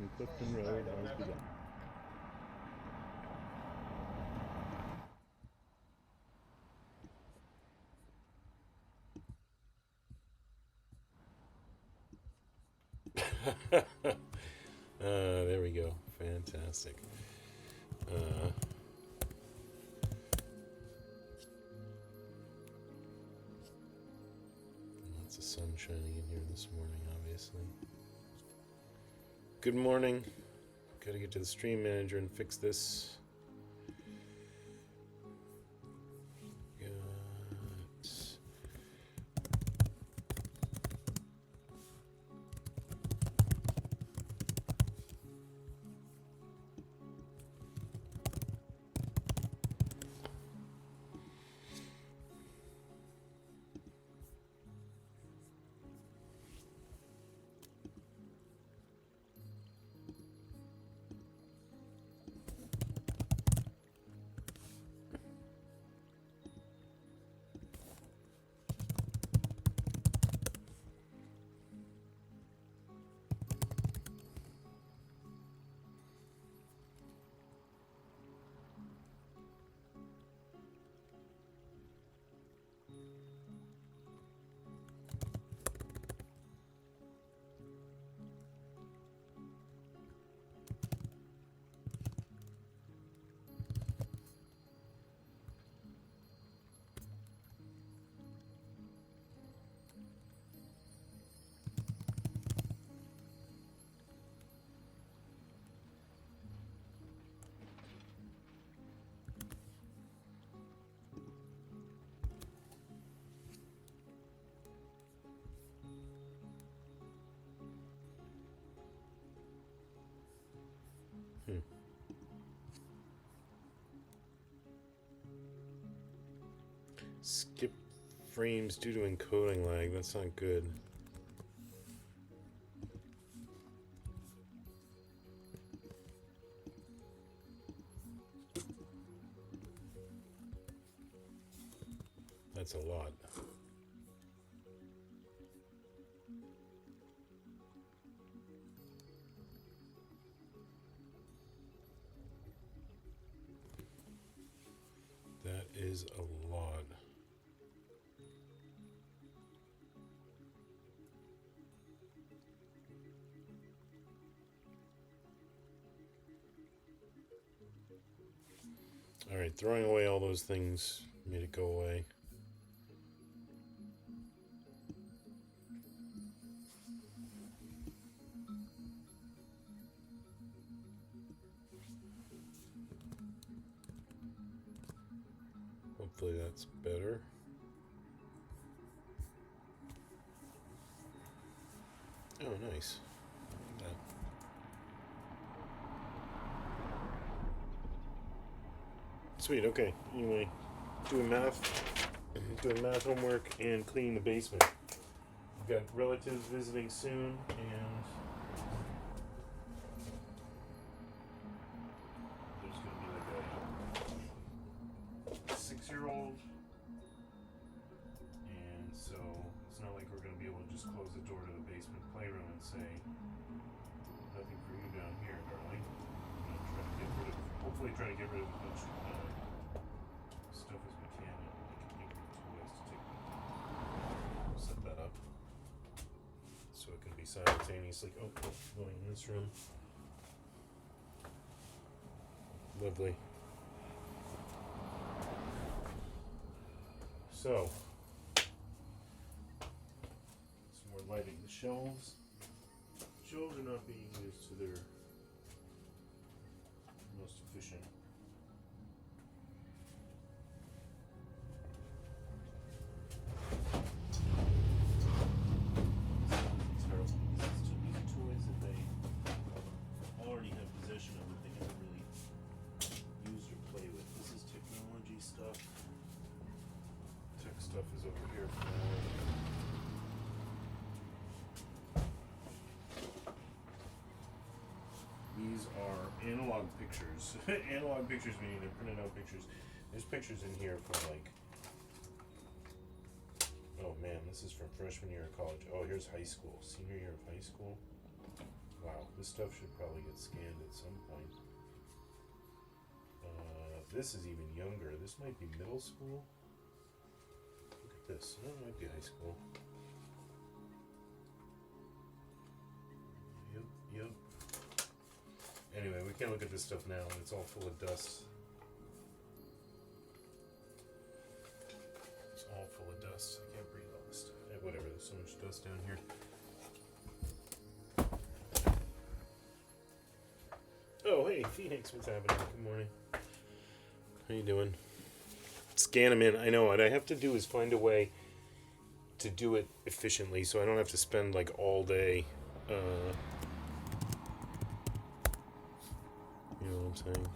from Clifton Road has begun. There we go. Fantastic. Lots of sun shining in here this morning, obviously. Good morning. Gotta get to the stream manager and fix this. Skip frames due to encoding lag. That's not good. That's a lot. That is a lot. All right, throwing away all those things made it go away. Hopefully that's better. Oh, nice. Sweet, okay. Anyway, doing math homework and cleaning the basement. We've got relatives visiting soon, and there's going to be like a 6-year-old, and so it's not like we're going to be able to just close the door to the basement playroom and say, nothing for you down here, darling. Hopefully try to get rid of a bunch of stuff as we can, and like two ways to take set that up so it can be simultaneously going in this room. Lovely. So some more lighting the shelves. Shelves are not being used to their most efficient. These are toys that they already have possession of that they never really use or play with. This is technology stuff. Tech stuff is over here for now. These are analog pictures. Analog pictures meaning they're printed out pictures. There's pictures in here from like, oh man, this is from freshman year of college. Oh, here's high school, senior year of high school. Wow, this stuff should probably get scanned at some point. This is even younger. This might be middle school. Look at this. Oh, it might be high school. Yep. Anyway, we can't look at this stuff now. It's all full of dust. It's all full of dust. I can't breathe all this stuff. Whatever, there's so much dust down here. Oh, hey, Phoenix, what's happening? Good morning. How you doing? Scan them in. I know what I have to do is find a way to do it efficiently so I don't have to spend like all day, you know what I'm saying?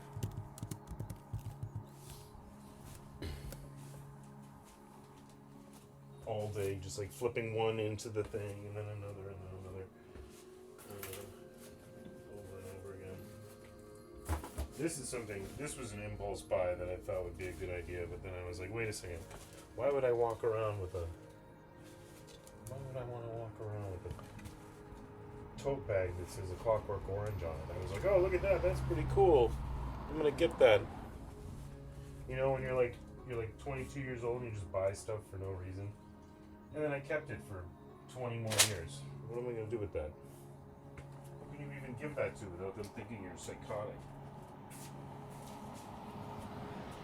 All day just like flipping one into the thing and then another and then another. Over and over again. This is something, this was an impulse buy that I thought would be a good idea, but then I was like, wait a second, why would I walk around with a, why would I want to walk around with a tote bag that says A Clockwork Orange on it? I was like, oh, look at that, that's pretty cool. I'm gonna get that. You know, when you're like 22 years old and you just buy stuff for no reason. And then I kept it for 20 more years. What am I gonna do with that? Who can you even give that to without them thinking you're psychotic?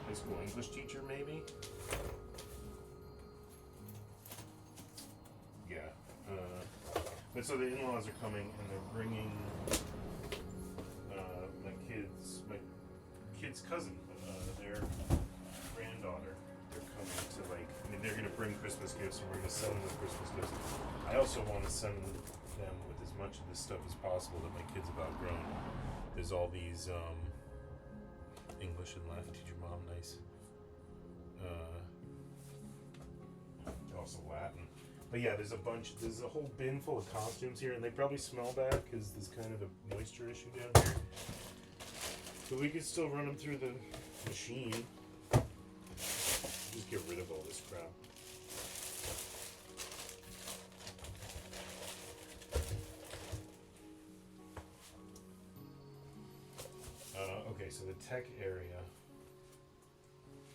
High school English teacher, maybe? Yeah. But so the in-laws are coming and they're bringing my kid's cousin, their granddaughter. They're coming to they're gonna bring Christmas gifts and we're gonna send them the Christmas gifts. I also want to send them with as much of this stuff as possible that my kids have outgrown. There's all these English and Latin teacher mom, nice. Also Latin. But yeah, there's a whole bin full of costumes here, and they probably smell bad because there's kind of a moisture issue down here. But we could still run them through the machine. Just get rid of all this crap. Okay, so the tech area.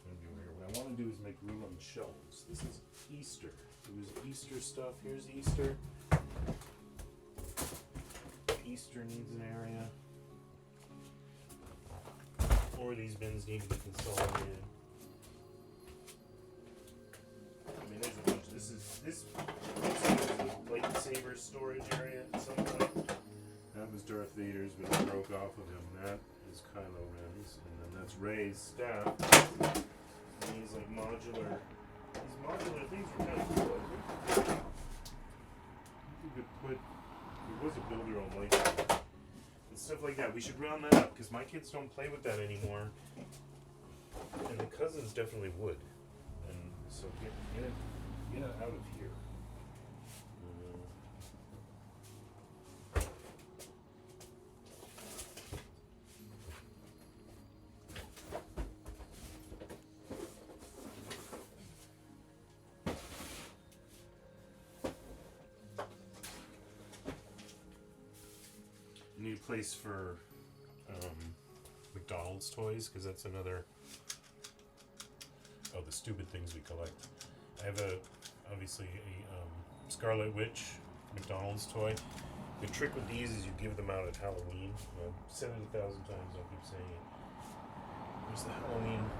What I want to do is make room on the shelves. This is Easter. There's Easter stuff. Here's Easter. Easter needs an area. Or these bins need to be consolidated. I mean, there's a bunch. This is a lightsaber storage area at some point. That was Darth Vader's, but it broke off of him. That is Kylo Ren's, and then that's Rey's staff. And these modular things were kind of cool. You could put. There was a build your own lightsaber and stuff like that. We should round that up because my kids don't play with that anymore, and the cousins definitely would. And so get it out of here. New place for McDonald's toys, because that's another the stupid things we collect. I have obviously a Scarlet Witch McDonald's toy. The trick with these is you give them out at Halloween. I've said it 1,000 times, I'll keep saying it.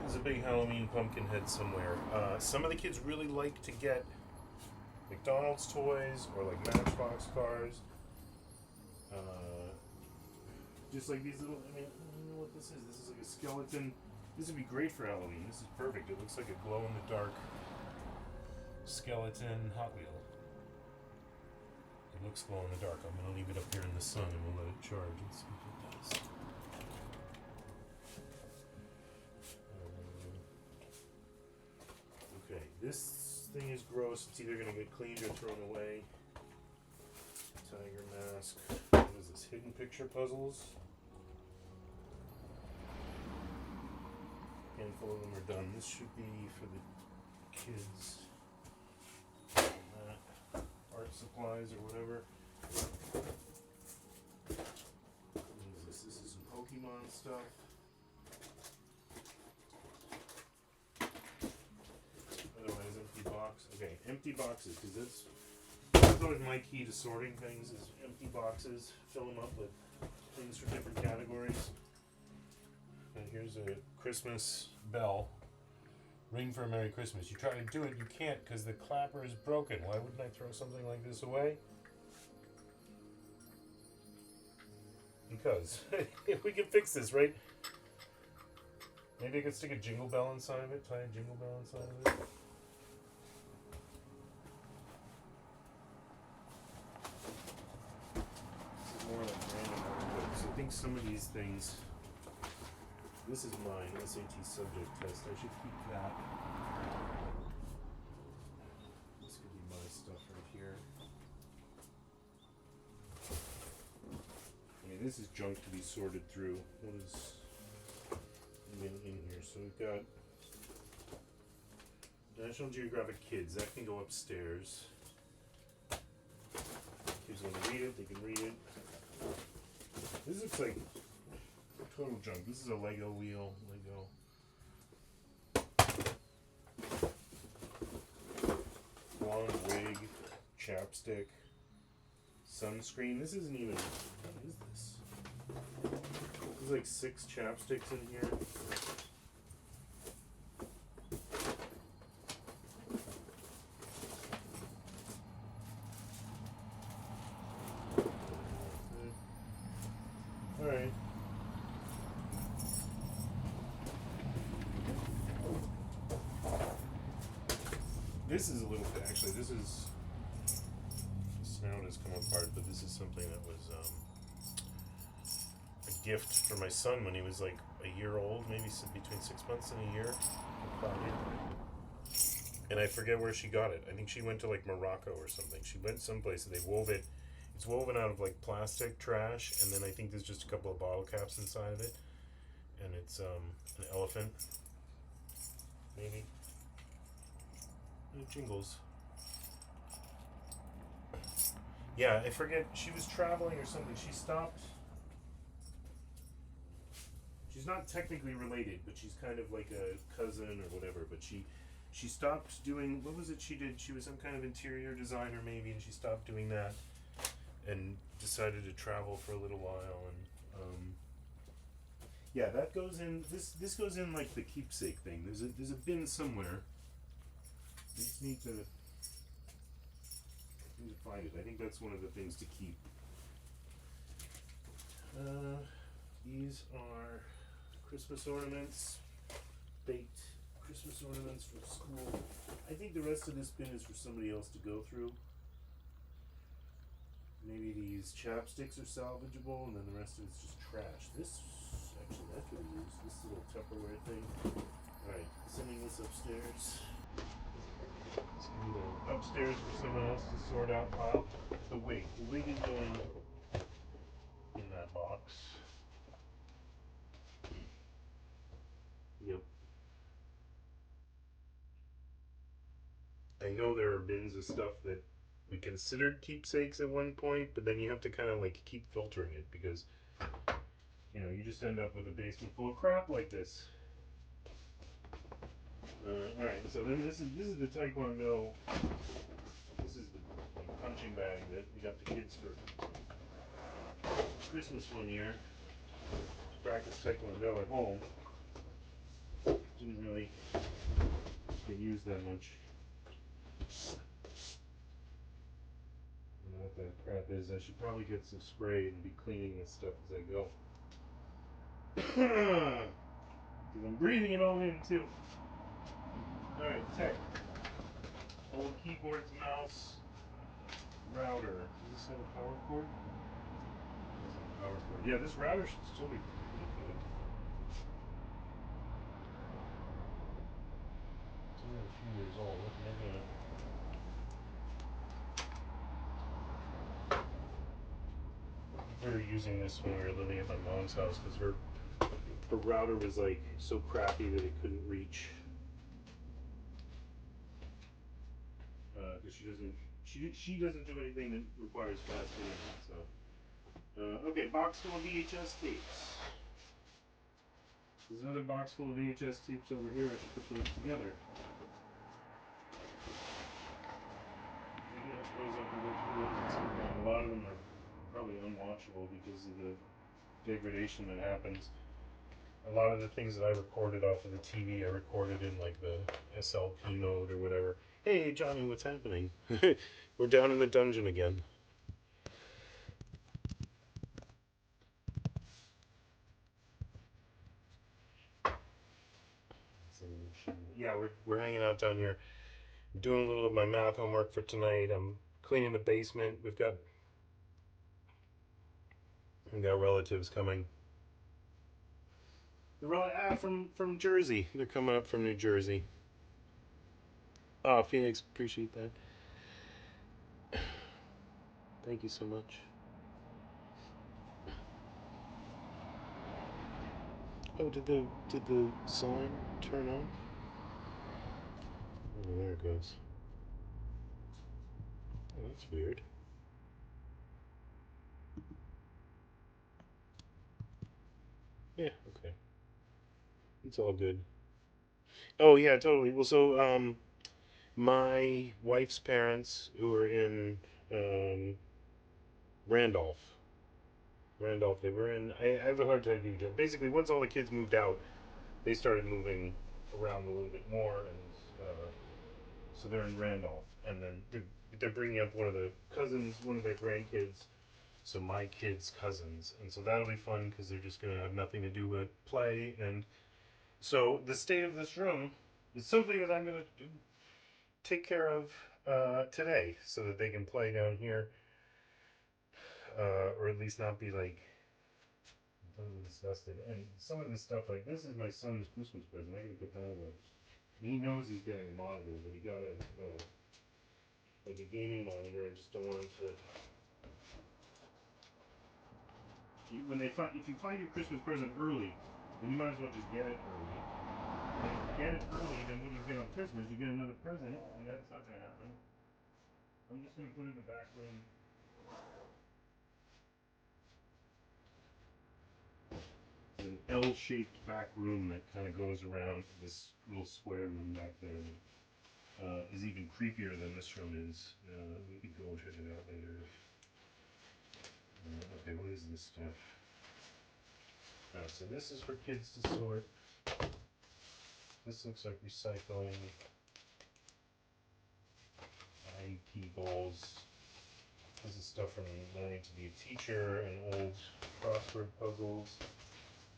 There's a big Halloween pumpkin head somewhere. Some of the kids really like to get McDonald's toys or Matchbox cars. Just like these little, I don't know what this is. This is like a skeleton. This would be great for Halloween. This is perfect. It looks like a glow-in-the-dark skeleton Hot Wheel. It looks glow-in-the-dark. I'm going to leave it up here in the sun and we'll let it charge and see what it does. Okay, this thing is gross. It's either going to get cleaned or thrown away. Tiger mask. What is this? Hidden picture puzzles. Handful of them are done. This should be for the kids. Art supplies or whatever. stuff. Otherwise, empty box. Okay, empty boxes, because that's always my key to sorting things is empty boxes. Fill them up with things for different categories. And here's a Christmas bell. Ring for a Merry Christmas. You try to do it, you can't because the clapper is broken. Why wouldn't I throw something like this away? Because if we can fix this, right? Maybe I could stick a jingle bell inside of it, tie a jingle bell inside of it. This is more like random artwork. So I think some of these things. This is mine, SAT subject test. I should keep that. This could be my stuff right here. I mean, this is junk to be sorted through. What is even in here? So we've got National Geographic Kids. That can go upstairs. Kids want to read it, they can read it. This looks like total junk. This is a Lego wheel. Blonde wig, chapstick, sunscreen. This isn't even. What is this? There's like 6 chapsticks in here. All right. This is a little bit, actually, this is, the snout has come apart, but this is something that was a gift for my son when he was like a year old, maybe between 6 months and a year. And I forget where she got it. I think she went to like Morocco or something. She went someplace and they wove it. It's woven out of like plastic trash, and then I think there's just a couple of bottle caps inside of it. And it's an elephant, maybe. Jingles. Yeah, I forget. She was traveling or something. She stopped. She's not technically related, but she's kind of like a cousin or whatever. But she stopped doing. What was it she did? She was some kind of interior designer maybe, and she stopped doing that, and decided to travel for a little while. And yeah, that goes in. This goes in like the keepsake thing. There's a bin somewhere. We just need to find it. I think that's one of the things to keep. These are Christmas ornaments, baked Christmas ornaments from school. I think the rest of this bin is for somebody else to go through. Maybe these chapsticks are salvageable, and then the rest of it's just trash. This, actually, that could be used. This little Tupperware thing. Alright, sending this upstairs. It's gonna be the upstairs for someone else to sort out pile. The wig. The wig is going in that box. Yep. I know there are bins of stuff that we considered keepsakes at one point, but then you have to kind of like keep filtering it because you just end up with a basement full of crap like this. All right, so then this is the Taekwondo. This is the punching bag that we got the kids for Christmas one year. Practice Taekwondo at home. Didn't really get used that much. I don't know what that crap is. I should probably get some spray and be cleaning this stuff as I go. Because I'm breathing it all in too. Alright, tech. Old keyboards, mouse, router. Does this have a power cord? Power cord. Yeah, this router should still be pretty good. It's only a few years old. We were using this when we were living at my mom's house because her router was like so crappy that it couldn't reach. Because she doesn't do anything that requires fast internet. So okay, box full of VHS tapes. There's another box full of VHS tapes over here. I should put those together. A lot of them are probably unwatchable because of the degradation that happens. A lot of the things that I recorded off of the TV, I recorded in like the SLP mode or whatever. Hey, Johnny, what's happening? We're down in the dungeon again. Yeah, we're hanging out down here, doing a little of my math homework for tonight. I'm cleaning the basement. We've got relatives coming. They're from Jersey. They're coming up from New Jersey. Oh, Phoenix, appreciate that. Thank you so much. Oh, did the sign turn on? Oh, there it goes. Oh, that's weird. Yeah, okay. It's all good. Oh yeah, totally. Well, so my wife's parents, who are in um, Randolph. Randolph, they were in. I have a hard time doing it. Basically, once all the kids moved out, they started moving around a little bit more, and so they're in Randolph. And then they're bringing up one of the cousins, one of their grandkids, so my kids' cousins, and so that'll be fun because they're just gonna have nothing to do but play. And so the state of this room is something that I'm gonna take care of today, so that they can play down here, or at least not be like disgusted. And some of this stuff, like this is my son's Christmas present. I gotta put that away. He knows he's getting a monitor, but he got like a gaming monitor. I just don't want him to. When they find, if you find your Christmas present early, then you might as well just get it early. And if you get it early, then when you get on Christmas, you get another present, and that's not gonna happen. I'm just gonna put it in the back room. It's an L-shaped back room that kind of goes around this little square room back there. Is even creepier than this room is. We could go check it out later. Okay, what is this stuff? So this is for kids to sort. This looks like recycling. IEP goals. This is stuff from learning to be a teacher and old crossword puzzles.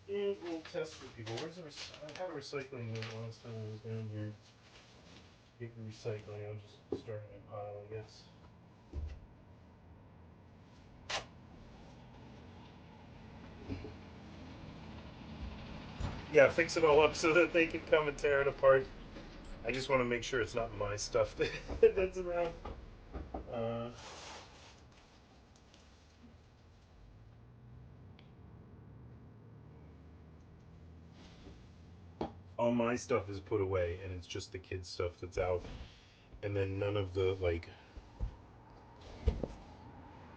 And old tests for people. Where's the I had a recycling bin last time I was down here. Paper recycling, I'll just start a new pile, I guess. Yeah, fix it all up so that they can come and tear it apart. I just want to make sure it's not my stuff that's around. All my stuff is put away, and it's just the kids' stuff that's out. And then none of the like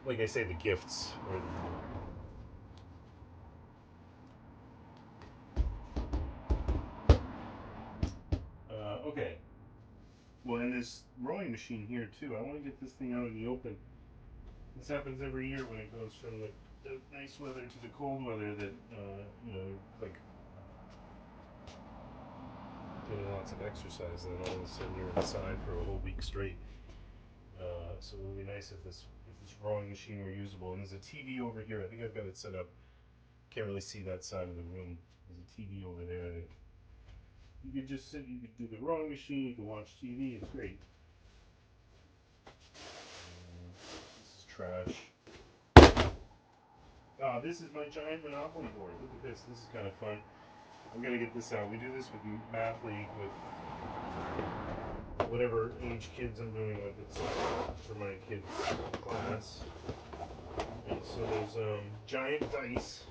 I say, the gifts or okay. Well, and this rowing machine here too. I want to get this thing out in the open. This happens every year when it goes from the nice weather to the cold weather. That like doing lots of exercise, and then all of a sudden you're inside for a whole week straight. So it would be nice if this rowing machine were usable. And there's a TV over here. I think I've got it set up. Can't really see that side of the room. There's a TV over there. That you could just sit. You could do the rowing machine. You can watch TV. It's great. This is trash. This is my giant Monopoly board. Look at this. This is kind of fun. I'm gonna get this out. We do this with Math League with whatever age kids I'm doing with. It's for my kids' class. And so there's giant dice.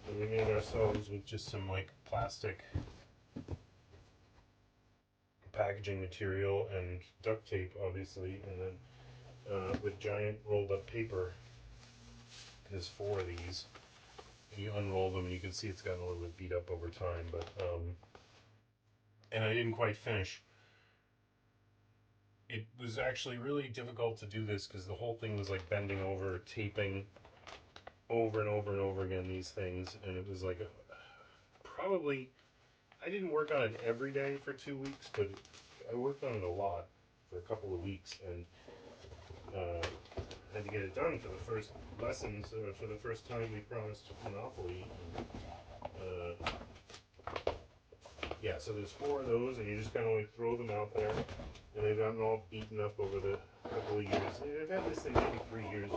And we made ourselves with just some like plastic packaging material and duct tape, obviously, and then with giant rolled up paper. There's 4 of these. you unroll them and you can see it's gotten a little bit beat up over time, but and I didn't quite finish. It was actually really difficult to do this because the whole thing was like bending over, taping over and over and over again these things, and it was like probably I didn't work on it every day for 2 weeks, but I worked on it a lot for a couple of weeks, and had to get it done for the first lessons, for the first time we promised Monopoly. And, yeah, so there's 4 of those, and you just kind of like throw them out there, and they've gotten all beaten up over the couple of years. I've had this thing maybe 3 years,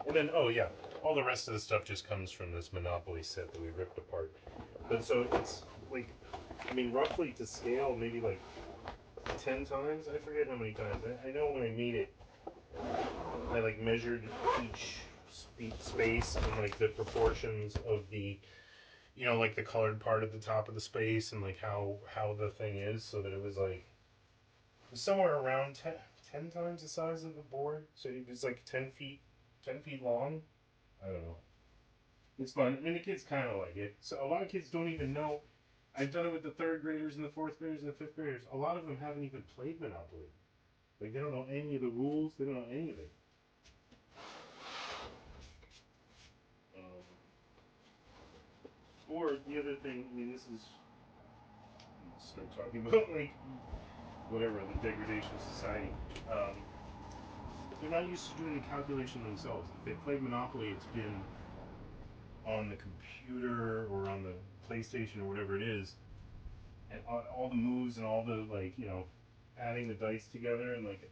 and then oh yeah, all the rest of the stuff just comes from this Monopoly set that we ripped apart. But so it's like, I mean, roughly to scale, maybe like 10 times. I forget how many times. I know when I made it, I like measured each space and like the proportions of the, you know, like the colored part at the top of the space and like how the thing is, so that it was like somewhere around 10 times the size of the board. So it was like 10 feet long. I don't know. It's fun. I mean, the kids kind of like it. So a lot of kids don't even know. I've done it with the 3rd graders and the 4th graders and the 5th graders. A lot of them haven't even played Monopoly. Like, they don't know any of the rules. They don't know anything. Or the other thing, I mean, this is, start talking about like whatever the degradation of society. Um, they're not used to doing the calculation themselves. If they play Monopoly, it's been on the computer or on the PlayStation or whatever it is, and all the moves and all the like, you know, adding the dice together and like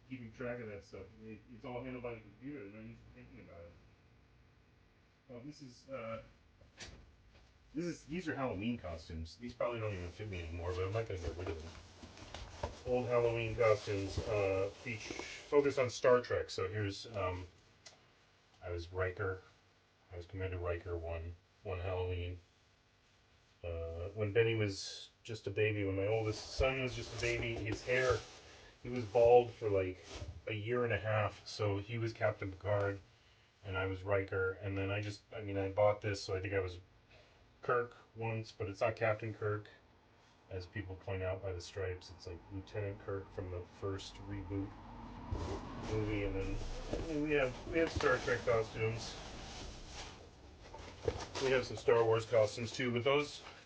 keeping track of that stuff. It's all handled by the computer. They're not used to thinking about it. Oh, these are Halloween costumes. These probably don't even fit me anymore, but I'm not gonna get rid of them. Old Halloween costumes, focused on Star Trek. So here's I was Riker. I was Commander Riker one Halloween. When Benny was just a baby, when my oldest son was just a baby, his hair, he was bald for like a year and a half. So he was Captain Picard, and I was Riker. And then I bought this, so I think I was Kirk once, but it's not Captain Kirk, as people point out by the stripes. It's like Lieutenant Kirk from the first reboot movie, and then we have Star Trek costumes. We have some Star Wars costumes too, but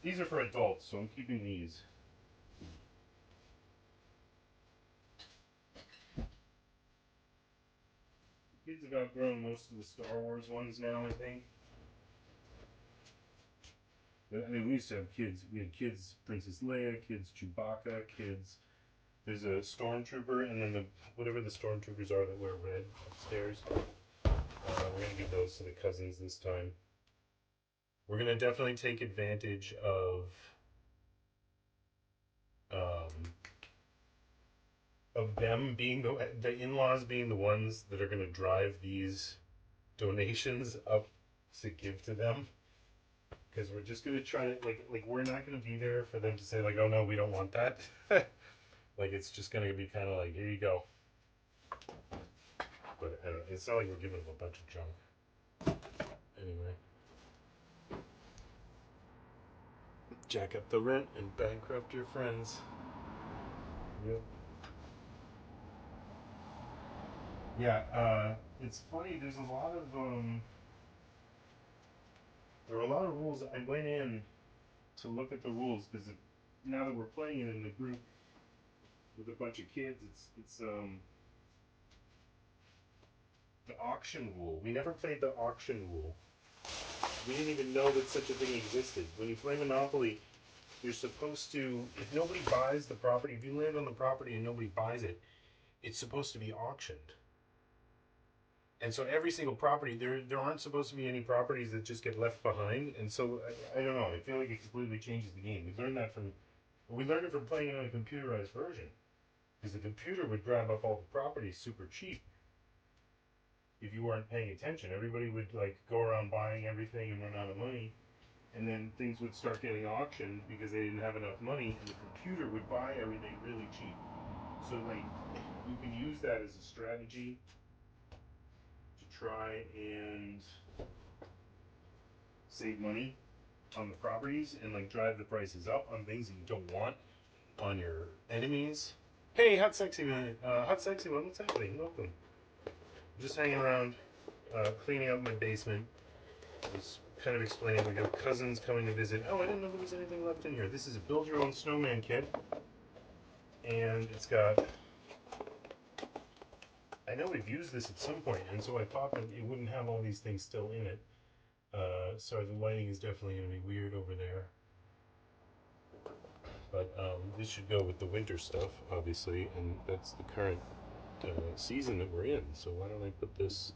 these are for adults, so I'm keeping these. Kids have outgrown most of the Star Wars ones now, I think. I mean, we used to have kids. We had kids Princess Leia, kids Chewbacca, kids. There's a stormtrooper, and then whatever the stormtroopers are that wear red upstairs. We're gonna give those to the cousins this time. We're gonna definitely take advantage of them being the in-laws being the ones that are gonna drive these donations up to give to them. Because we're just gonna try to like we're not gonna be there for them to say like, oh no, we don't want that. Like it's just gonna be kind of like, here you go. But I don't know, it's not like we're giving them a bunch of junk. Anyway, jack up the rent and bankrupt your friends. Yep. Yeah. It's funny. There are a lot of rules. I went in to look at the rules because now that we're playing it in the group with a bunch of kids, it's the auction rule. We never played the auction rule. We didn't even know that such a thing existed. When you play Monopoly, you're supposed to, if nobody buys the property, if you land on the property and nobody buys it, it's supposed to be auctioned. And so every single property, there aren't supposed to be any properties that just get left behind. And so I don't know. I feel like it completely changes the game. We learned it from playing it on a computerized version, because the computer would grab up all the properties super cheap. If you weren't paying attention, everybody would like go around buying everything and run out of money, and then things would start getting auctioned because they didn't have enough money, and the computer would buy everything really cheap. So like you can use that as a strategy to try and save money on the properties and like drive the prices up on things that you don't want on your enemies. Hey, hot sexy man, hot sexy one, what's happening? Welcome. Just hanging around, cleaning up my basement. Just kind of explaining we have cousins coming to visit. Oh, I didn't know there was anything left in here. This is a build your own snowman kit, and it's got. I know we've used this at some point, and so I thought that it wouldn't have all these things still in it. So the lighting is definitely going to be weird over there. But this should go with the winter stuff, obviously, and that's the current season that we're in. So why don't I put this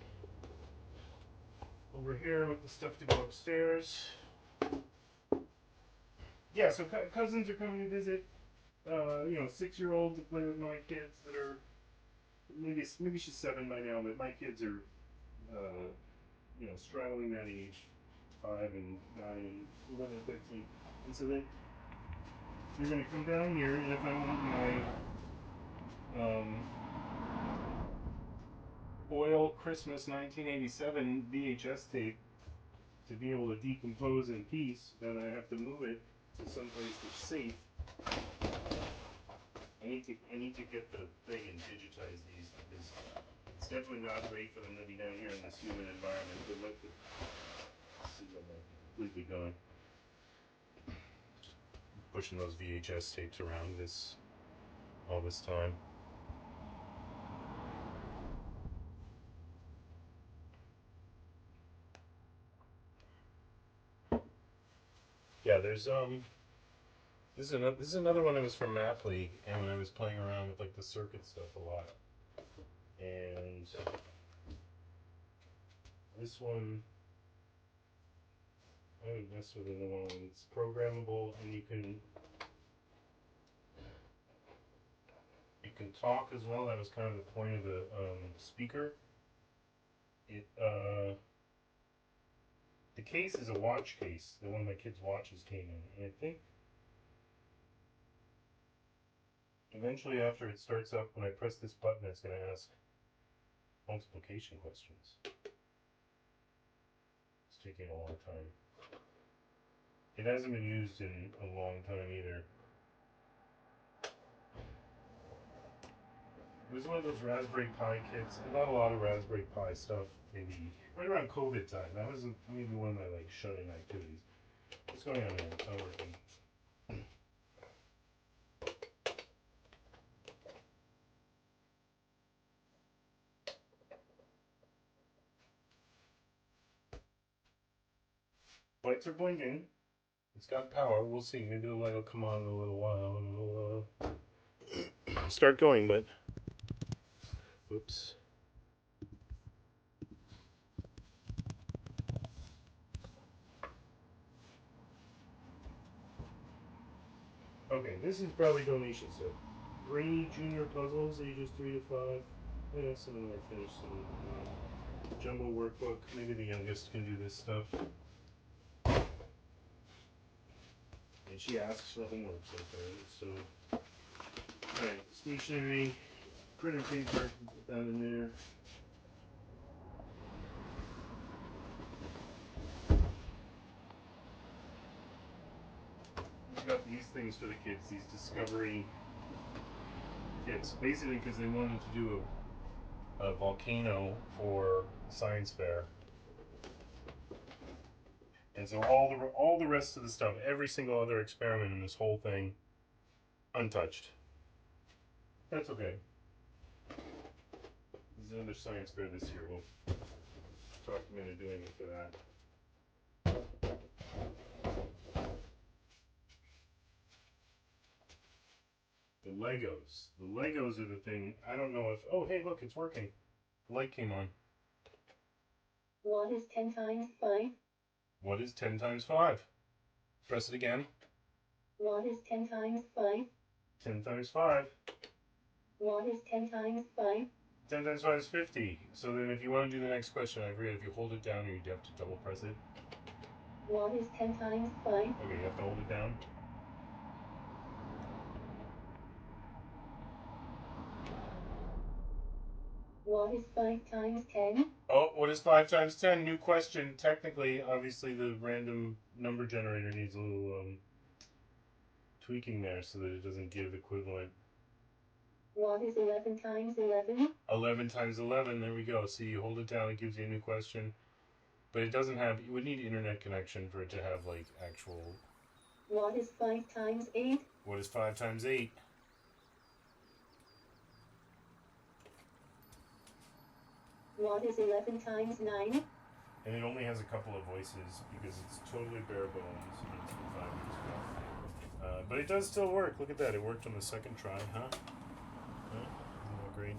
over here with the stuff to go upstairs? Yeah, so cousins are coming to visit. 6-year-old to play with my kids that are maybe she's 7 by now, but my kids are straddling that age, 5 and 9 and 11 and 15, and so they're gonna come down here, and if I want my oil Christmas 1987 VHS tape to be able to decompose in peace, then I have to move it to someplace that's safe. I need to get the thing and digitize these because it's definitely not great for them to be down here in this human environment. But let's see what I'm completely going. Pushing those VHS tapes around all this time. Yeah, there's this is another one that was from Math League, and when I was playing around with like the circuit stuff a lot. And this one I would mess with it alone. It's programmable, and you can talk as well. That was kind of the point of the speaker. The case is a watch case. The one my kids' watches came in, and I think eventually after it starts up, when I press this button, it's going to ask multiplication questions. It's taking a long time. It hasn't been used in a long time either. It was one of those Raspberry Pi kits. I bought a lot of Raspberry Pi stuff maybe right around COVID time. That was maybe one of my like shut-in activities. What's going on here? It's not working. Lights are blinking. It's got power. We'll see. Maybe the light will come on in a little while. And it'll start going, but whoops. Okay, this is probably donation stuff. 3 junior puzzles, ages 3 to 5. Yeah, some of them are finished. Some of them jumbo workbook. Maybe the youngest can do this stuff. And she asks for homework sometimes. So, alright, stationery, printer paper, put that in there. We've got these things for the kids, these discovery kits. Basically because they wanted to do a volcano for science fair. And so all the rest of the stuff, every single other experiment in this whole thing, untouched. That's okay. There's another science fair this year. We'll talk them into doing it for that. The Legos. The Legos are the thing. I don't know if... Oh, hey, look, it's working. The light came on. What is 10 times 5? What is 10 times 5? Press it again. What is 10 times 5? 10 times 5. What is 10 times 5? 10 times 5 is 50. So then if you want to do the next question, I forget if you hold it down or you have to double press it. What is 10 times 5? Okay, you have to hold it down. What is 5 times 10? Oh, what is 5 times 10? New question. Technically, obviously, the random number generator needs a little tweaking there so that it doesn't give equivalent. What is 11 times 11? 11 times 11, there we go. See, you hold it down, it gives you a new question. But it doesn't have, you would need internet connection for it to have, like, actual. What is 5 times 8? What is 5 times 8? What is 11 times 9? And it only has a couple of voices because it's totally bare bones. And it's from 5 years ago. But it does still work. Look at that. It worked on the second try, huh? Huh? Isn't that great?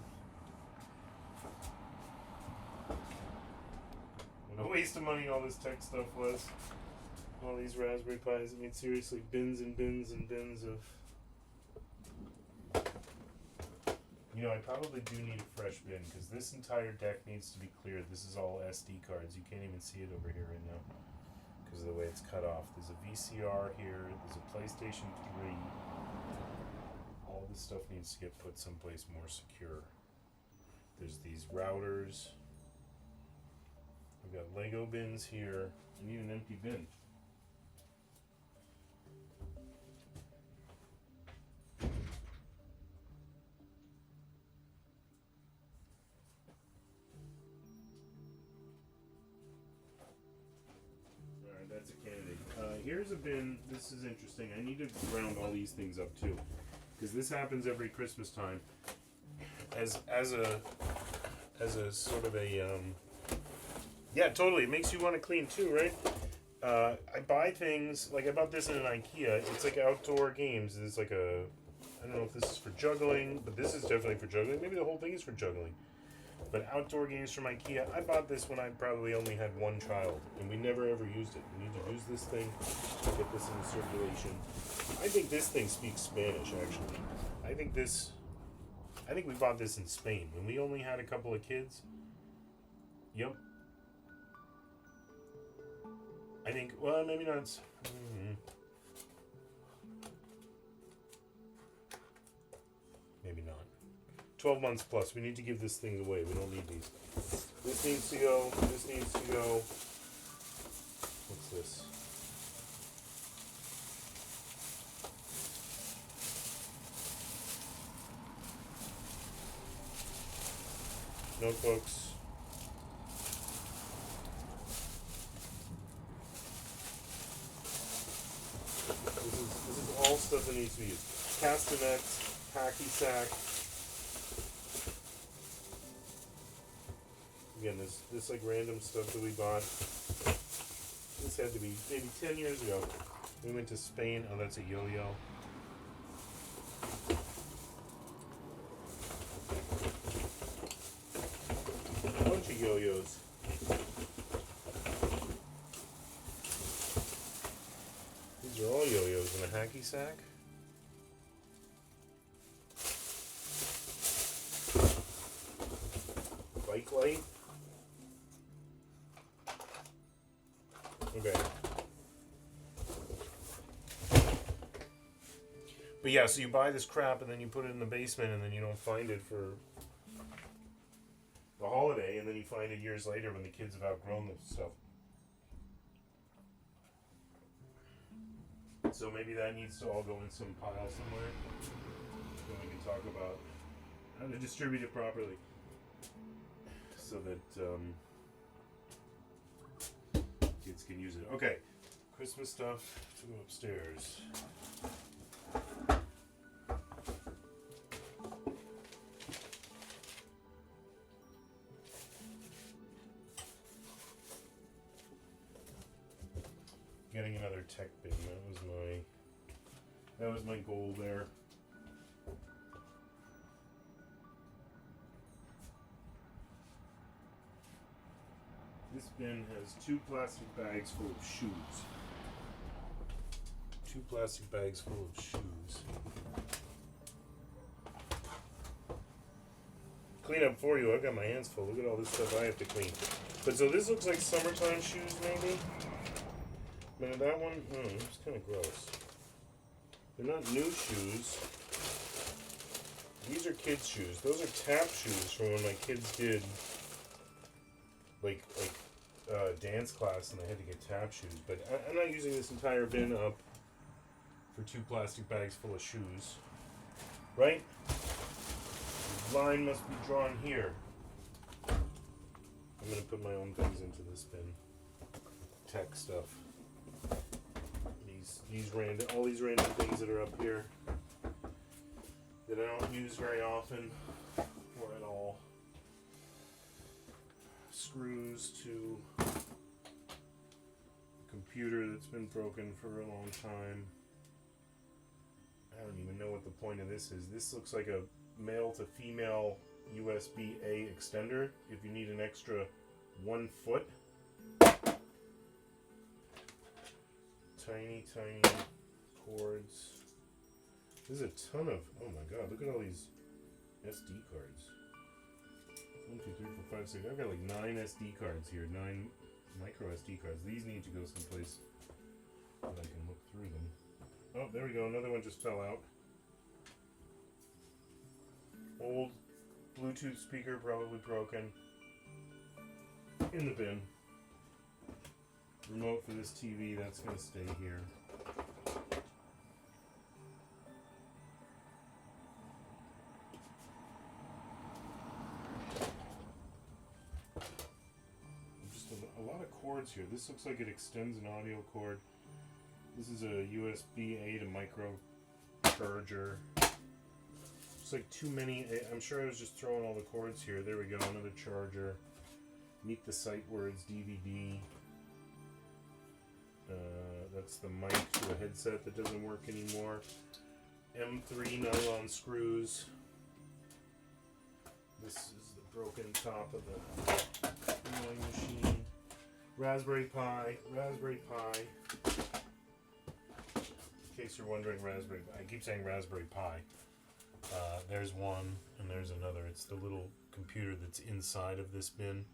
What a waste of money all this tech stuff was. All these Raspberry Pis. I mean, seriously, bins and bins and bins of. You know, I probably do need a fresh bin because this entire deck needs to be cleared. This is all SD cards. You can't even see it over here right now because of the way it's cut off. There's a VCR here. There's a PlayStation 3. All this stuff needs to get put someplace more secure. There's these routers. I've got Lego bins here. I need an empty bin. Alright, that's a candidate. Here's a bin. This is interesting. I need to round all these things up too, because this happens every Christmas time. As a sort of a yeah, totally. It makes you want to clean too, right? I buy things, like I bought this in an IKEA. It's like outdoor games. It's like a, I don't know if this is for juggling, but this is definitely for juggling. Maybe the whole thing is for juggling. But outdoor games from IKEA, I bought this when I probably only had one child, and we never ever used it. We need to use this thing to get this into circulation. I think this thing speaks Spanish, actually. I think we bought this in Spain when we only had a couple of kids. Yep. I think, well, maybe not. Maybe not. 12 months plus. We need to give this thing away. We don't need these. This needs to go. This needs to go. What's this? Notebooks. This is all stuff that needs to be used. Castanets, hacky sack. Again, this like random stuff that we bought. This had to be maybe 10 years ago. We went to Spain. Oh, that's a yo-yo. A bunch of yo-yos. These are all yo-yos in a hacky sack. Bike light. Okay. But yeah, so you buy this crap and then you put it in the basement and then you don't find it for the holiday, and then you find it years later when the kids have outgrown the stuff. So maybe that needs to all go in some pile somewhere. Then we can talk about how to distribute it properly so that kids can use it. Okay, Christmas stuff to go upstairs. Getting another tech bin. That was my goal there. This bin has 2 plastic bags full of shoes. 2 plastic bags full of shoes. Clean up for you. I've got my hands full. Look at all this stuff I have to clean. But so this looks like summertime shoes, maybe. But that one, it's kind of gross. They're not new shoes. These are kids' shoes. Those are tap shoes from when my kids did like dance class and they had to get tap shoes. But I'm not using this entire bin up for 2 plastic bags full of shoes, right? The line must be drawn here. I'm gonna put my own things into this bin. Tech stuff. All these random things that are up here that I don't use very often or at all. Screws to a computer that's been broken for a long time. I don't even know what the point of this is. This looks like a male to female USB-A extender if you need an extra 1 foot. Tiny cords. There's a ton of, oh my god, look at all these SD cards. 1, 2, 3, 4, 5, 6. I've got like 9 SD cards here, 9 micro SD cards. These need to go someplace that I can look through them. Oh, there we go, another one just fell out. Old Bluetooth speaker, probably broken. In the bin. Remote for this TV, that's going to stay here. Just a lot of cords here. This looks like it extends an audio cord. This is a USB-A to micro charger. It's like too many. I'm sure I was just throwing all the cords here. There we go, another charger. Meet the Sight Words DVD. That's the mic to a headset that doesn't work anymore. M3 nylon screws. This is the broken top of the mowing machine. Raspberry Pi. In case you're wondering, I keep saying Raspberry Pi. There's one, and there's another. It's the little computer that's inside of this bin.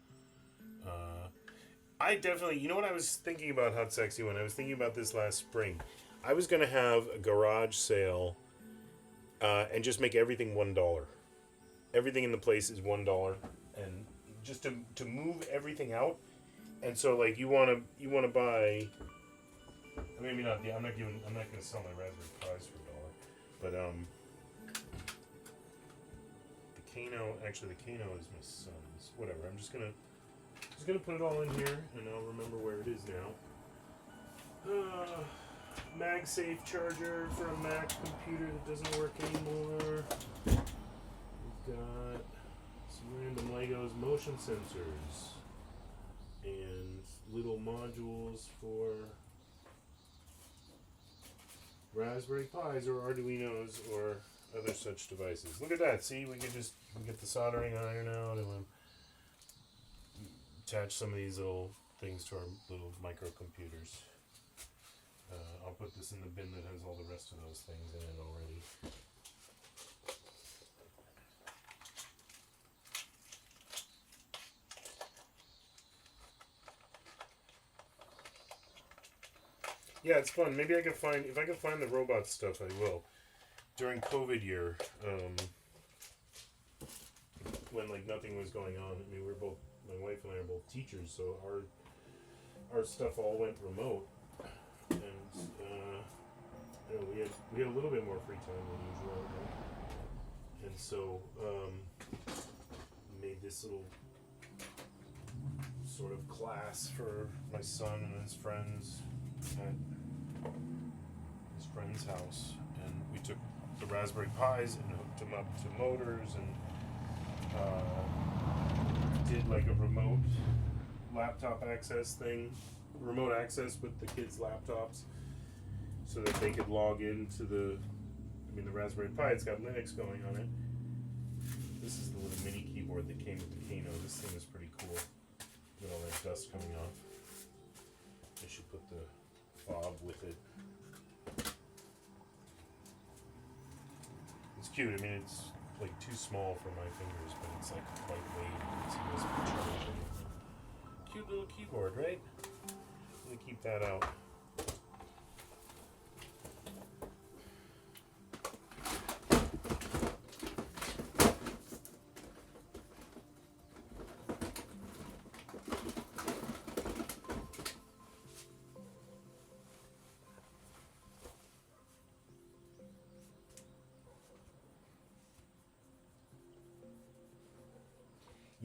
I definitely, you know what I was thinking about Hot Sexy when I was thinking about this last spring? I was going to have a garage sale and just make everything $1. Everything in the place is $1, and just to move everything out. And so like you want to buy, maybe not. I'm not going to sell my Raspberry Pis for $1, but the Kano. Actually, the Kano is my son's. Whatever. I'm just gonna put it all in here, and I'll remember where it is now. MagSafe charger for a Mac computer that doesn't work anymore. We've got some random Legos motion sensors and little modules for Raspberry Pis or Arduinos or other such devices. Look at that. See, we get the soldering iron out and attach some of these little things to our little microcomputers. I'll put this in the bin that has all the rest of those things in it already. Yeah, it's fun. Maybe if I can find the robot stuff, I will. During COVID year, when like nothing was going on, I mean, my wife and I are both teachers, so our stuff all went remote, and we had a little bit more free time than usual, and so made this little sort of class for my son and his friends at his friend's house, and we took the Raspberry Pis and hooked them up to motors and did like a remote laptop access thing, remote access with the kids' laptops, so that they could log into the Raspberry Pi. It's got Linux going on it. This is the little mini keyboard that came with the Kano. This thing is pretty cool. Look at all that dust coming off. I should put the fob with it. It's cute. I mean, it's like too small for my fingers, but it's like lightweight. It's USB charging. Cute little keyboard, right? I'm gonna keep that out.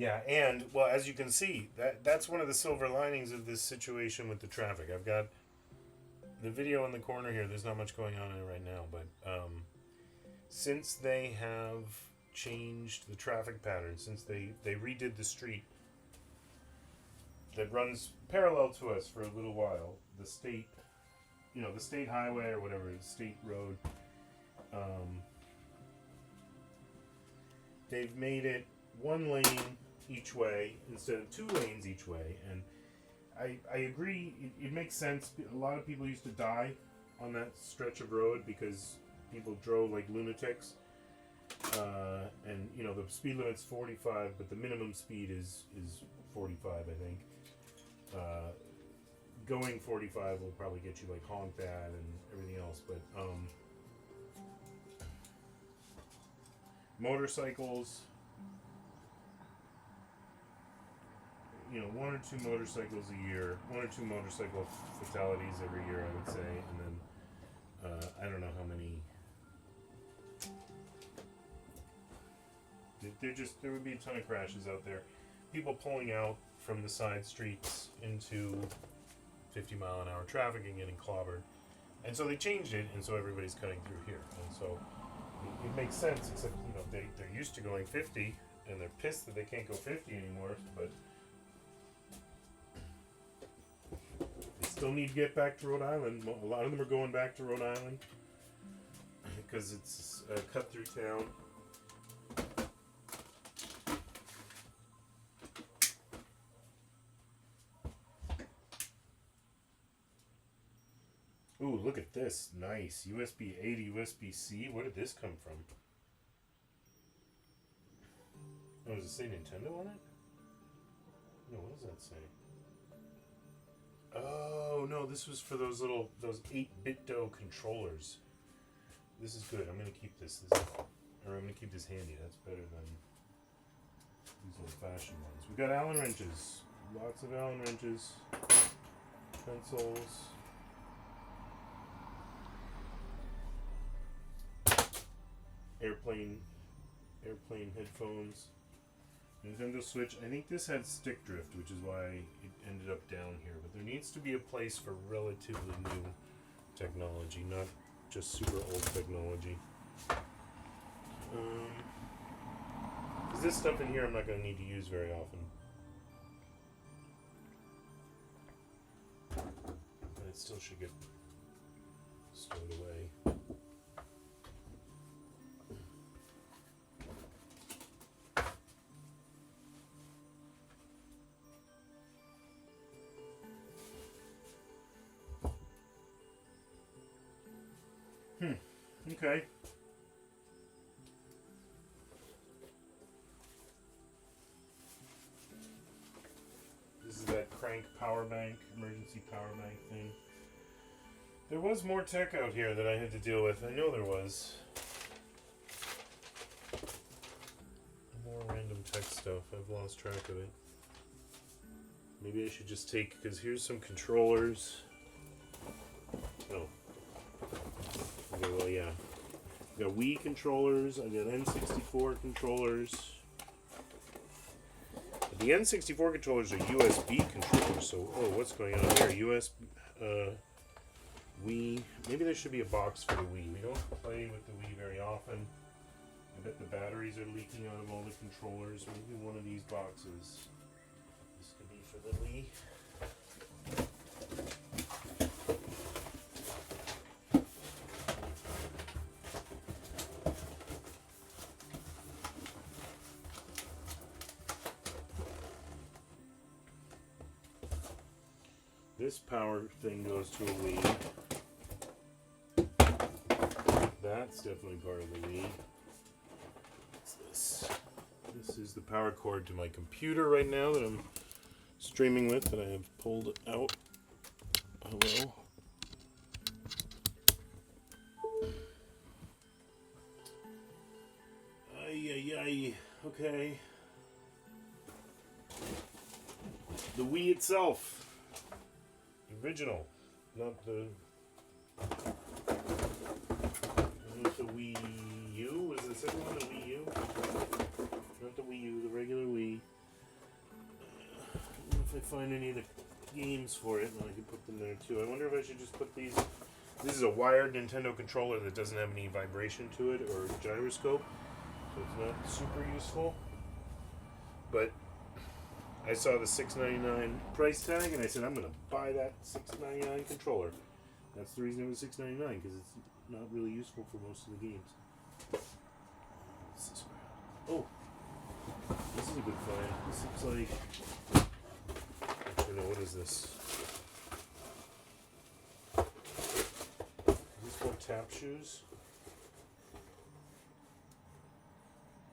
Yeah, and well, as you can see, that's one of the silver linings of this situation with the traffic. I've got the video in the corner here. There's not much going on in it right now, but since they have changed the traffic pattern, since they redid the street that runs parallel to us for a little while, the state, the state highway or whatever, the state road, they've made it one lane each way instead of 2 lanes each way, and I agree, it makes sense. A lot of people used to die on that stretch of road because people drove like lunatics, and the speed limit's 45, but the minimum speed is 45, I think. Going 45 will probably get you like honked at and everything else, but motorcycles, 1 or 2 motorcycles a year, 1 or 2 motorcycle fatalities every year, I would say, and then I don't know how many. There would be a ton of crashes out there. People pulling out from the side streets into 50-mile-an-hour traffic and getting clobbered. And so they changed it, and so everybody's cutting through here. And so it makes sense, except, they're used to going 50, and they're pissed that they can't go 50 anymore, but they still need to get back to Rhode Island. A lot of them are going back to Rhode Island because it's a cut-through town. Ooh, look at this. Nice. USB-A to USB-C. Where did this come from? Oh, does it say Nintendo on it? No, what does that say? Oh, no, this was for those 8BitDo controllers. This is good. I'm going to keep this. I'm going to keep this handy. That's better than these old-fashioned ones. We've got Allen wrenches. Lots of Allen wrenches. Pencils. Airplane headphones. Nintendo Switch. I think this had stick drift, which is why it ended up down here. But there needs to be a place for relatively new technology, not just super old technology. Because this stuff in here I'm not going to need to use very often. But it still should get stowed away. Okay. This is that crank power bank, emergency power bank thing. There was more tech out here that I had to deal with. I know there was. More random tech stuff. I've lost track of it. Maybe I should just take, because here's some controllers. Oh. Okay, well, yeah. I got Wii controllers, I got N64 controllers. But the N64 controllers are USB controllers, so, what's going on here? Wii. Maybe there should be a box for the Wii. We don't play with the Wii very often. I bet the batteries are leaking out of all the controllers. Maybe one of these boxes. This could be for the Wii. This power thing goes to a Wii. That's definitely part of the Wii. What's this? This is the power cord to my computer right now that I'm streaming with, that I have pulled out. Hello. Ay. Okay. The Wii itself. Original, not the Wii U. Was the second one the Wii U? Not the Wii U, the regular Wii. if I find any of the games for it, then I can put them there too. I wonder if I should just put these. This is a wired Nintendo controller that doesn't have any vibration to it or gyroscope, so it's not super useful. But I saw the $6.99 price tag, and I said I'm gonna buy that $6.99 controller. That's the reason it was $6.99, because it's not really useful for most of the games. What's this one? Oh, this is a good find. This looks like, I don't know, what is this? Is this for tap shoes?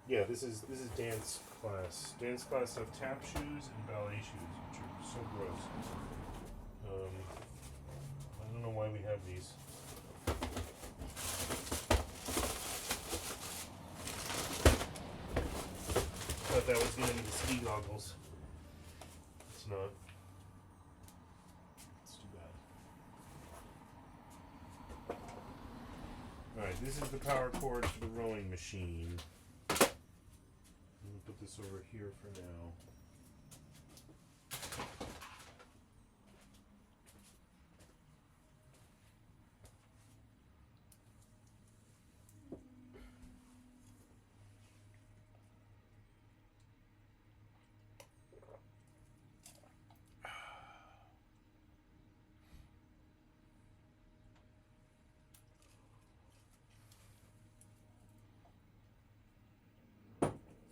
Yeah, this is dance class. Dance class have tap shoes and ballet shoes, which are so gross. I don't know why we have these. Thought that was gonna be the ski goggles. It's not. It's too bad. Alright, this is the power cord for the rowing machine. I'm gonna put this over here for now.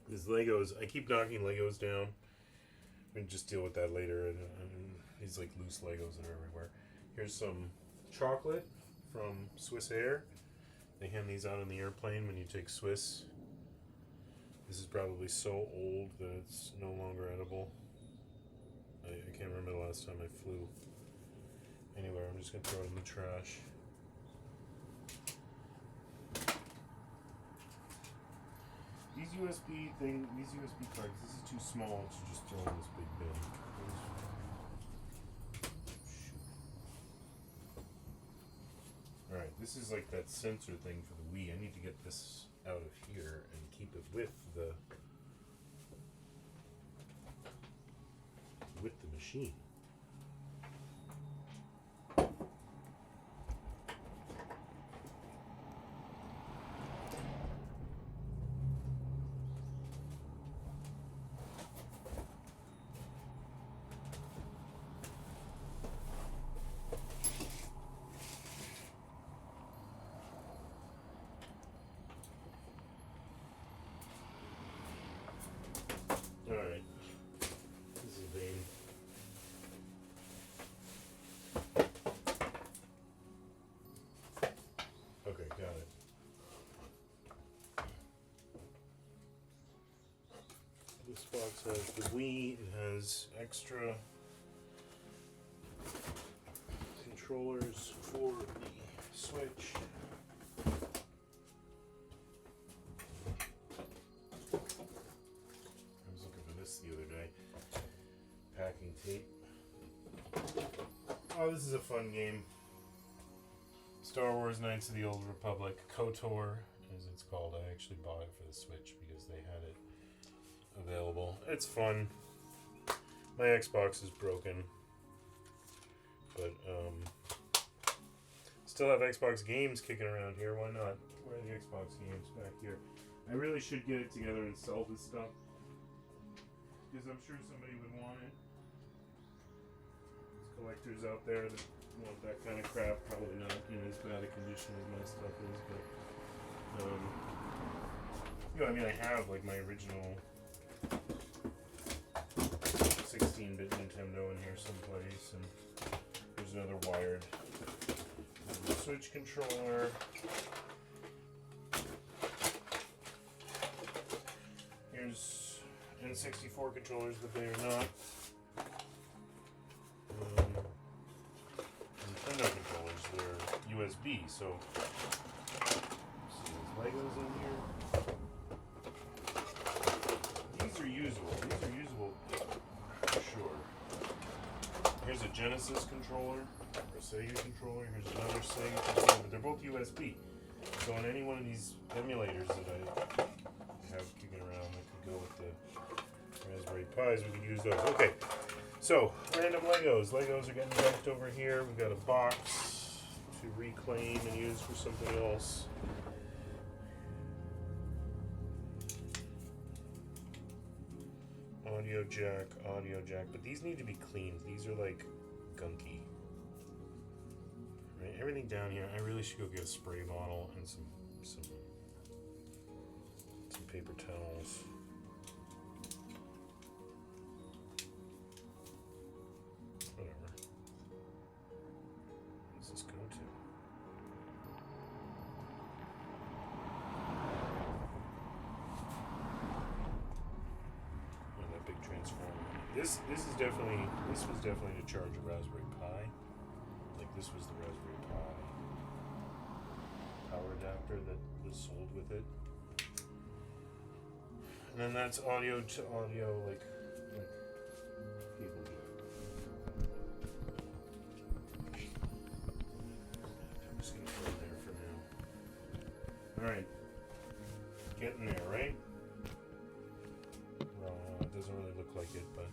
These Legos, I keep knocking Legos down. We can just deal with that later. And these like loose Legos that are everywhere. Here's some chocolate from Swiss Air. They hand these out on the airplane when you take Swiss. This is probably so old that it's no longer edible. I can't remember the last time I flew anywhere. I'm just gonna throw it in the trash. These USB cards, this is too small to just throw in this big bin. Alright, this is like that sensor thing for the Wii. I need to get this out of here and keep it with the machine. Alright. This is a vein. Okay, got it. This box has the Wii, it has extra controllers for the Switch. The other day, packing tape. Oh, this is a fun game. Star Wars Knights of the Old Republic, KOTOR, as it's called. I actually bought it for the Switch because they had it available. It's fun. My Xbox is broken, but still have Xbox games kicking around here. Why not? Where are the Xbox games back here? I really should get it together and sell this stuff, because I'm sure somebody would want it. There's collectors out there that want that kind of crap. Probably not in as bad a condition as my stuff is, but you know, I mean, I have like my original 16-bit Nintendo in here someplace, and there's another wired Switch controller. Here's N64 controllers, but they are not Nintendo controllers. They're USB. So, see, there's Legos in here. These are usable. These are usable for sure. Here's a Genesis controller, or a Sega controller. Here's another Sega controller, but they're both USB. So on any one of these emulators that I have kicking around that could go with the Raspberry Pis, we could use those. Okay, So, random Legos. Legos are getting dumped over here. We've got a box to reclaim and use for something else. Audio jack. But these need to be cleaned. These are like gunky. Right, everything down here. I really should go get a spray bottle and some paper towels. Whatever. What does this go to? Oh, that big transformer. This was definitely to charge a Raspberry Pi. Like this was the Raspberry Pi power adapter that was sold with it. And then that's audio to audio, like cable jack. I'm just gonna put it there for now. Alright. Getting there, right? Well, it doesn't really look like it, but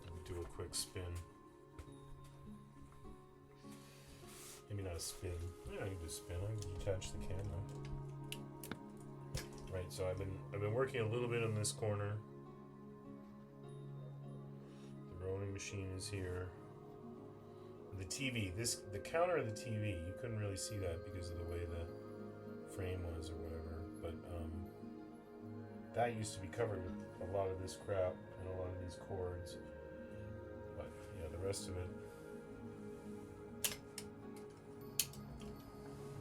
let me do a quick spin. Maybe not a spin. Yeah, I can do a spin. I can detach the camera. Right, so I've been working a little bit on this corner. The rowing machine is here. The TV, the counter of the TV, you couldn't really see that because of the way the frame was or whatever. But that used to be covered with a lot of this crap and a lot of these cords. But yeah, the rest of it.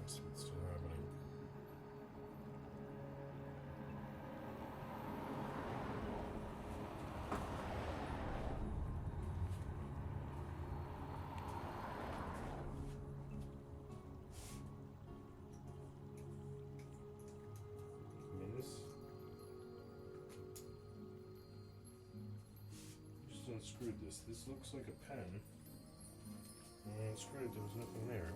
It's still happening. Unscrewed this. This looks like a pen. When I unscrewed it, there was nothing there.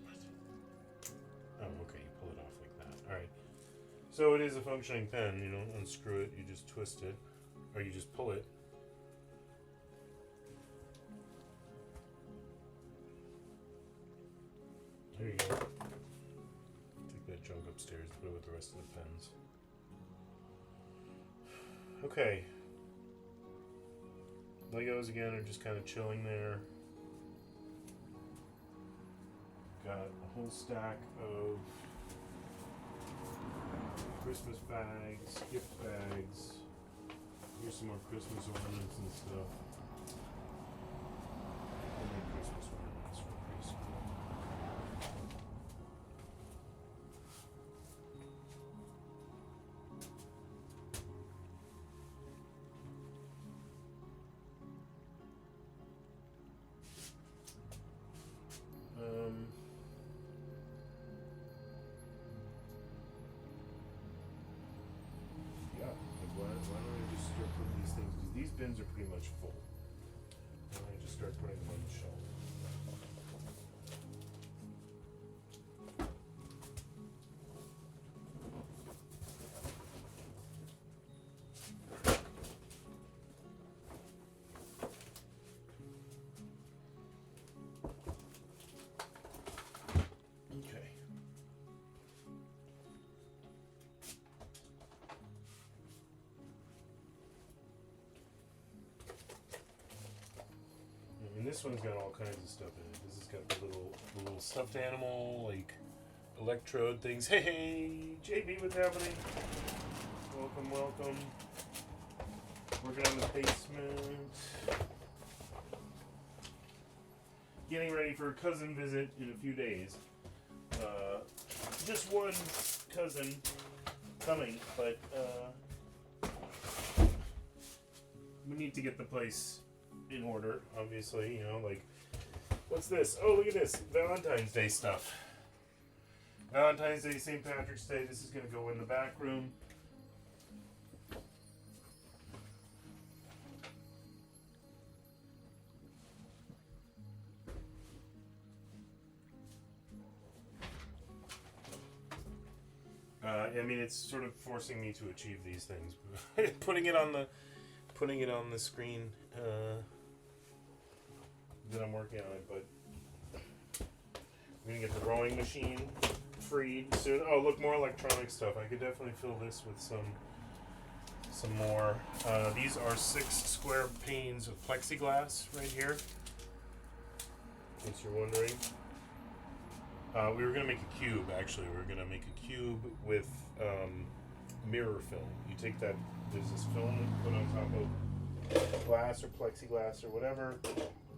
What? Oh, okay, you pull it off like that. Alright. So it is a functioning pen. You don't unscrew it, you just twist it. Or you just pull it. There you go. Junk upstairs, put it with the rest of the pens. Okay. Legos again are just kind of chilling there. Got a whole stack of Christmas bags, gift bags. Here's some more Christmas ornaments and stuff. Christmas ornaments were pretty cool. Why don't I just start putting these things, because these bins are pretty much full. Why don't I just start putting them on the shelf? This one's got all kinds of stuff in it. This has got the little stuffed animal, like electrode things. Hey, JB, what's happening? Welcome. Working on the basement. Getting ready for a cousin visit in a few days. Just one cousin coming, but we need to get the place in order, obviously, like, what's this? Oh, look at this, Valentine's Day stuff. Valentine's Day, St. Patrick's Day, this is going to go in the back room. I mean, it's sort of forcing me to achieve these things. putting it on the screen that I'm working on it, but I'm gonna get the rowing machine freed soon. Oh, look, more electronic stuff. I could definitely fill this with some more. These are 6 square panes of plexiglass right here. In case you're wondering. We were going to make a cube, actually. We were going to make a cube with mirror film. You take that, there's this film that you put on top of glass or plexiglass or whatever,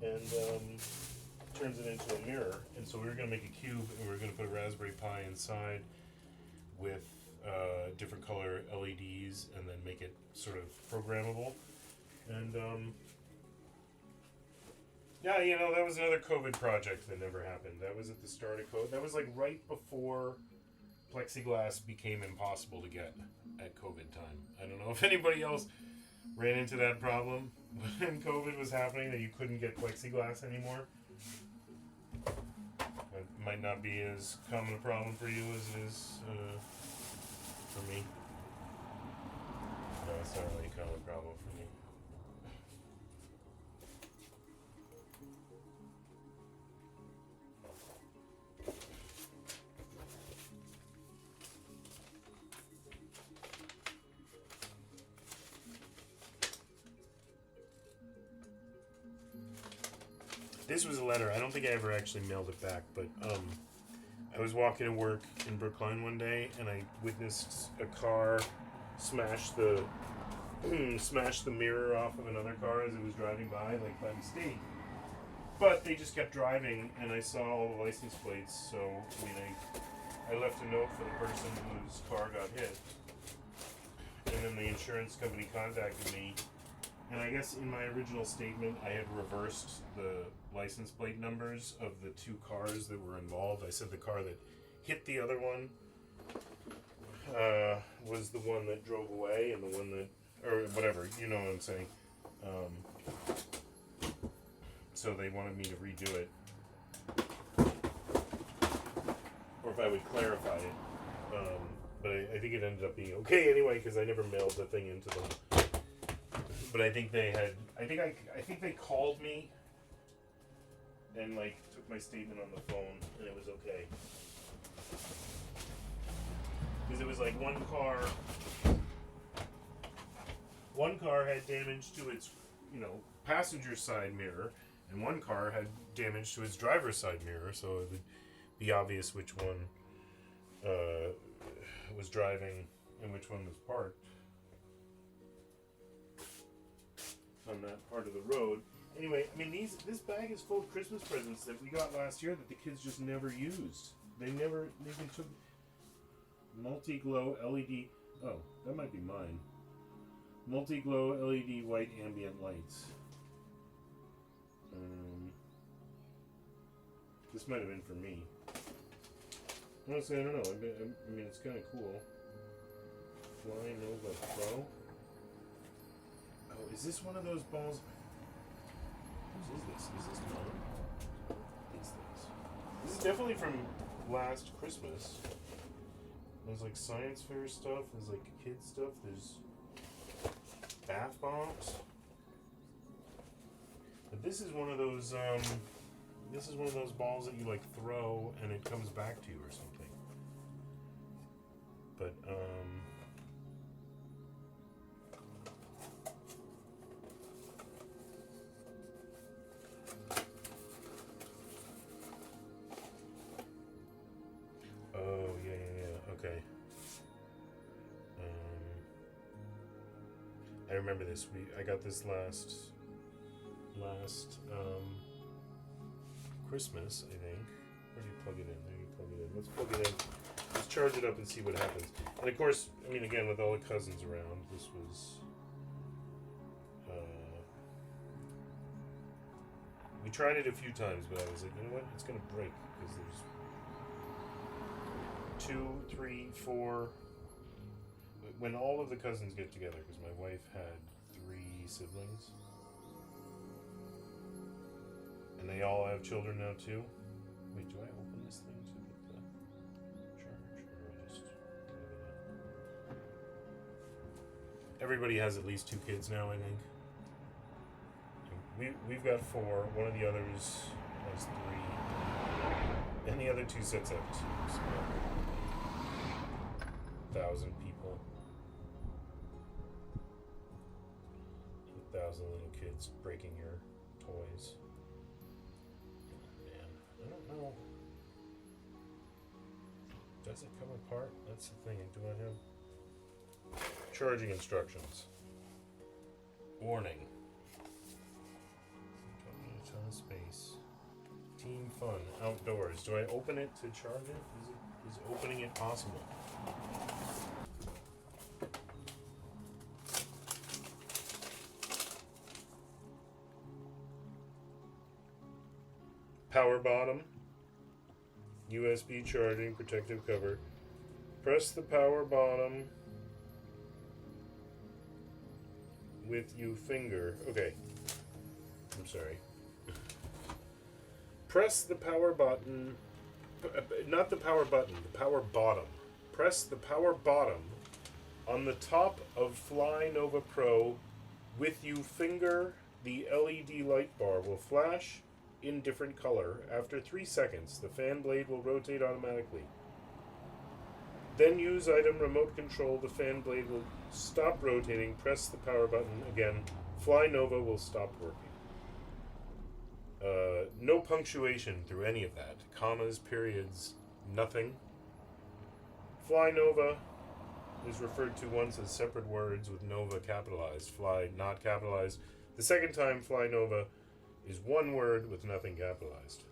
and turns it into a mirror. And so we were going to make a cube, and we were going to put a Raspberry Pi inside with different color LEDs, and then make it sort of programmable. And yeah, you know, that was another COVID project that never happened. That was at the start of COVID. That was like right before plexiglass became impossible to get at COVID time. I don't know if anybody else ran into that problem when COVID was happening, that you couldn't get plexiglass anymore. It might not be as common a problem for you as it is for me. No, it's not really a common problem for me. This was a letter. I don't think I ever actually mailed it back, but I was walking to work in Brookline one day, and I witnessed a car smash the mirror off of another car as it was driving by, like by mistake. But they just kept driving, and I saw all the license plates. So I mean, I left a note for the person whose car got hit, and then the insurance company contacted me. And I guess in my original statement, I had reversed the license plate numbers of the 2 cars that were involved. I said the car that hit the other one was the one that drove away, and the one that, or whatever, you know what I'm saying. So they wanted me to redo it, or if I would clarify it. But I think it ended up being okay anyway, because I never mailed the thing into them. But I think they had. I think they called me and like took my statement on the phone, and it was okay. Because it was like one car had damage to its, you know, passenger side mirror, and one car had damage to its driver's side mirror. So it would be obvious which one was driving and which one was parked on that part of the road. Anyway, I mean, this bag is full of Christmas presents that we got last year that the kids just never used. They even took multi-glow LED. Oh, that might be mine. Multi-glow LED white ambient lights. This might have been for me. Honestly, I don't know. I mean, it's kind of cool. Fly Nova Pro. Oh, is this one of those balls? Whose is this? Is this mine? It's this. This is definitely from last Christmas. There's like science fair stuff. There's like kid stuff. There's bath bombs. But this is one of those. This is one of those balls that you like throw and it comes back to you or something. But oh yeah. Okay. I remember this. I got this last Christmas, I think. Where do you plug it in? There you plug it in. Let's plug it in. Let's charge it up and see what happens. And of course, I mean, again, with all the cousins around, this was. We tried it a few times, but I was like, you know what? It's going to break because there's 2, 3, 4. When all of the cousins get together, because my wife had 3 siblings. And they all have children now too. Wait, do I open this thing to get the charge, or I just leave it everybody has at least 2 kids now, I think. We've got 4. One of the others has 3. And the other 2 sets have 2. So 1,000 people. 1,000 little kids breaking your toys. Man, I don't know. Does it come apart? That's the thing. Do I have charging instructions? Warning. Ton of space. Team fun outdoors. Do I open it to charge it? Is opening it possible? Power bottom. USB charging protective cover. Press the power bottom with your finger. Okay. I'm sorry. Press the power button. Not the power button, the power bottom. Press the power bottom on the top of Fly Nova Pro with your finger. The LED light bar will flash in different color. After 3 seconds, the fan blade will rotate automatically. Then use item remote control. The fan blade will stop rotating. Press the power button again. Fly Nova will stop working. No punctuation through any of that. Commas, periods, nothing. Fly Nova is referred to once as separate words with Nova capitalized. Fly not capitalized. The second time Fly Nova is one word with nothing capitalized.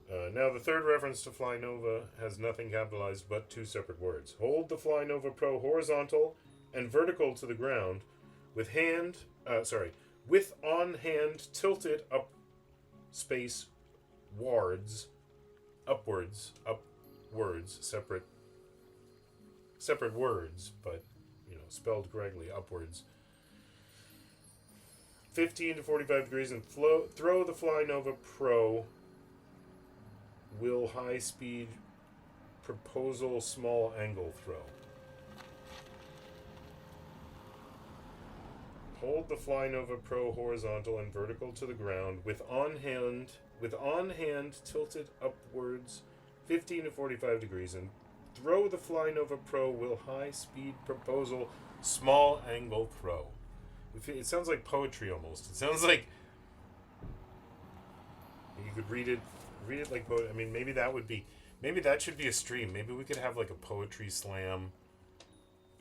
Now the third reference to Fly Nova has nothing capitalized but 2 separate words. Hold the Fly Nova Pro horizontal and vertical to the ground with on hand tilted up space wards upwards separate words, but spelled correctly, upwards. 15 to 45 degrees and throw the Fly Nova Pro will high speed proposal small angle throw. Hold the Fly Nova Pro horizontal and vertical to the ground with on hand tilted upwards 15 to 45 degrees and throw the Fly Nova Pro will high speed proposal small angle throw. It sounds like poetry almost. It sounds like you could read it like poetry. I mean, maybe that should be a stream. Maybe we could have like a poetry slam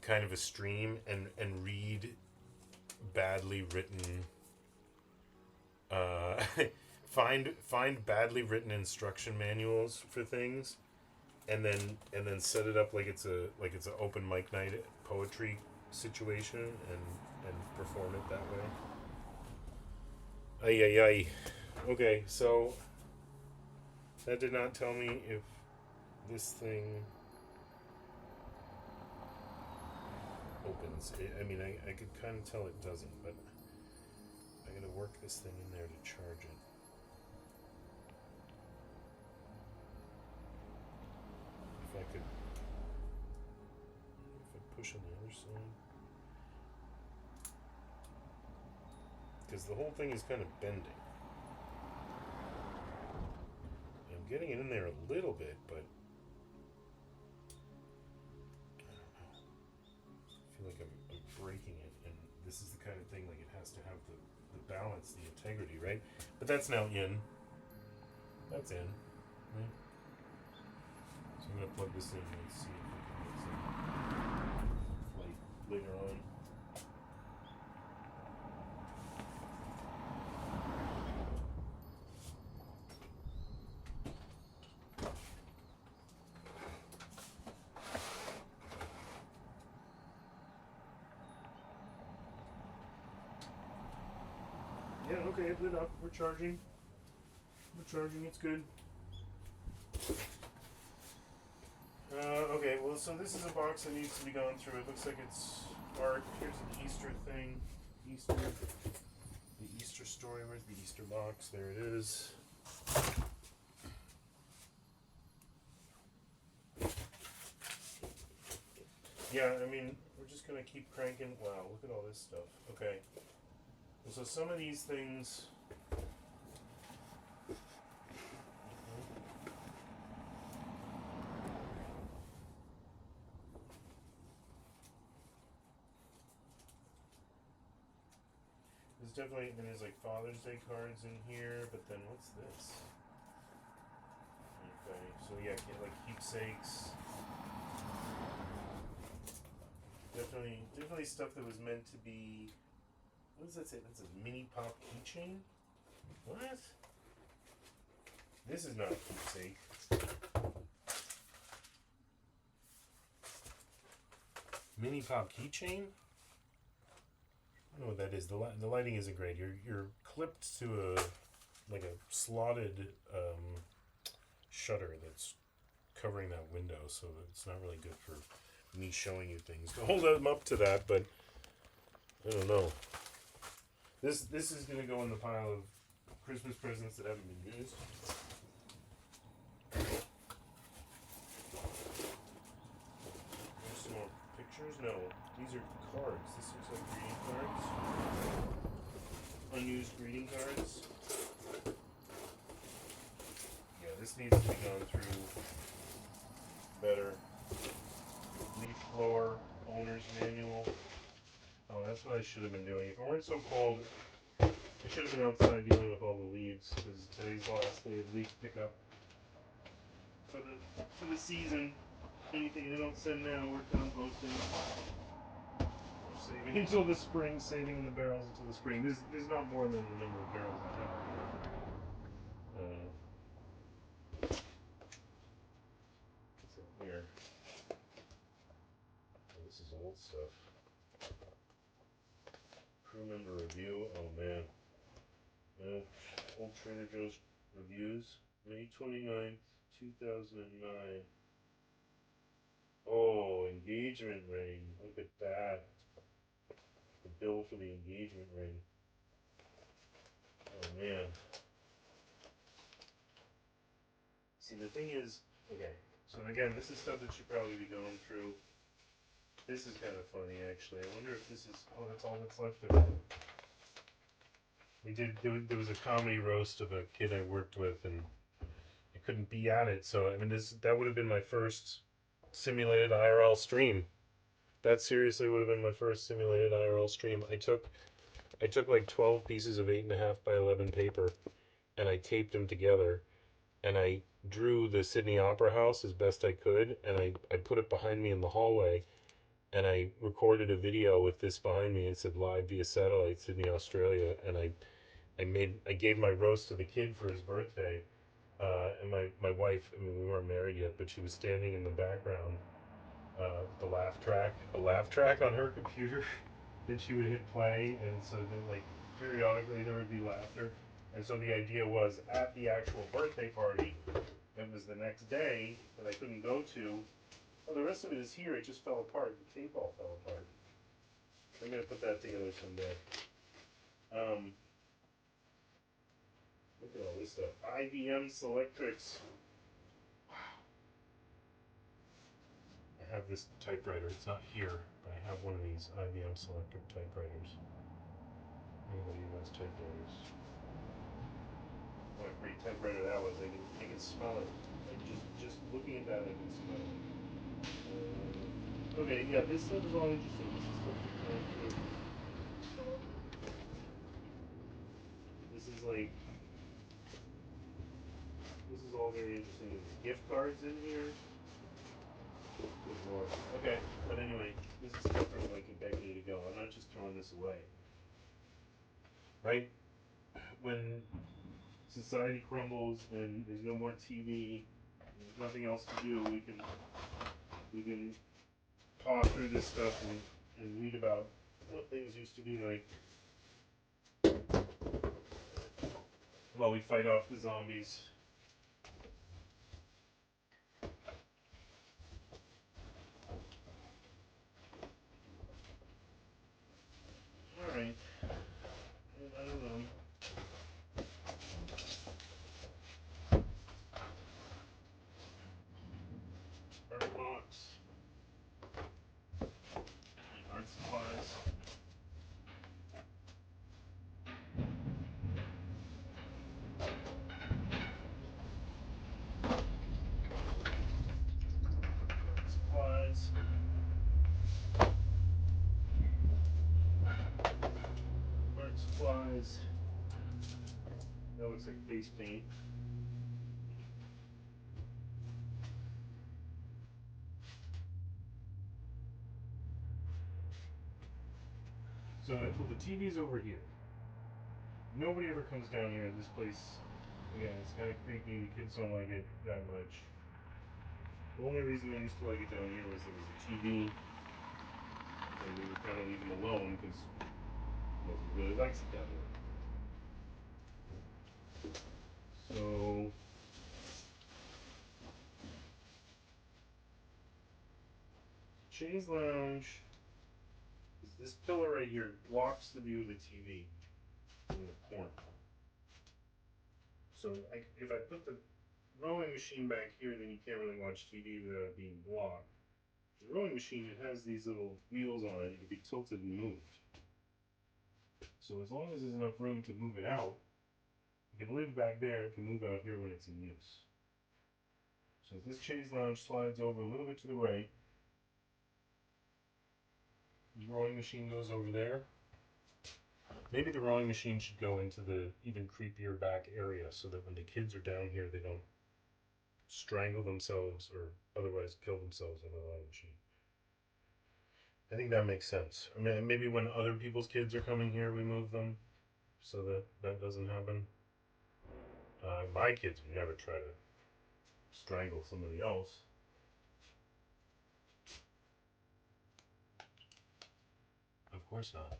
kind of a stream and read badly written find badly written instruction manuals for things and then set it up like it's a open mic night poetry situation and perform it that way. Ay. Okay, so that did not tell me if this thing opens. I could kind of tell it doesn't, but I gotta work this thing in there to charge it. If I push on the other side. Because the whole thing is kind of bending. I'm getting it in there a little bit, but I don't know. I feel like I'm breaking it, and this is the kind of thing like it has to have the balance, the integrity, right? But that's now in. That's in, right? So I'm gonna plug this in and see if we can get some flight later on. Yeah, okay, it lit up. We're charging. It's good. Okay, well, so this is a box that needs to be gone through. It looks like it's art. Here's an Easter thing. The Easter story. Where's the Easter box? There it is. Yeah, I mean, we're just gonna keep cranking. Wow, look at all this stuff. Okay. So some of these things. There's definitely, and there's like Father's Day cards in here, but then what's this? Okay, so yeah, like keepsakes. Definitely stuff that was meant to be. What does that say? That's a mini pop keychain. What? This is not a keepsake. Mini pop keychain. I don't know what that is. The lighting isn't great. You're clipped to a slotted shutter that's covering that window, so it's not really good for me showing you things to hold them up to that. But I don't know. This is gonna go in the pile of Christmas presents that haven't been used. There's some more pictures. No, these are cards. This looks like greeting cards. Unused greeting cards. Yeah, this needs to be gone through better. Leaf blower, owner's manual. Oh, that's what I should have been doing. If it weren't so cold, I should have been outside dealing with all the leaves, because today's the last day of leaf pickup for the season. Anything they don't send now, we're composting. Saving until the spring, saving the barrels until the spring. There's not more than the number of barrels I have. What's in here? Oh, this is old stuff. Crew member review. Oh man. Old Trader Joe's reviews. May 29th, 2009. Oh, engagement ring. Look at that. The bill for the engagement ring. Oh man. See, the thing is, okay. So again, this is stuff that should probably be going through. This is kind of funny, actually. I wonder if this is. Oh, that's all that's left of it. There was a comedy roast of a kid I worked with, and I couldn't be at it. So I mean, that would have been my first simulated IRL stream. That seriously would have been my first simulated IRL stream. I took like 12 pieces of 8.5 by 11 paper, and I taped them together, and I drew the Sydney Opera House as best I could, and I put it behind me in the hallway, and I recorded a video with this behind me. It said live via satellite, Sydney, Australia, and I gave my roast to the kid for his birthday, and my wife. I mean, we weren't married yet, but she was standing in the background, the a laugh track on her computer. Then she would hit play, and so then like periodically there would be laughter. And so the idea was at the actual birthday party, it was the next day that I couldn't go to. Well, the rest of it is here. It just fell apart. The tape all fell apart. I'm gonna put that together someday. Look at all this stuff. IBM Selectrix. I have this typewriter. It's not here, but I have one of these IBM Selectric typewriters. Anybody who has typewriters. What a great typewriter that was. I can smell it. Like just looking at that, I can smell it. Okay, yeah, this stuff is all interesting. This is stuff that's going through. This is like, this is all very interesting. There's gift cards in here. Good lord. Okay, but anyway, this is stuff from like a decade ago. I'm not just throwing this away. Right? When society crumbles and there's no more TV, there's nothing else to do, we can paw through this stuff and read about what things used to be like while we fight off the zombies. Alright. I don't know. Our box. sides. That looks like face paint. So well, the TV's over here. Nobody ever comes down here. This place, again, it's kind of creepy. The kids don't like it that much. The only reason I used to like it down here was there was a TV, and we would kind of leave them alone because nobody really likes it down there. So chaise lounge. This pillar right here blocks the view of the TV in the corner. So if I put the rowing machine back here, then you can't really watch TV without it being blocked. The rowing machine, it has these little wheels on it. It can be tilted and moved. So as long as there's enough room to move it out, it can live back there. It can move out here when it's in use. So if this chaise lounge slides over a little bit to the right, the rowing machine goes over there. Maybe the rowing machine should go into the even creepier back area so that when the kids are down here, they don't strangle themselves or otherwise kill themselves on the rowing machine. I think that makes sense. I mean, maybe when other people's kids are coming here, we move them so that that doesn't happen. My kids would never try to strangle somebody else. Of course not.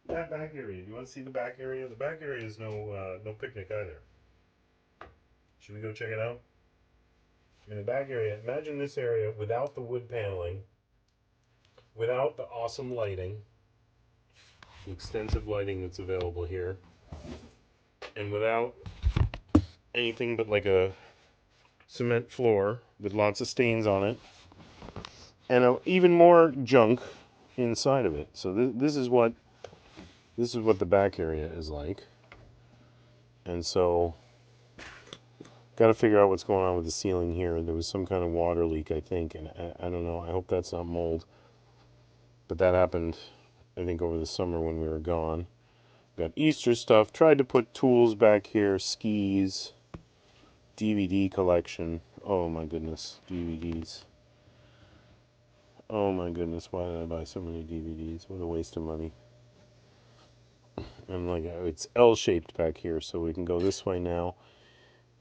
That back area. You want to see the back area? The back area is no picnic either. Should we go check it out? In the back area, imagine this area without the wood paneling, without the awesome lighting, the extensive lighting that's available here, and without anything but like a cement floor with lots of stains on it, and even more junk inside of it. So this is what the back area is like, and so got to figure out what's going on with the ceiling here. There was some kind of water leak, I think, and I don't know. I hope that's not mold, but that happened, I think, over the summer when we were gone. Got Easter stuff. Tried to put tools back here, skis, DVD collection. Oh my goodness, DVDs. Oh my goodness, why did I buy so many DVDs? What a waste of money. And like, it's L-shaped back here, so we can go this way now.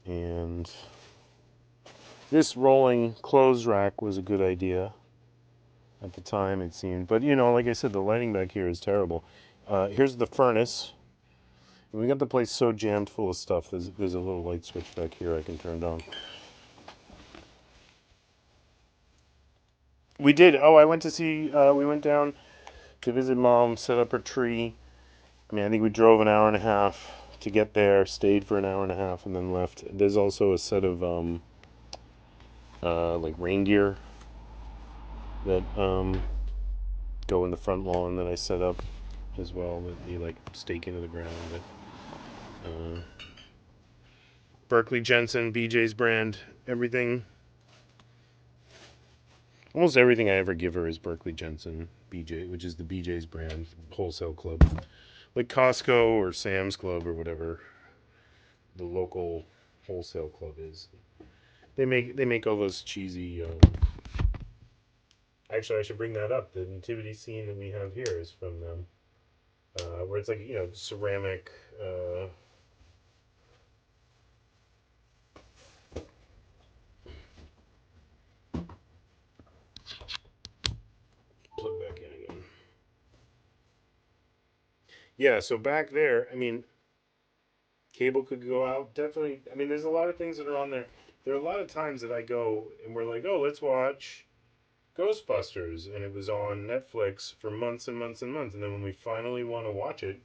And this rolling clothes rack was a good idea at the time, it seemed. But, you know, like I said, the lighting back here is terrible. Here's the furnace. We got the place so jammed full of stuff. There's a little light switch back here I can turn on. We did. Oh, I went to see, we went down to visit Mom, set up her tree. I mean, I think we drove an hour and a half to get there, stayed for an hour and a half, and then left. There's also a set of, like reindeer that, go in the front lawn that I set up as well, that you like stake into the ground. But, Berkeley Jensen, BJ's brand, everything. Almost everything I ever give her is Berkeley Jensen, BJ, which is the BJ's brand wholesale club, like Costco or Sam's Club or whatever the local wholesale club is. They make all those cheesy. Actually, I should bring that up. The nativity scene that we have here is from them, where it's like, you know, ceramic. Plug back in again. Yeah, so back there, I mean, cable could go out. Definitely. I mean, there's a lot of things that are on there. There are a lot of times that I go and we're like, oh, let's watch Ghostbusters, and it was on Netflix for months and months and months, and then when we finally want to watch it,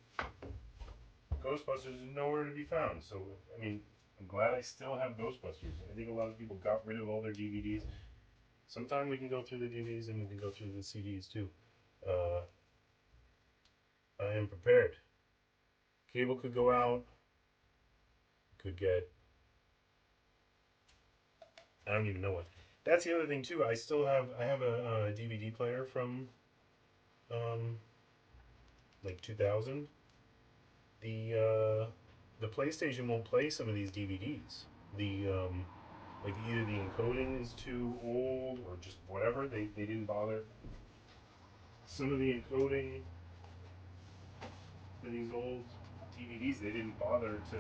Ghostbusters is nowhere to be found. So, I mean, I'm glad I still have Ghostbusters. I think a lot of people got rid of all their DVDs. Sometime we can go through the DVDs and we can go through the CDs too. I am prepared. Cable could go out. Could get. I don't even know what. That's the other thing too. I have a DVD player from um, like 2000. The PlayStation won't play some of these DVDs. The like either the encoding is too old or just whatever. They didn't bother. Some of the encoding for these old DVDs they didn't bother to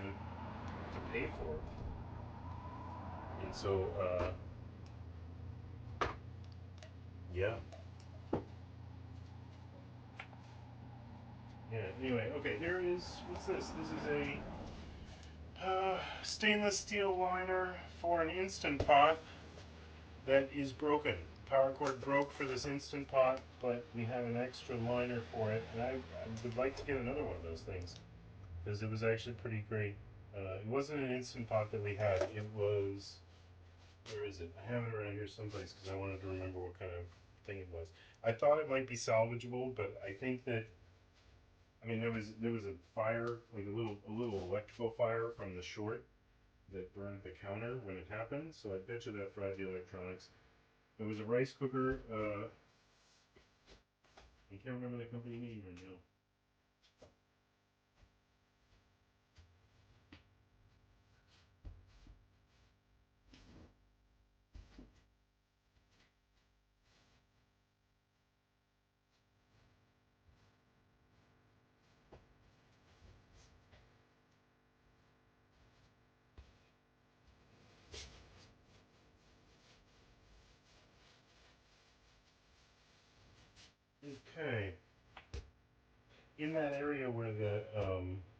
pay for, and so yeah. Yeah. Anyway, okay. Here is what's this? This is a stainless steel liner for an Instant Pot that is broken. Power cord broke for this Instant Pot, but we have an extra liner for it, and I would like to get another one of those things because it was actually pretty great. It wasn't an Instant Pot that we had. It was, where is it? I have it around here someplace because I wanted to remember what kind of thing it was. I thought it might be salvageable, but I think that, I mean, there was a fire, like a little electrical fire from the short that burned the counter when it happened. So I bet you that fried the electronics. It was a rice cooker. I can't remember the company name right now. Okay. In that area where the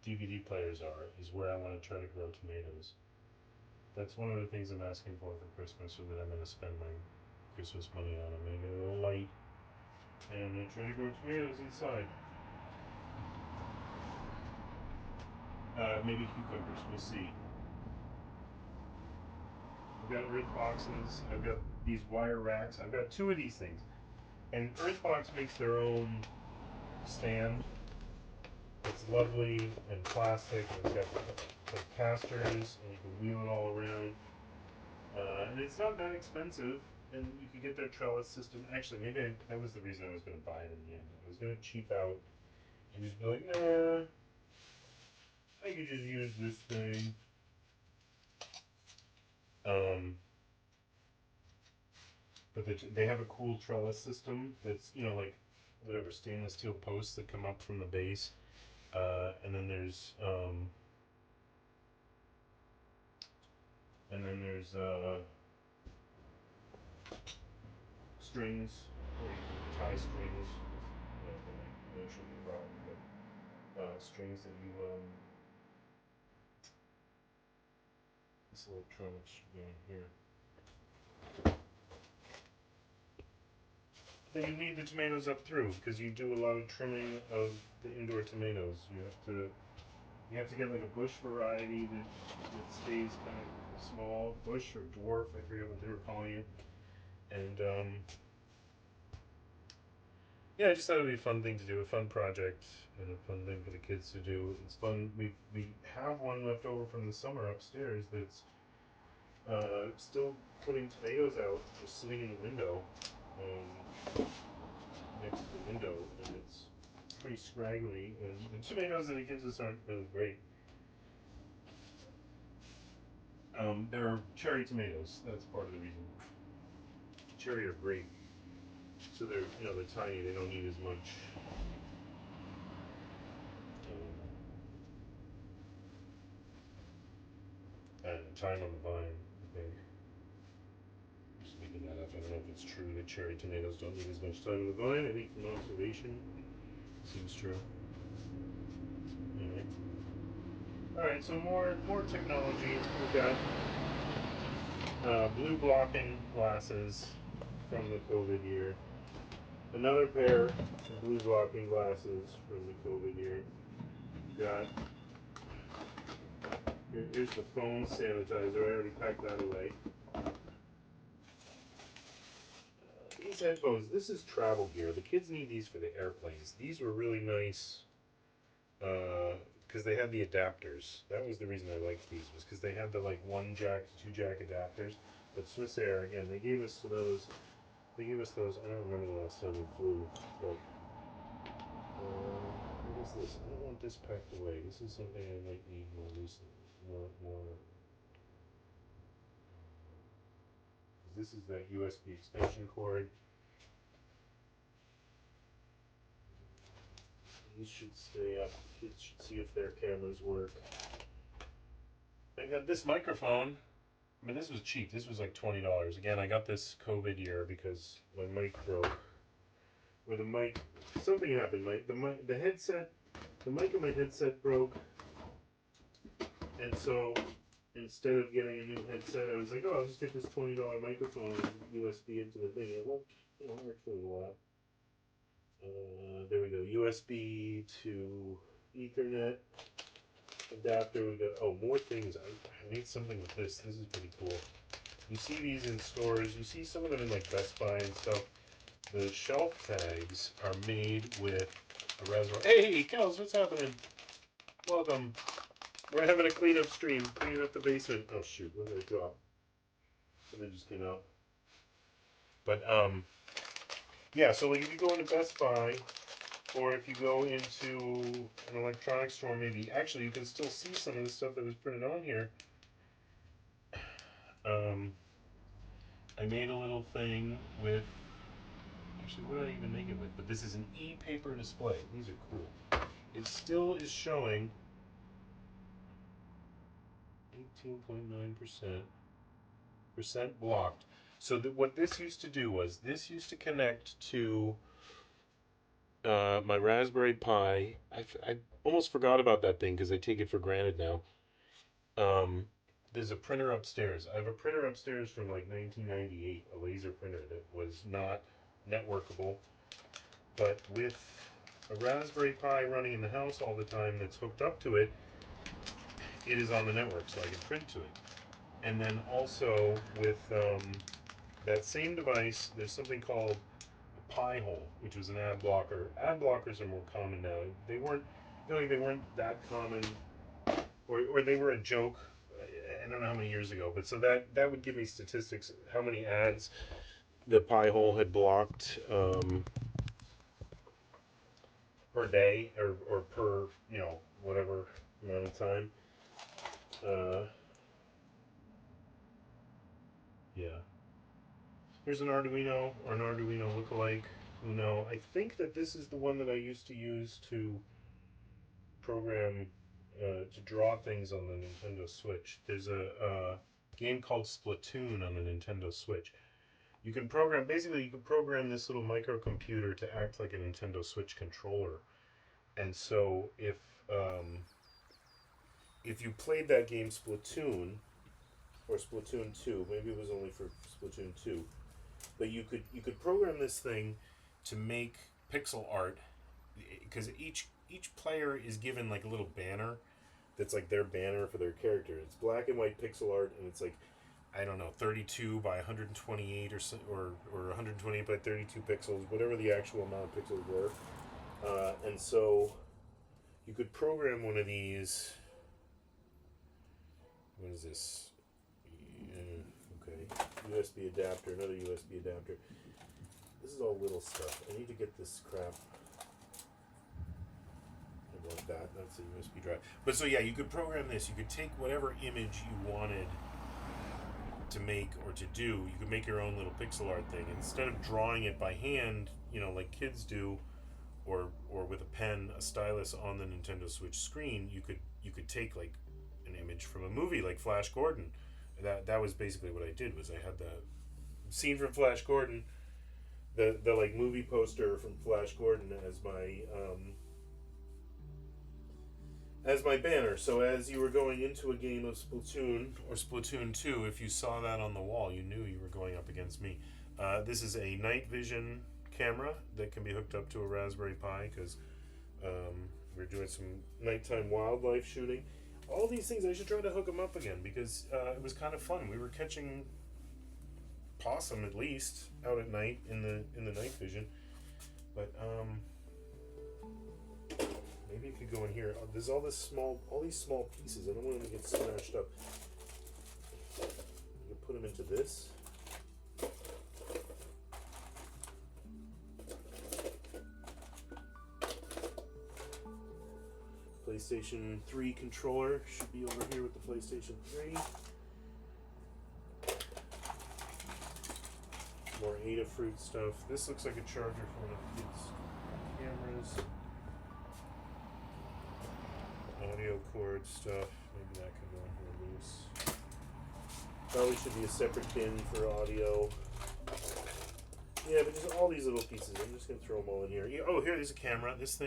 DVD players are is where I want to try to grow tomatoes. That's one of the things I'm asking for Christmas, or that I'm going to spend my Christmas money on. I'm going to get a little light, and I'm going to try to grow tomatoes inside. Maybe cucumbers. We'll see. I've got earth boxes. I've got these wire racks. I've got two of these things. And Earthbox makes their own stand. It's lovely and plastic. It's got like casters, and you can wheel it all around. And it's not that expensive. And you can get their trellis system. Actually, that was the reason I was going to buy it in the end. I was going to cheap out and just be like, nah, I could just use this thing. Um, but they have a cool trellis system that's, like whatever stainless steel posts that come up from the base. And then there's strings, where you can tie strings. That shouldn't be a problem, but strings that you this electronics should go in here. Then you need the tomatoes up through because you do a lot of trimming of the indoor tomatoes. You have to get like a bush variety that stays kind of small, bush or dwarf. I forget what they were calling it. And yeah, I just thought it would be a fun thing to do, a fun project, and a fun thing for the kids to do. It's fun. We have one left over from the summer upstairs that's still putting tomatoes out, just sitting in the window, next to the window, and it's pretty scraggly. And the tomatoes that it gives us aren't really great. They're cherry tomatoes. That's part of the reason. Cherry or grape. So they're tiny. They don't need as much time on the vine. I think. Just making that up. I don't know if it's true that cherry tomatoes don't need as much time on the vine. I think from observation, seems true. Anyway. All right. So more technology. We've got blue blocking glasses from the COVID year. Another pair of blue blocking glasses from the COVID year. We've got here's the phone sanitizer. I already packed that away. These headphones. This is travel gear. The kids need these for the airplanes. These were really nice because they had the adapters. That was the reason I liked these, was because they had the like one jack to two jack adapters. But Swiss Air, again, they gave us those. They gave us those. I don't remember the last time we flew, but what is this? I don't want this packed away. This is something I might need more recently. More. This is that USB extension cord. These should stay up. Kids should see if their cameras work. I got this microphone. I mean, this was cheap. This was like $20. Again, I got this COVID year because my mic broke. Or the mic, something happened. The headset, the mic of my headset broke. And so instead of getting a new headset, I was like, oh, I'll just get this $20 microphone and USB into the thing. It won't work for a while. There we go. USB to Ethernet adapter. We got more things. I need something with this. This is pretty cool. You see these in stores. You see some of them in like Best Buy and stuff. The shelf tags are made with a Raspberry. Hey, Kels, what's happening? Welcome. We're having a cleanup stream, cleaning up the basement. Oh shoot, where did it go? Something just came out. But yeah. So like if you go into Best Buy, or if you go into an electronics store, maybe actually you can still see some of the stuff that was printed on here. I made a little thing with. Actually, what did I even make it with? But this is an e-paper display. These are cool. It still is showing 18.9% blocked. So what this used to do was this used to connect to my Raspberry Pi. I almost forgot about that thing because I take it for granted now. There's a printer upstairs. I have a printer upstairs from like 1998, a laser printer that was not networkable. But with a Raspberry Pi running in the house all the time that's hooked up to it, it is on the network, so I can print to it. And then also with that same device, there's something called a Pi-hole, which was an ad blocker. Ad blockers are more common now. They weren't that common, or they were a joke. I don't know how many years ago, but so that would give me statistics, how many ads the Pi-hole had blocked per day or per whatever amount of time. Yeah. Here's an Arduino or an Arduino lookalike. Uno. I think that this is the one that I used to use to program to draw things on the Nintendo Switch. There's a game called Splatoon on the Nintendo Switch. You can program this little microcomputer to act like a Nintendo Switch controller. And so if you played that game Splatoon or Splatoon 2, maybe it was only for Splatoon 2, but you could program this thing to make pixel art, because each player is given like a little banner that's like their banner for their character. It's black and white pixel art, and it's like, I don't know, 32 by 128 or 128 by 32 pixels, whatever the actual amount of pixels were. And so you could program one of these. What is this? Okay, USB adapter, another USB adapter. This is all little stuff. I need to get this crap. I want that. That's a USB drive. But so yeah, you could program this. You could take whatever image you wanted to make or to do. You could make your own little pixel art thing. Instead of drawing it by hand, like kids do, or with a pen, a stylus on the Nintendo Switch screen, you could take like an image from a movie like Flash Gordon. That was basically what I did. Was I had the scene from Flash Gordon, the like movie poster from Flash Gordon as my banner. So as you were going into a game of Splatoon or Splatoon 2, if you saw that on the wall, you knew you were going up against me. This is a night vision camera that can be hooked up to a Raspberry Pi, because we're doing some nighttime wildlife shooting. All these things, I should try to hook them up again, because it was kind of fun. We were catching possum, at least, out at night in the night vision. But maybe if you go in here, there's all these small pieces. I don't want them to get smashed up. You can put them into this. PlayStation 3 controller should be over here with the PlayStation 3. More Adafruit stuff. This looks like a charger for one of the kids' cameras. Audio cord stuff. Maybe that can go in here loose. Probably should be a separate bin for audio. Yeah, but just all these little pieces. I'm just gonna throw them all in here. Yeah, oh, here's a camera. This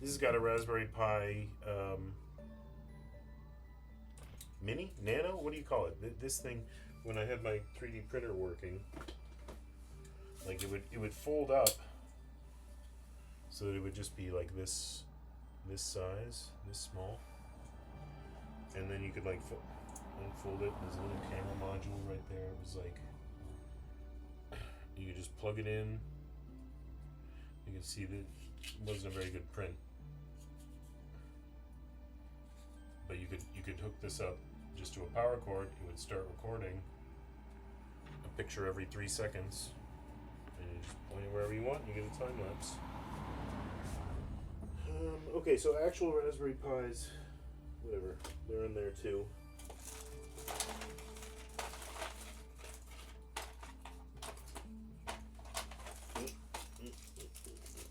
has got a Raspberry Pi Mini? Nano? What do you call it? This thing, when I had my 3D printer working, like it would fold up so that it would just be like this size, this small, and then you could like unfold it. There's a little camera module right there. It was like you could just plug it in. You can see that it wasn't a very good print, but you could hook this up just to a power cord. It would start recording a picture every 3 seconds, and you just point it wherever you want. You get a time lapse. Okay, so actual Raspberry Pis, whatever, they're in there too.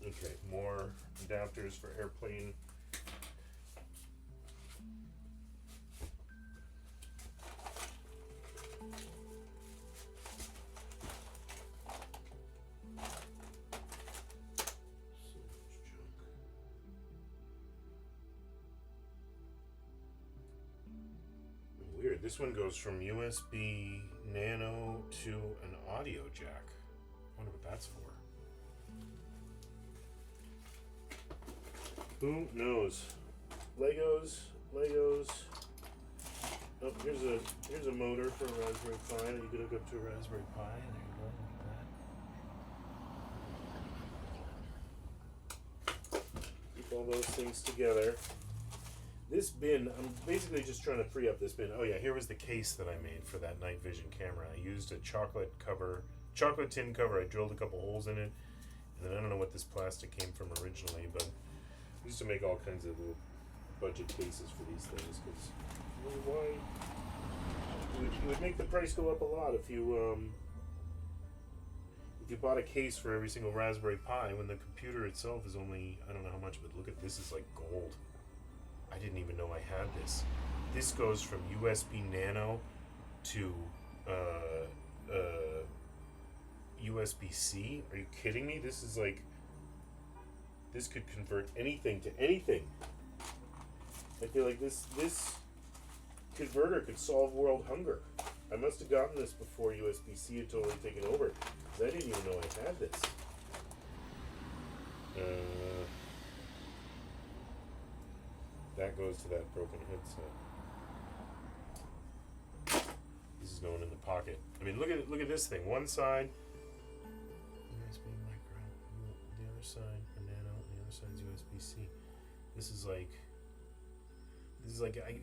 Okay, more adapters for airplane. Weird. This one goes from USB Nano to an audio jack. I wonder what that's for. Who knows? Legos. Oh, here's a motor for a Raspberry Pi that you could hook up to a Raspberry Pi. There you go. Look at that. Keep all those things together. This bin, I'm basically just trying to free up this bin. Oh yeah, here was the case that I made for that night vision camera. I used a chocolate tin cover. I drilled a couple holes in it, and then I don't know what this plastic came from originally, but I used to make all kinds of little budget cases for these things, because why? It would make the price go up a lot if you bought a case for every single Raspberry Pi, when the computer itself is only, I don't know how much, but look at this, is like gold. I didn't even know I had this. This goes from USB Nano to USB-C. Are you kidding me? This is like, this could convert anything to anything. I feel like this converter could solve world hunger. I must have gotten this before USB-C had totally taken over, because I didn't even know I had this. That goes to that broken headset. This is going in the pocket. I mean, look at this thing. One side USB micro, the other side for Nano, and the other side is USB-C. This is like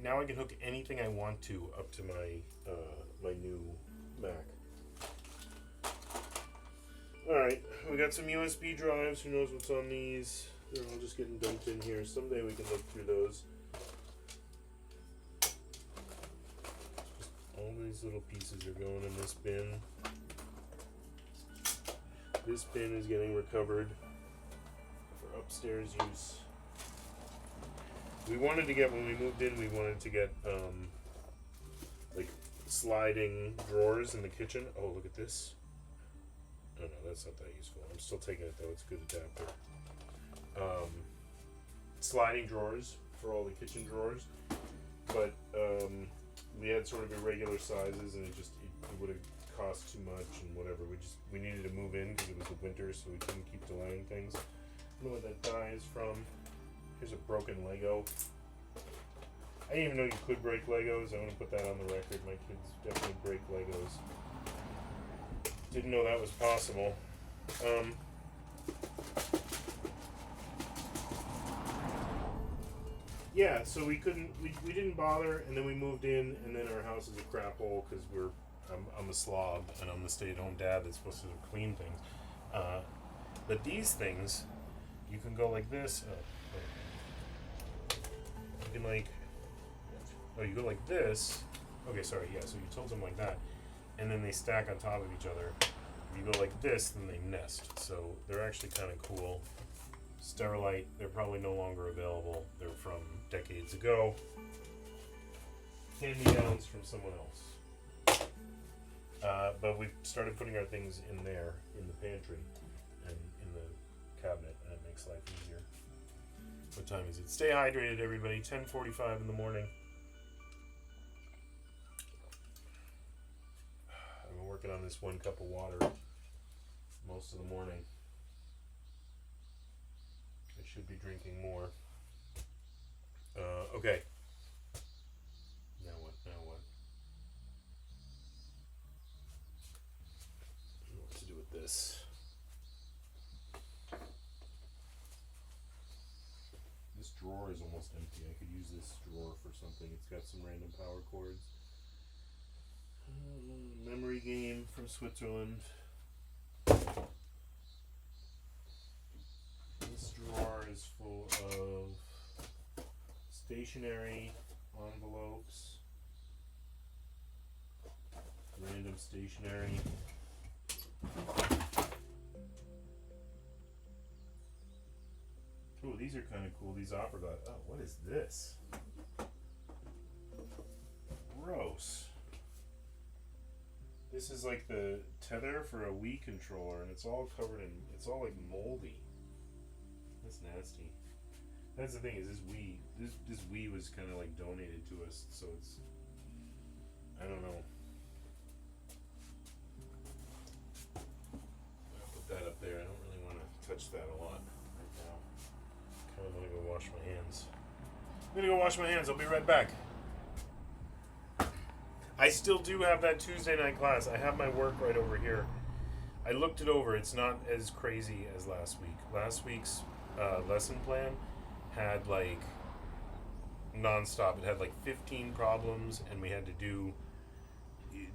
now I can hook anything I want to up to my my new Mac. All right, we got some USB drives. Who knows what's on these? They're all just getting dumped in here. Someday we can look through those. Just all these little pieces are going in this bin. This bin is getting recovered for upstairs use. We wanted to get, when we moved in, we wanted to get like sliding drawers in the kitchen. Oh, look at this. Oh no, that's not that useful. I'm still taking it though. It's a good adapter. Sliding drawers for all the kitchen drawers, but we had sort of irregular sizes, and it would have cost too much and whatever. We needed to move in because it was the winter, so we couldn't keep delaying things. I don't know what that die is from. Here's a broken Lego. I didn't even know you could break Legos. I want to put that on the record. My kids definitely break Legos. Didn't know that was possible. Yeah, so we didn't bother, and then we moved in, and then our house is a crap hole because we're I'm a slob, and I'm the stay-at-home dad that's supposed to clean things. But these things, you can go like this. You can like, you go like this. Okay, sorry, yeah. So you tilt them like that, and then they stack on top of each other. If you go like this, then they nest. So they're actually kind of cool. Sterilite, they're probably no longer available. They're from decades ago. Hand-me-downs from someone else. But we've started putting our things in there, in the pantry, and in the cabinet, and it makes life easier. What time is it? Stay hydrated, everybody. 10:45 in the morning. I've been working on this 1 cup of water most of the morning. I should be drinking more. Okay. Now what? I don't know what to do with this. This drawer is almost empty. I could use this drawer for something. It's got some random power cords. Memory game from Switzerland. This drawer is full of stationery, envelopes, random stationery. Oh, these are kind of cool. These opera glass. Oh, what is this? Gross. This is like the tether for a Wii controller, and it's all covered in. It's all like moldy. That's nasty. That's the thing, is this Wii. This Wii was kind of like donated to us, so it's. I don't know. I'll put that up there. I don't really want to touch that a lot right now. Kind of want to go wash my hands. I'm gonna go wash my hands. I'll be right back. I still do have that Tuesday night class. I have my work right over here. I looked it over. It's not as crazy as last week. Last week's lesson plan had like nonstop. It had like 15 problems, and we had to do.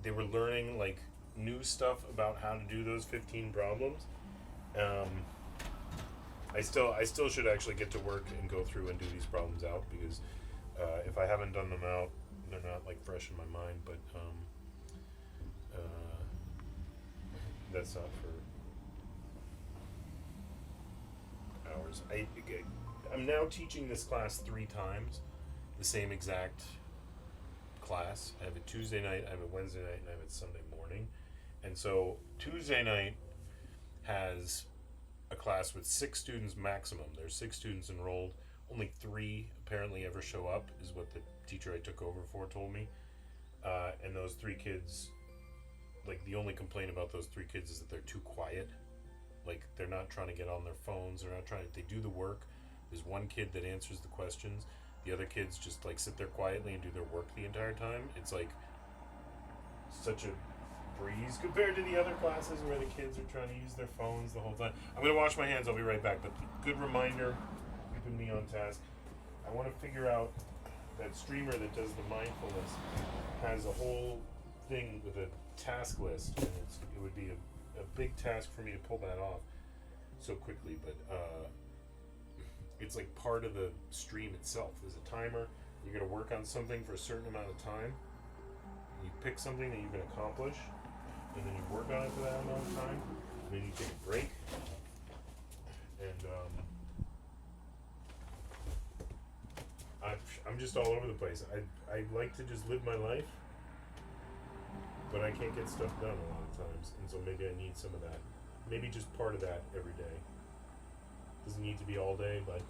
They were learning like new stuff about how to do those 15 problems. I still should actually get to work and go through and do these problems out, because if I haven't done them out, they're not like fresh in my mind. But that's not for hours. I'm now teaching this class 3 times, the same exact class. I have it Tuesday night, I have it Wednesday night, and I have it Sunday morning. And so Tuesday night has a class with 6 students maximum. There's 6 students enrolled. Only 3 apparently ever show up, is what the teacher I took over for told me. And those 3 kids, like, the only complaint about those 3 kids is that they're too quiet. Like, they're not trying to get on their phones. They're not trying to. They do the work. There's 1 kid that answers the questions. The other kids just like sit there quietly and do their work the entire time. It's like such a breeze compared to the other classes where the kids are trying to use their phones the whole time. I'm gonna wash my hands. I'll be right back. But good reminder, keeping me on task. I want to figure out that streamer that does the mindfulness has a whole thing with a task list, and it would be a big task for me to pull that off so quickly. But it's like part of the stream itself. There's a timer. You're gonna work on something for a certain amount of time. You pick something that you can accomplish, and then you work on it for that amount of time, and then you take a break. And I'm just all over the place. I like to just live my life, but I can't get stuff done a lot of times, and so maybe I need some of that. Maybe just part of that every day. Doesn't need to be all day, but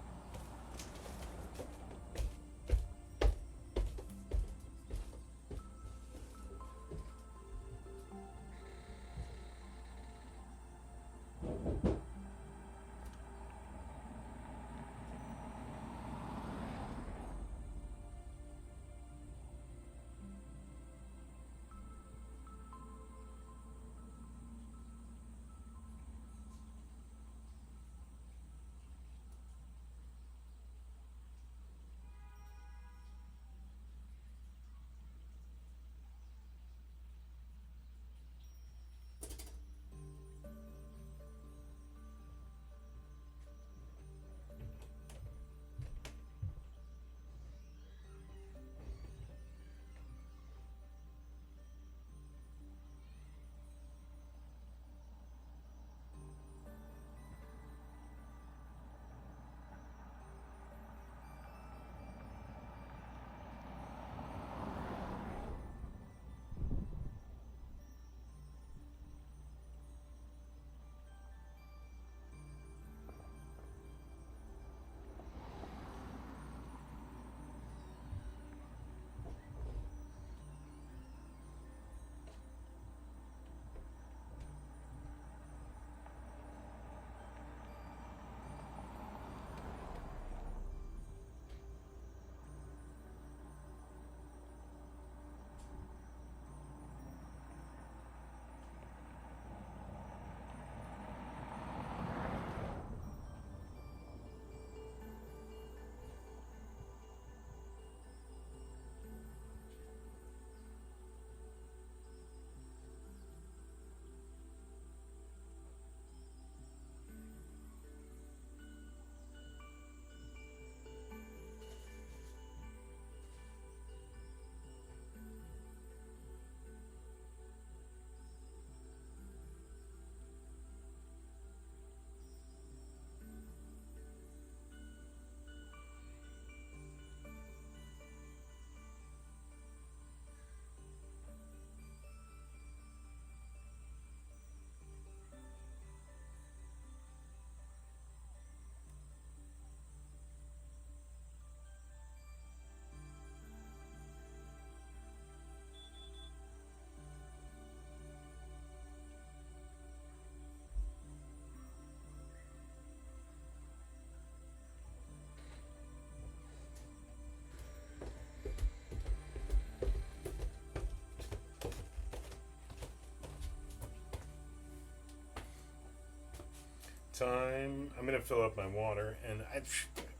time. I'm gonna fill up my water, and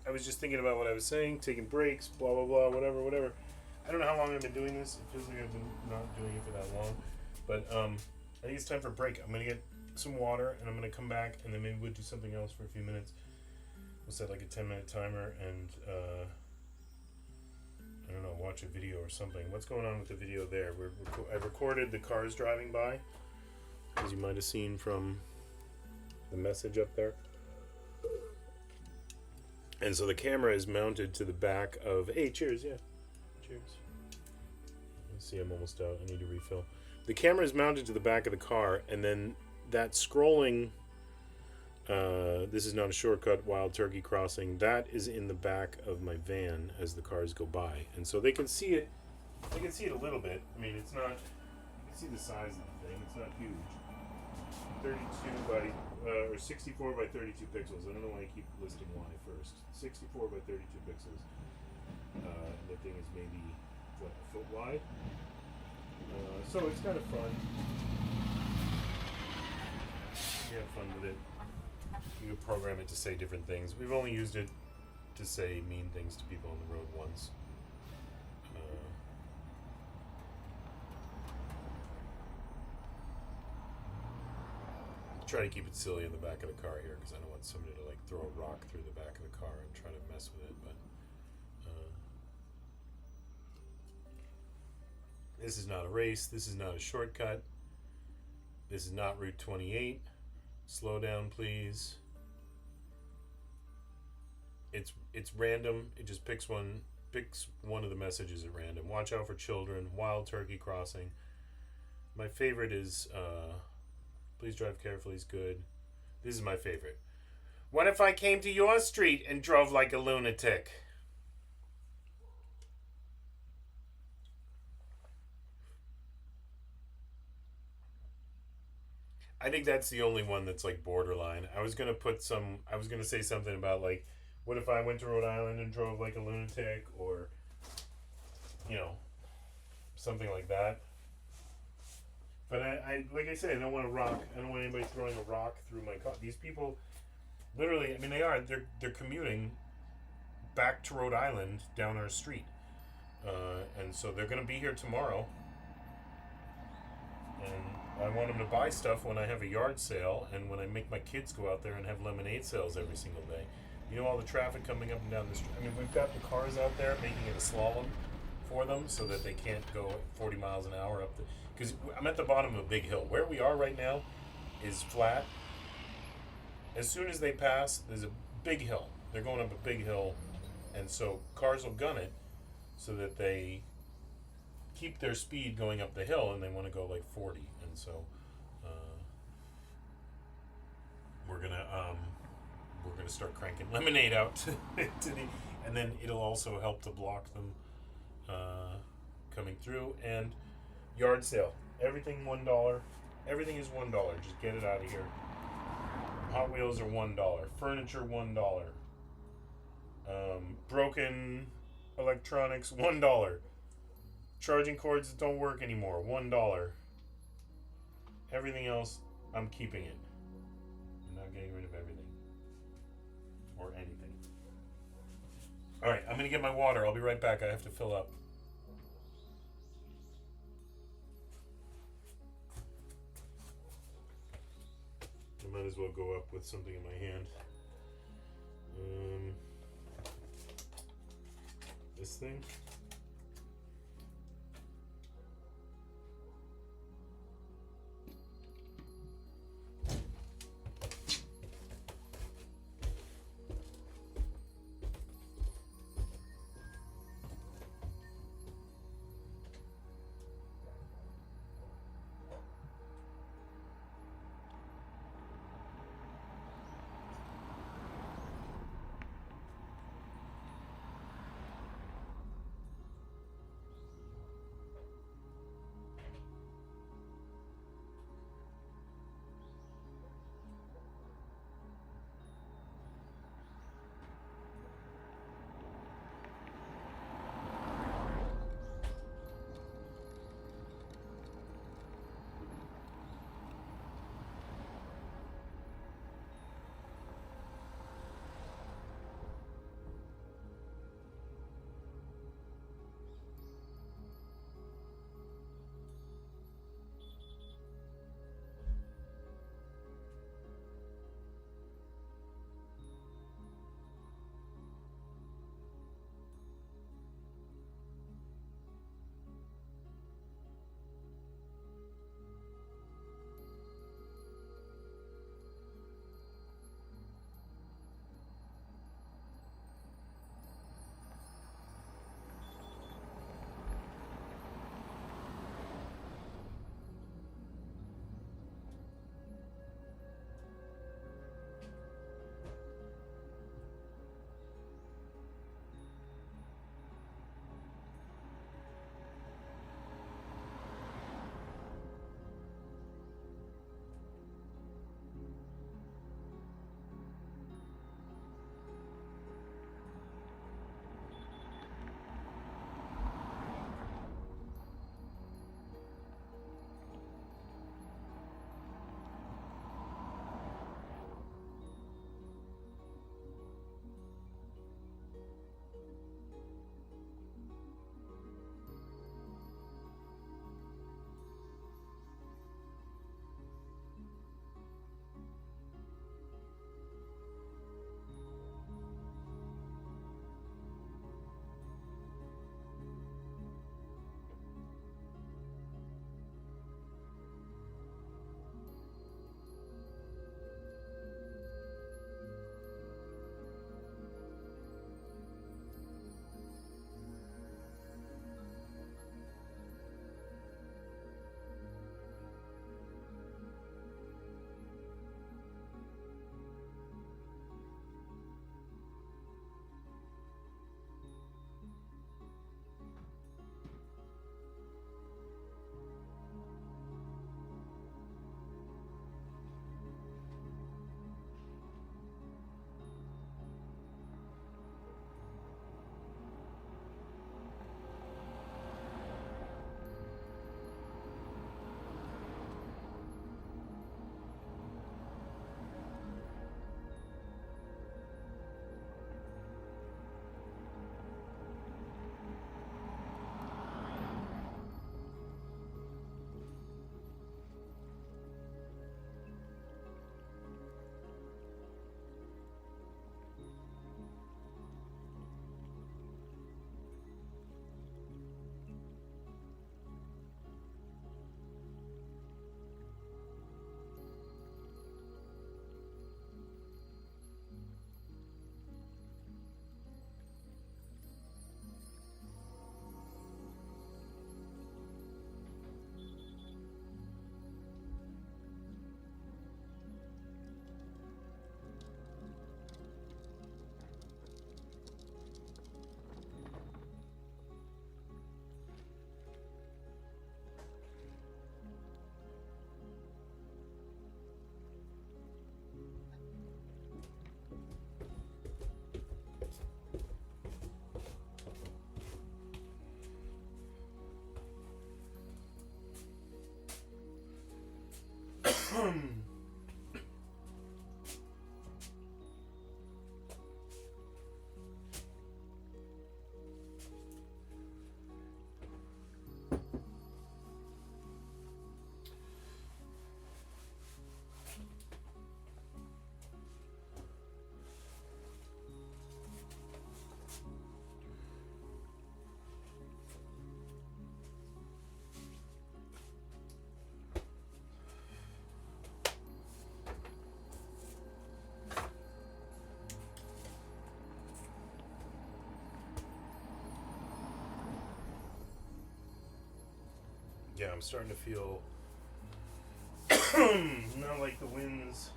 I was just thinking about what I was saying, taking breaks, blah blah blah, whatever. I don't know how long I've been doing this. It feels like I've been not doing it for that long, but I think it's time for a break. I'm gonna get some water, and I'm gonna come back, and then maybe we'll do something else for a few minutes. We'll set like a 10-minute timer, and I don't know, watch a video or something. What's going on with the video there? I recorded the cars driving by, as you might have seen from the message up there. And so the camera is mounted to the back of... Hey, cheers, yeah. Cheers. Let's see, I'm almost out. I need to refill. The camera is mounted to the back of the car, and then that scrolling... this is not a shortcut, Wild Turkey Crossing. That is in the back of my van as the cars go by. And so they can see it. They can see it a little bit. I mean, it's not... You can see the size of the thing. It's not huge. 32 by... or 64 by 32 pixels. I don't know why I keep listing Y first. 64 by 32 pixels. The thing is maybe, what, a foot wide? So it's kind of fun. You have fun with it. You can program it to say different things. We've only used it to say mean things to people on the road once. Try to keep it silly in the back of the car here because I don't want somebody to like throw a rock through the back of the car and try to mess with it. But this is not a race. This is not a shortcut. This is not Route 28. Slow down, please. It's random. It just picks one of the messages at random. Watch out for children. Wild Turkey Crossing. My favorite is please drive carefully is good. This is my favorite. What if I came to your street and drove like a lunatic? I think that's the only one that's like borderline. I was gonna say something about like, what if I went to Rhode Island and drove like a lunatic, or something like that. But I like I said, I don't want a rock. I don't want anybody throwing a rock through my car. These people, literally, I mean, they're commuting back to Rhode Island down our street, and so they're gonna be here tomorrow. And I want them to buy stuff when I have a yard sale, and when I make my kids go out there and have lemonade sales every single day. You know, all the traffic coming up and down the street. I mean, we've got the cars out there making it a slalom for them so that they can't go at 40 miles an hour up the... Because I'm at the bottom of a big hill. Where we are right now is flat. As soon as they pass, there's a big hill. They're going up a big hill, and so cars will gun it so that they keep their speed going up the hill, and they want to go like 40. And so we're gonna start cranking lemonade out to the, and then it'll also help to block them coming through. And yard sale, everything $1. Everything is $1. Just get it out of here. Hot Wheels are $1. Furniture $1. Broken electronics $1. Charging cords that don't work anymore $1. Everything else, I'm keeping it. I'm not getting rid of everything or anything. All right, I'm gonna get my water. I'll be right back. I have to fill up. I might as well go up with something in my hand. This thing. Yeah, I'm starting to feel not like the wind's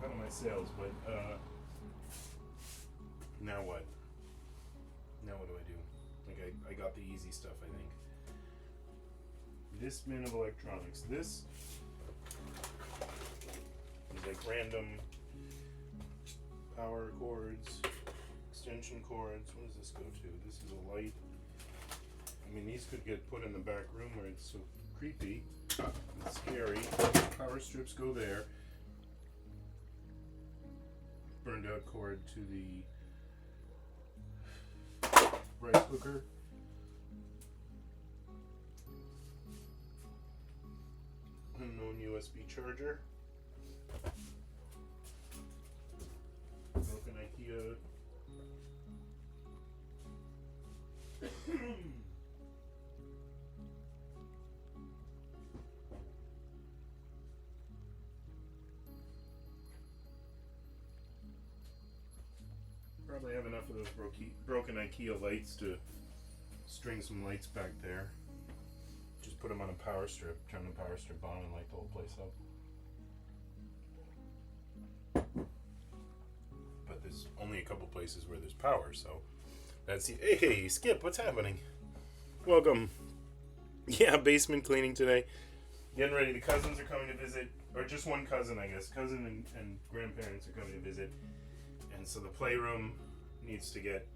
out of my sails, but now what? Now what do I do? Like I got the easy stuff, I think. This bin of electronics. This is like random power cords, extension cords. What does this go to? This is a light. I mean, these could get put in the back room where it's so creepy and scary. Power strips go there. Burned out cord to the rice cooker. Unknown USB charger. Broken IKEA. Probably have enough of those broken IKEA lights to string some lights back there. Just put them on a power strip, turn the power strip on, and light the whole place up. But there's only a couple places where there's power, so that's the. Hey, Skip, what's happening? Welcome. Yeah, basement cleaning today. Getting ready. The cousins are coming to visit, or just one cousin, I guess. Cousin and grandparents are coming to visit. And so the playroom needs to get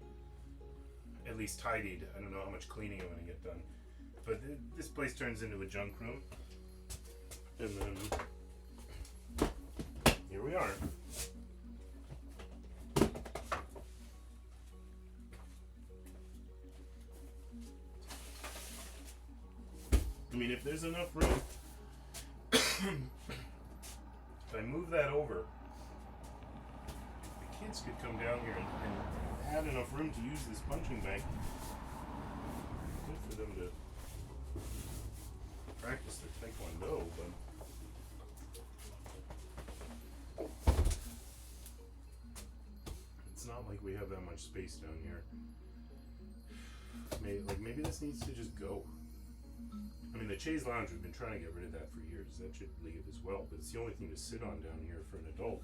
at least tidied. I don't know how much cleaning I'm going to get done. But this place turns into a junk room. And then here we are. I mean, if there's enough room, if I move that over, the kids could come down here and have enough room to use this punching bag. Good for them to practice their taekwondo, but it's not like we have that much space down here. Maybe this needs to just go. I mean, the chaise lounge, we've been trying to get rid of that for years. That should leave as well, but it's the only thing to sit on down here for an adult.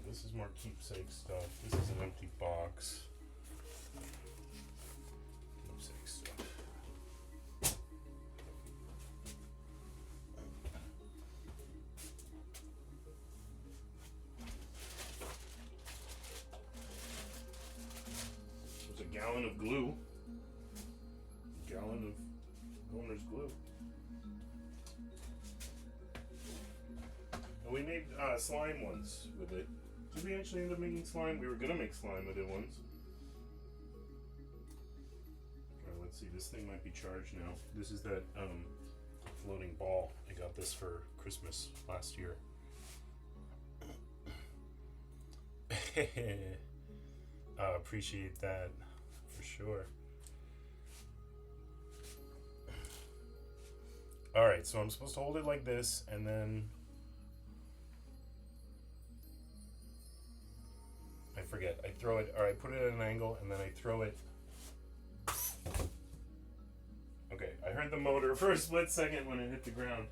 This is more keepsake stuff. This is an empty box. Keepsake stuff. There's a gallon of glue. A gallon of owner's glue. And we made slime ones with it. Did we actually end up making slime? We were gonna make slime with it once. Alright, let's see. This thing might be charged now. This is that floating ball. I got this for Christmas last year. Appreciate that for sure. Alright, so I'm supposed to hold it like this and then I forget. I throw it, or I put it at an angle and then I throw it. Okay, I heard the motor for a split second when it hit the ground.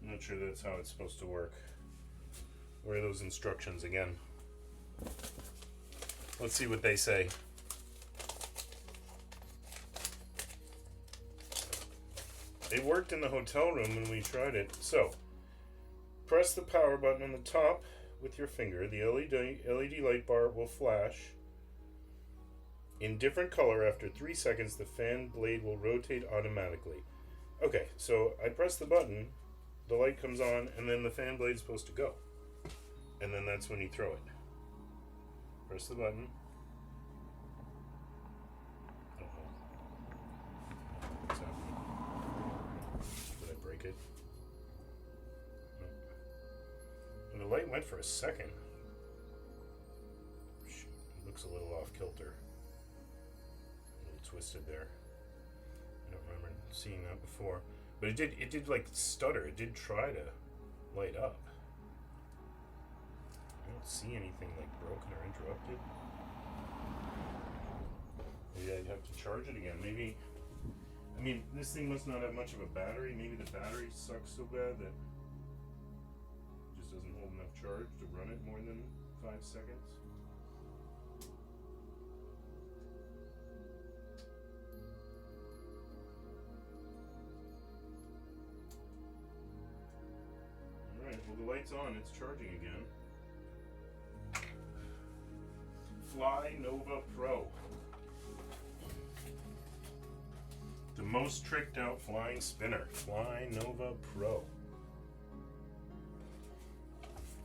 I'm not sure that's how it's supposed to work. Where are those instructions again? Let's see what they say. It worked in the hotel room when we tried it. So, press the power button on the top with your finger. The LED light bar will flash in different color. After 3 seconds, the fan blade will rotate automatically. Okay, so I press the button, the light comes on, and then the fan blade is supposed to go. And then that's when you throw it. Press the button. What's happening? Did I break it? Nope. And the light went for a second. Shoot, it looks a little off kilter. A little twisted there. I don't remember seeing that before. But it did like stutter. It did try to light up. I don't see anything like broken or interrupted. Maybe I'd have to charge it again. Maybe, I mean, this thing must not have much of a battery. Maybe the battery sucks so bad that it just doesn't hold enough charge to run it more than 5 seconds. Alright, well the light's on, it's charging again. Fly Nova Pro. The most tricked out flying spinner. Fly Nova Pro.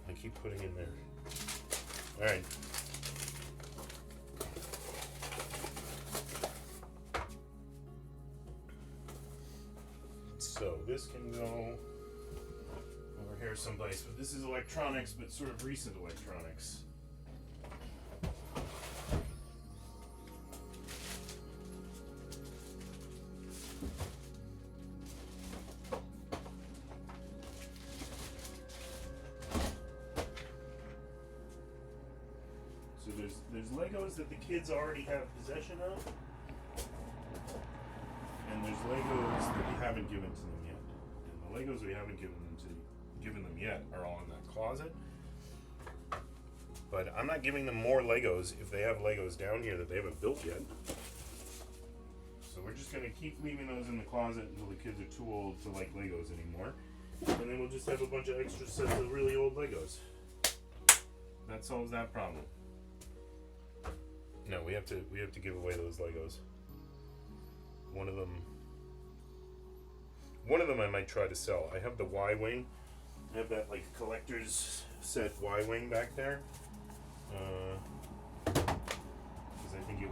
I keep putting in there. Alright. So this can go over here someplace, but this is electronics, but sort of recent electronics. So there's Legos that the kids already have possession of, and there's Legos that we haven't given to them yet. And the Legos we haven't given them yet are all in that closet. But I'm not giving them more Legos if they have Legos down here that they haven't built yet. So we're just gonna keep leaving those in the closet until the kids are too old to like Legos anymore. And then we'll just have a bunch of extra sets of really old Legos. That solves that problem. No, we have to give away those Legos. One of them I might try to sell. I have the Y-Wing. I have that like collector's set Y-Wing back there. Because I think it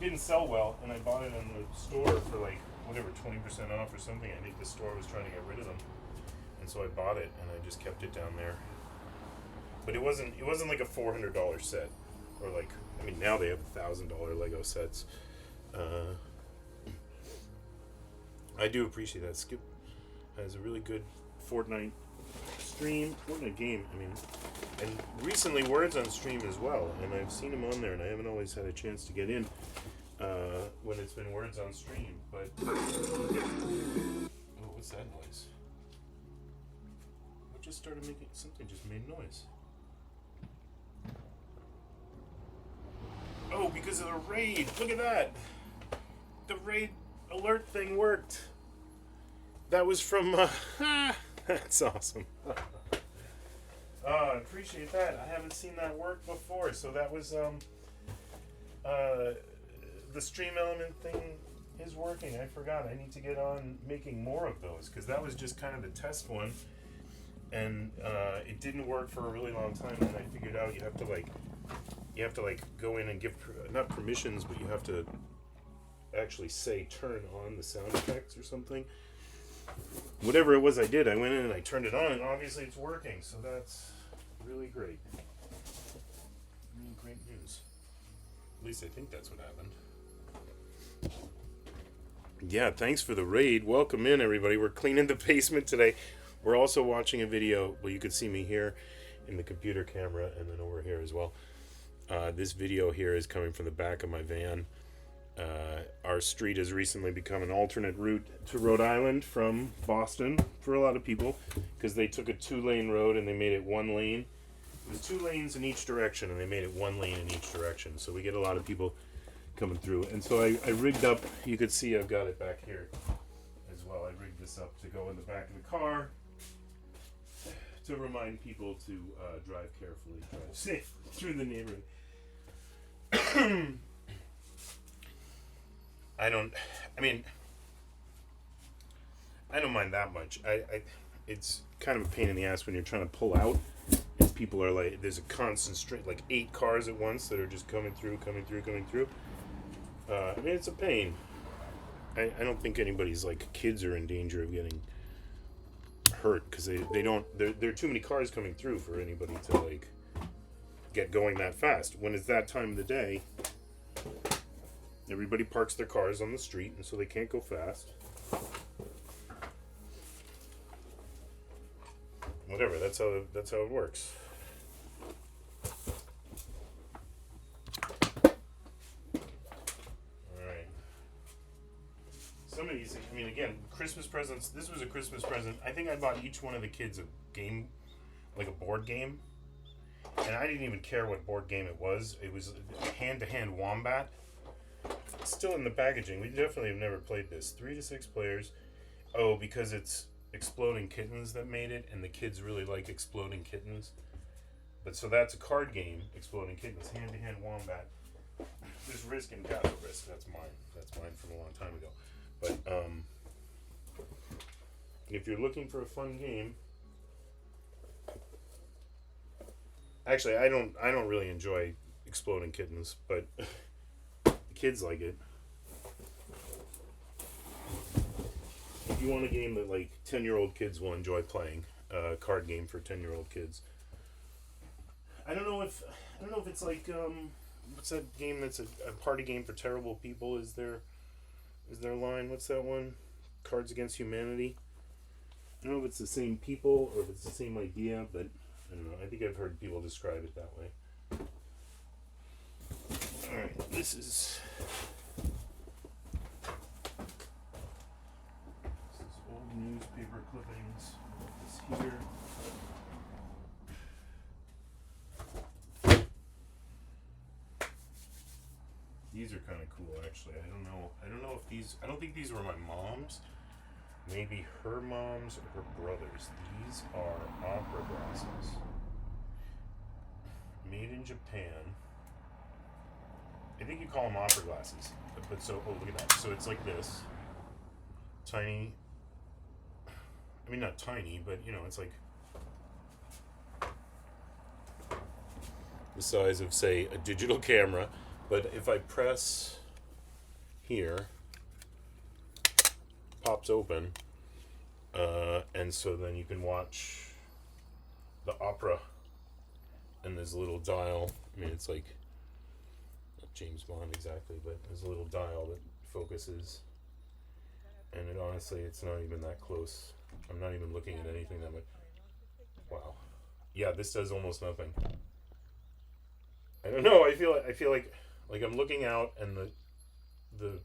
didn't sell well, and I bought it in the store for like whatever 20% off or something. I think the store was trying to get rid of them, and so I bought it and I just kept it down there. But it wasn't like a $400 set, or like, I mean, now they have $1,000 Lego sets. I do appreciate that. Skip has a really good Fortnite game. I mean, and recently Words on Stream as well, and I've seen him on there, and I haven't always had a chance to get in when it's been Words on Stream. But oh, what's that noise? What just started making something? Just made noise. Oh, because of the raid. Look at that. The raid alert thing worked. That was from, that's awesome. I appreciate that. I haven't seen that work before. So that was, the stream element thing is working. I forgot. I need to get on making more of those, because that was just kind of the test one. And it didn't work for a really long time. And I figured out you have to go in and give, not permissions, but you have to actually say turn on the sound effects or something. Whatever it was I did, I went in and I turned it on, and obviously it's working, so that's really great. Really great news. At least I think that's what happened. Yeah, thanks for the raid. Welcome in, everybody. We're cleaning the basement today. We're also watching a video. Well, you can see me here in the computer camera, and then over here as well. This video here is coming from the back of my van. Our street has recently become an alternate route to Rhode Island from Boston for a lot of people, because they took a 2-lane road and they made it 1 lane. It was 2 lanes in each direction, and they made it 1 lane in each direction. So we get a lot of people coming through. And so I rigged up, you could see I've got it back here as well. I rigged this up to go in the back of the car to remind people to drive carefully, drive safe through the neighborhood. I don't mind that much. It's kind of a pain in the ass when you're trying to pull out and people are like, there's a constant straight, like 8 cars at once that are just coming through. I mean, it's a pain. I don't think anybody's, like, kids are in danger of getting hurt because there are too many cars coming through for anybody to, like, get going that fast. When it's that time of the day, everybody parks their cars on the street, and so they can't go fast. Whatever, that's how it works. Alright. Some of these, I mean, again, Christmas presents. This was a Christmas present. I think I bought each one of the kids a game, like a board game. And I didn't even care what board game it was. It was a hand-to-hand wombat. It's still in the packaging. We definitely have never played this. 3 to 6 players. Oh, because it's Exploding Kittens that made it, and the kids really like Exploding Kittens. But so that's a card game, Exploding Kittens, hand-to-hand wombat. There's Risk and Castle Risk. That's mine from a long time ago. But if you're looking for a fun game, actually, I don't really enjoy Exploding Kittens, but the kids like it. If you want a game that, like, 10-year-old kids will enjoy playing, a card game for 10-year-old kids. I don't know if it's like what's that game that's a party game for terrible people? Is there line? What's that one? Cards Against Humanity. I don't know if it's the same people or if it's the same idea, but I don't know. I think I've heard people describe it that way. All right, this is old newspaper clippings. This here. These are kind of cool, actually. I don't know if these. I don't think these were my mom's. Maybe her mom's or her brother's. These are opera glasses, made in Japan. I think you call them opera glasses. But so, oh, look at that. So it's like this, tiny. I mean, not tiny, but you know, it's like the size of, say, a digital camera. But if I press here, pops open, and so then you can watch the opera, and there's a little dial. I mean, it's like not James Bond exactly, but there's a little dial that focuses, and it honestly, it's not even that close. I'm not even looking at anything that much. Wow, yeah, this does almost nothing. I don't know. I feel like I'm looking out, and the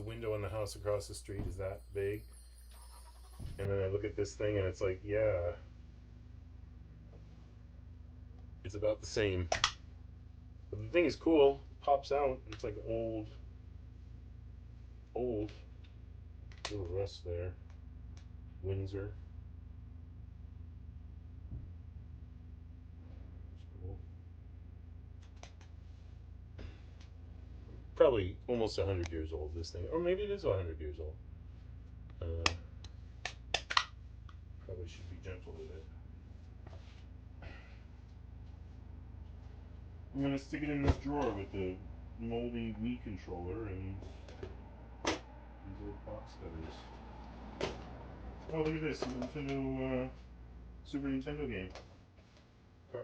window in the house across the street is that big, and then I look at this thing, and it's like, yeah, it's about the same. But the thing is cool. It pops out. It's like old little rust there. Windsor. Cool. Probably almost 100 years old, this thing. Or maybe it is 100 years old. Probably should be gentle with it. I'm going to stick it in this drawer with the moldy Wii controller and these old box covers. Oh, look at this. Nintendo, Super Nintendo game.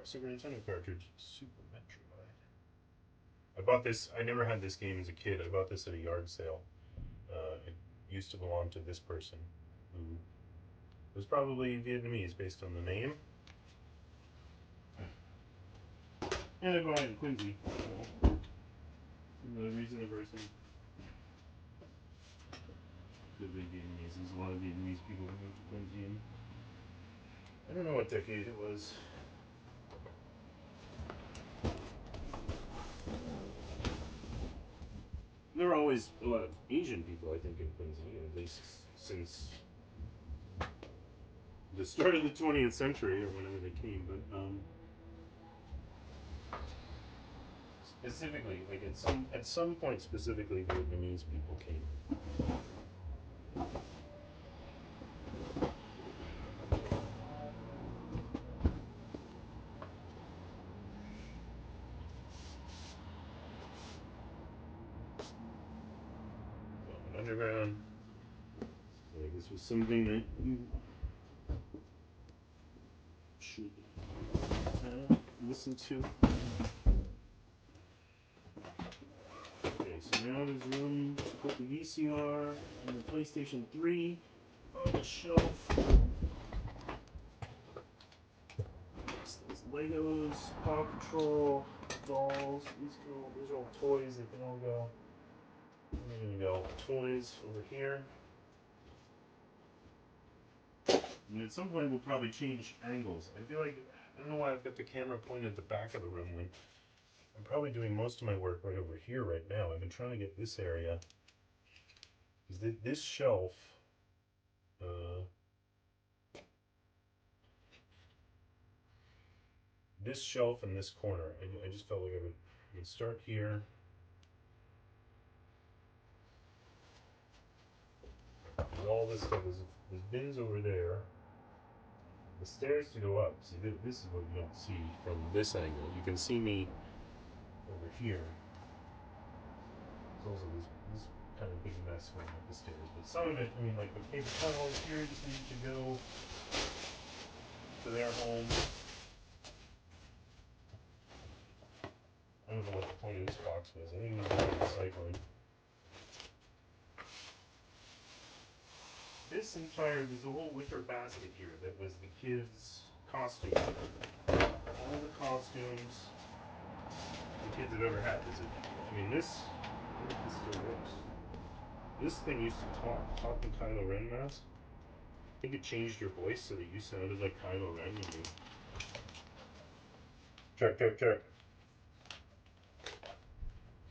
Super Nintendo cartridge. Super Metroid. I bought this. I never had this game as a kid. I bought this at a yard sale. It used to belong to this person, who was probably Vietnamese based on the name. And I bought it in Quincy. Another reason a person could be Vietnamese. There's a lot of Vietnamese people who moved to Quincy. And I don't know what decade it was. there were always a lot of Asian people, I think, in Quincy, at least since the start of the 20th century or whenever they came. But specifically, like at some point, specifically Vietnamese people came. Going underground. Like this was something that you should listen to. Okay, so now there's room to put the VCR and the PlayStation 3 on the shelf. There's Legos, Paw Patrol, dolls. These are all toys. They can all go. Where are they gonna go? Toys over here. And at some point we'll probably change angles. I feel like I don't know why I've got the camera pointed at the back of the room when I'm probably doing most of my work right over here right now. I've been trying to get this area. Because this shelf, this shelf in this corner, I just felt like I would start here. And all this stuff is, there's bins over there. The stairs to go up. See, this is what you don't see from this angle. You can see me over here. There's also this kind of big mess going up the stairs. But some of it, I mean, like the paper towels here just need to go to their home. I don't know what the point of this box was. I think it was recycling. This entire, there's a whole wicker basket here that was the kids' costumes. All the costumes the kids have ever had. I mean, this still works. This thing used to talk the Kylo Ren mask. I think it changed your voice so that you sounded like Kylo Ren when you. Check.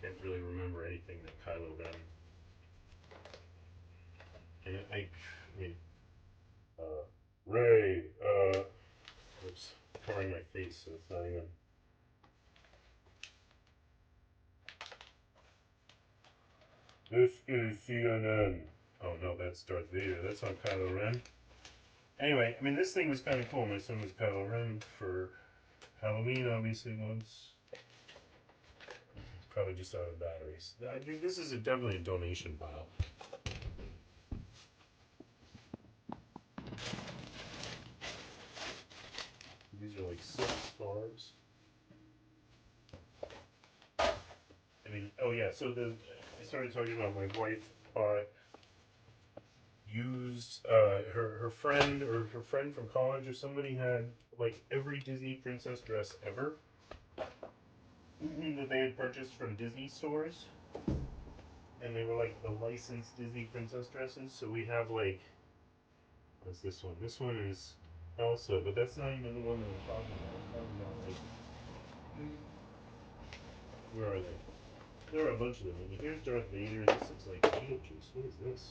Can't really remember anything that Kylo Ren. And I mean, Ray, oops, covering my face so it's not even. This is CNN. Oh no, that's Darth Vader. That's not Kylo Ren. Anyway, I mean, this thing was kind of cool. My son was Kylo Ren for Halloween, obviously, once. It's probably just out of batteries. I think this is definitely a donation pile. These are like silk scarves. I mean, oh yeah, so I started talking about my wife used her friend or her friend from college or somebody had like every Disney princess dress ever that they had purchased from Disney stores, and they were like the licensed Disney princess dresses. So we have like, what's this one? This one is Elsa, but that's not even the one that I'm talking about. I'm talking about like, where are they? There are a bunch of them. I mean, here's Darth Vader. This looks like Beetlejuice. What is this?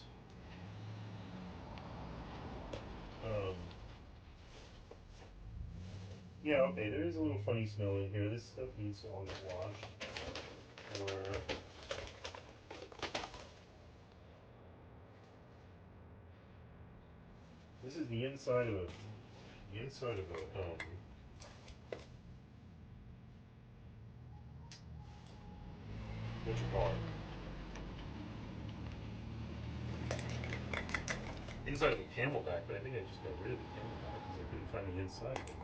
Yeah, okay, there is a little funny smell in here. This stuff needs to all get washed. Or this is the inside of what you call it? Inside of a Camelback, but I think I just got rid of the Camelback because I couldn't find the inside of it.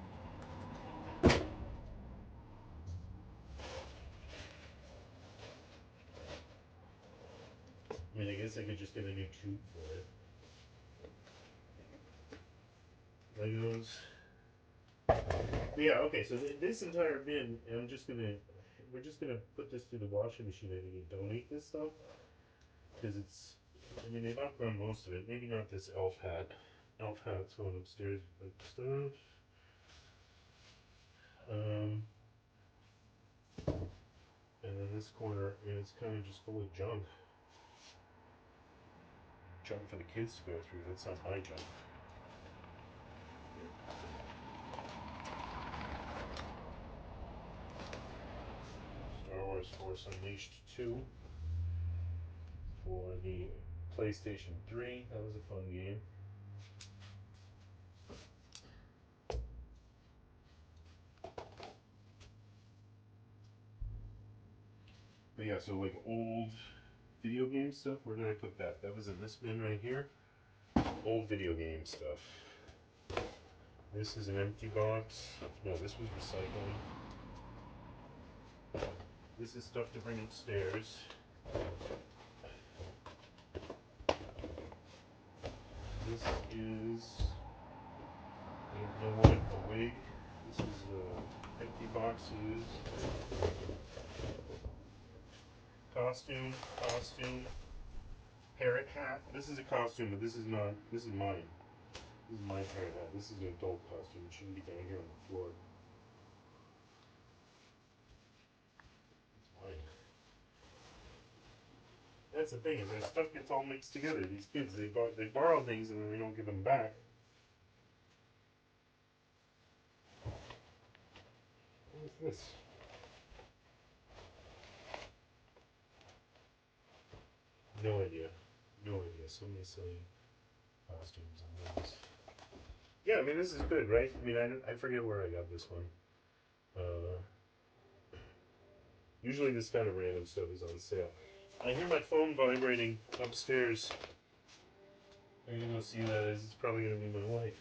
I mean, I guess I could just get a new tube for it. Legos. Yeah, okay, so this entire bin, we're just gonna put this through the washing machine, I think, and donate this stuff. Because I mean, they've outgrown most of it. Maybe not this elf hat. Elf hat's going upstairs with stuff. And then this corner is kind of just full of junk. Junk for the kids to go through. That's not my junk. Star Wars Force Unleashed 2 for the PlayStation 3. That was a fun game. But yeah, so like old video game stuff, where did I put that? That was in this bin right here. Old video game stuff. This is an empty box. No, this was recycling. This is stuff to bring upstairs. This is, I don't know what, a wig. This is empty boxes. Costume, parrot hat. This is a costume, but this is not, this is mine. This is my parrot hat. This is an adult costume. It shouldn't be down here on the floor. It's mine. That's the thing, is that stuff gets all mixed together. These kids, they borrow things and then they don't give them back. What is this? No idea. No idea. So many silly costumes on those. Yeah, I mean, this is good, right? I mean, I forget where I got this one. Usually this kind of random stuff is on sale. I hear my phone vibrating upstairs. I'm gonna go see who that is. It's probably gonna be my wife.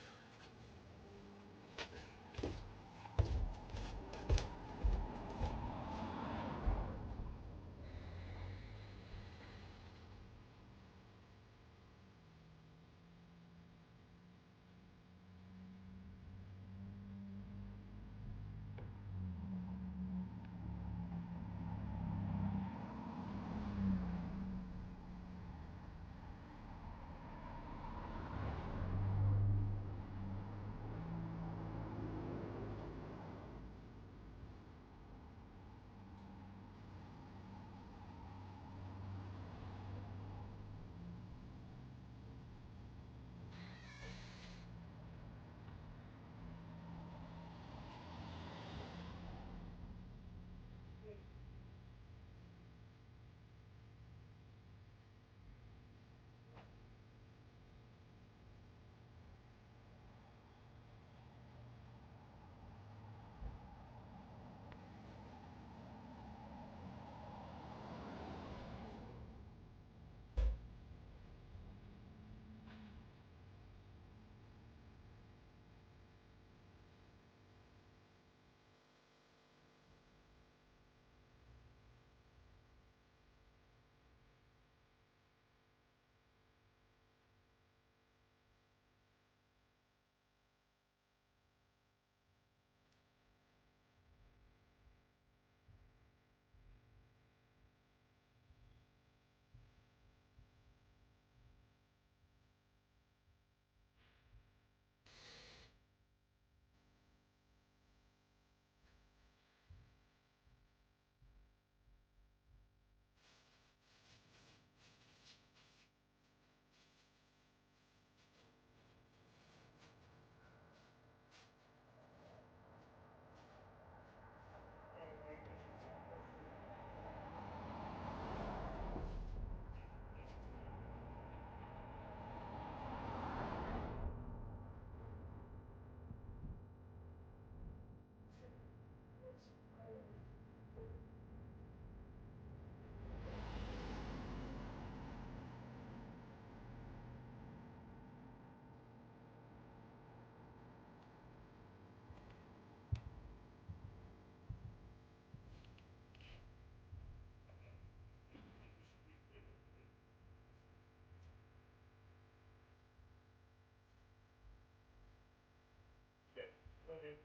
Yeah. Okay.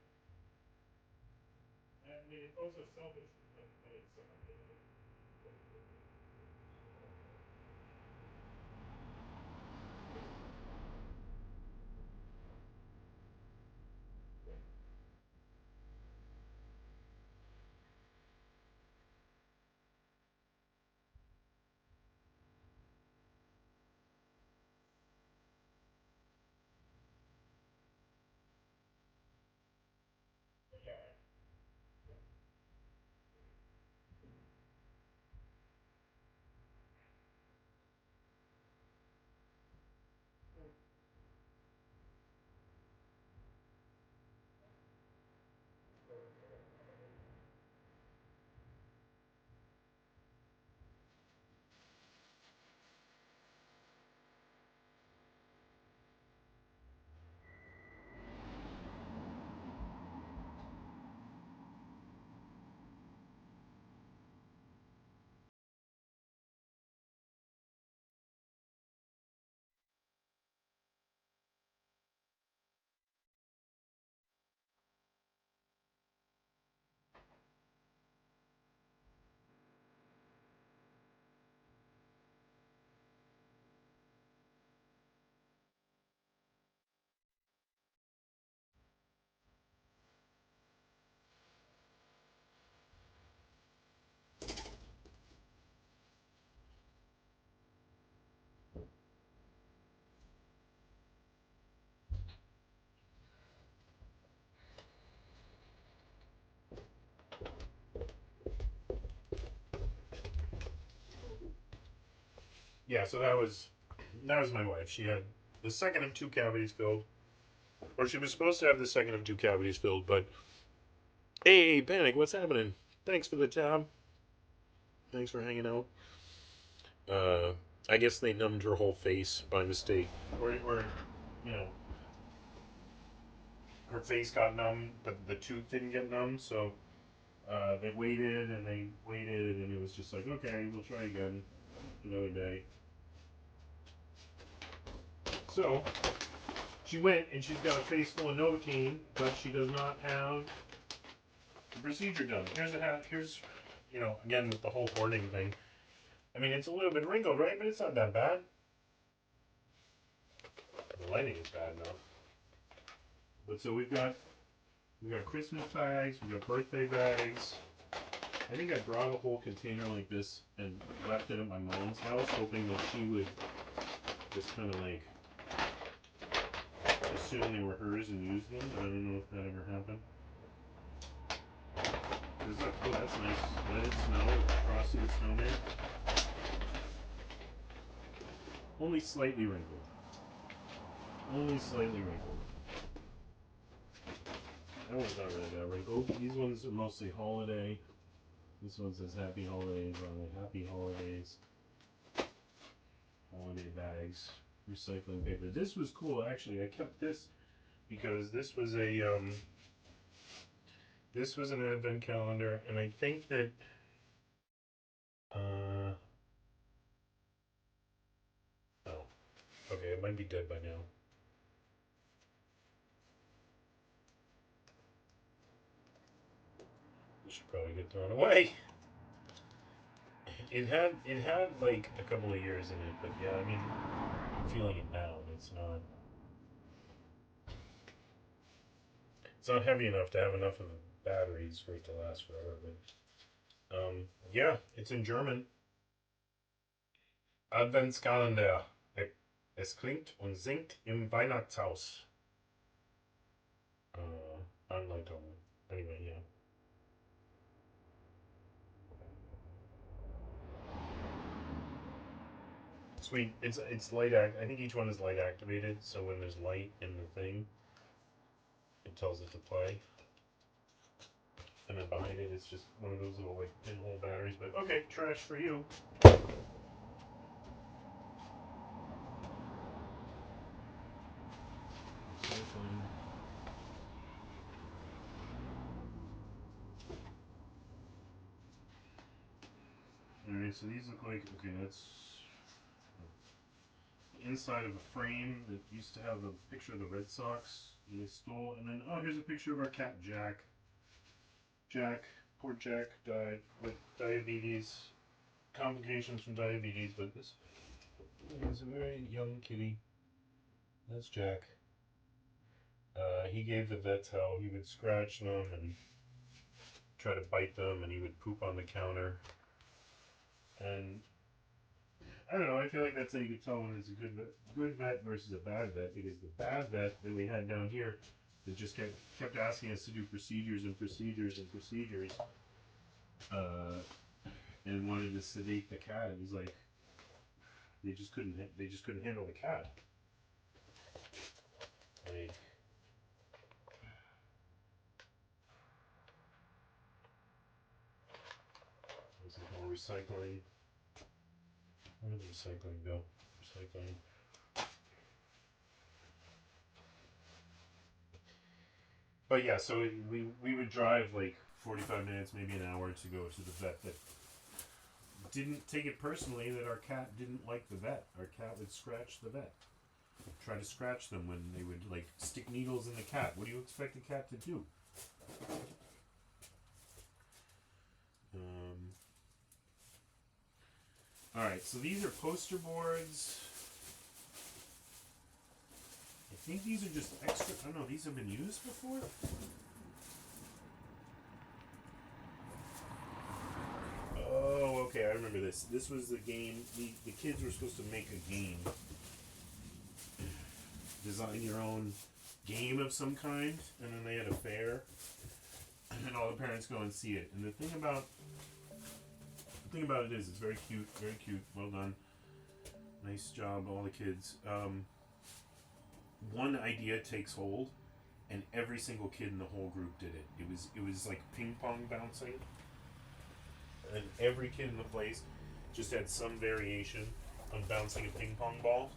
I mean, it's also selfish. Like, yeah, so that was my wife. She had the second of two cavities filled, or she was supposed to have the second of two cavities filled. But hey, Panic, what's happening? Thanks for the tab. Thanks for hanging out. Uh, I guess they numbed her whole face by mistake, or you know, her face got numb, but the tooth didn't get numb. So they waited and they waited, and it was just like, okay, we'll try again another day. So she went and she's got a face full of Novocaine, but she does not have the procedure done. Here's again with the whole hoarding thing. I mean, it's a little bit wrinkled, right? But it's not that bad. The lighting is bad now. But so we got Christmas bags, we got birthday bags. I think I brought a whole container like this and left it at my mom's house, hoping that she would just kind of like assume they were hers and use them. I don't know if that ever happened. Oh, that's nice. Let it snow. Frosted snowman. Only slightly wrinkled. Only slightly wrinkled. That one's not really that wrinkled. These ones are mostly holiday. This one says Happy Holidays on it. Happy Holidays. Holiday bags. Recycling paper. This was cool, actually. I kept this because this was an advent calendar, and I think that oh, okay, it might be dead by now. It should probably get thrown away. It had like a couple of years in it, but yeah, I mean, I'm feeling it now. It's not heavy enough to have enough of the batteries for it to last forever. But yeah, it's in German. Adventskalender. Es klingt und singt im Weihnachtshaus. Anleitung. Anyway, yeah. Sweet. It's light I think each one is light activated, so when there's light in the thing, it tells it to play. And then behind it, it's just one of those little like pinhole batteries. But okay, trash for you. Alright, so these look like, okay, that's the inside of a frame that used to have a picture of the Red Sox. They stole, and then, oh, here's a picture of our cat, Jack. Poor Jack died with diabetes, complications from diabetes, but this is a very young kitty. That's Jack. He gave the vets hell. He would scratch them and try to bite them, and he would poop on the counter. And I don't know. I feel like that's how you could tell when it's a good vet versus a bad vet, because the bad vet that we had down here that just kept asking us to do procedures and procedures and procedures, and wanted to sedate the cat. It was like they just couldn't handle the cat. Like, this is all recycling. Where did the recycling go? Recycling. But yeah, so we would drive like 45 minutes, maybe an hour, to go to the vet that didn't take it personally that our cat didn't like the vet. Our cat would scratch the vet. Try to scratch them when they would like stick needles in the cat. What do you expect a cat to do? Alright, so these are poster boards. I think these are just extra. I don't know, these have been used before? Oh, okay, I remember this. This was the game. The kids were supposed to make a game. Design your own game of some kind, and then they had a fair, and all the parents go and see it. And the thing about it is, it's very cute, well done. Nice job, all the kids. One idea takes hold, and every single kid in the whole group did it. It was like ping pong bouncing, and every kid in the place just had some variation on bouncing a ping pong ball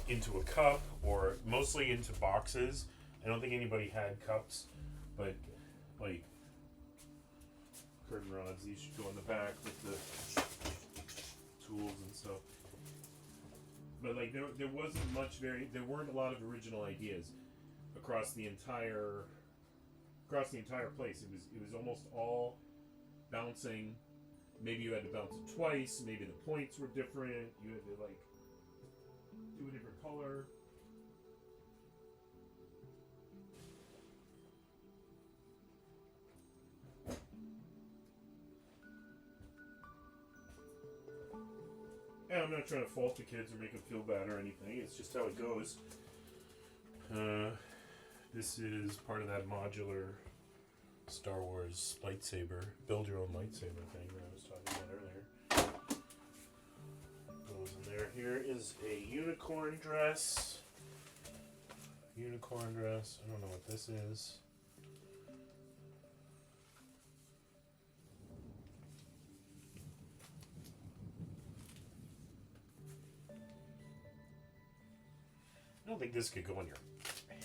into a cup, or mostly into boxes. I don't think anybody had cups, but like curtain rods, these should go in the back with the tools and stuff. But like there wasn't much there weren't a lot of original ideas across the entire place. It was almost all bouncing. Maybe you had to bounce it twice, maybe the points were different, you had to like do a different color. And I'm not trying to fault the kids or make them feel bad or anything. It's just how it goes. This is part of that modular Star Wars lightsaber, build your own lightsaber thing that I was talking about earlier. Goes in there. Here is a unicorn dress. Unicorn dress. I don't know what this is. I don't think this could go on your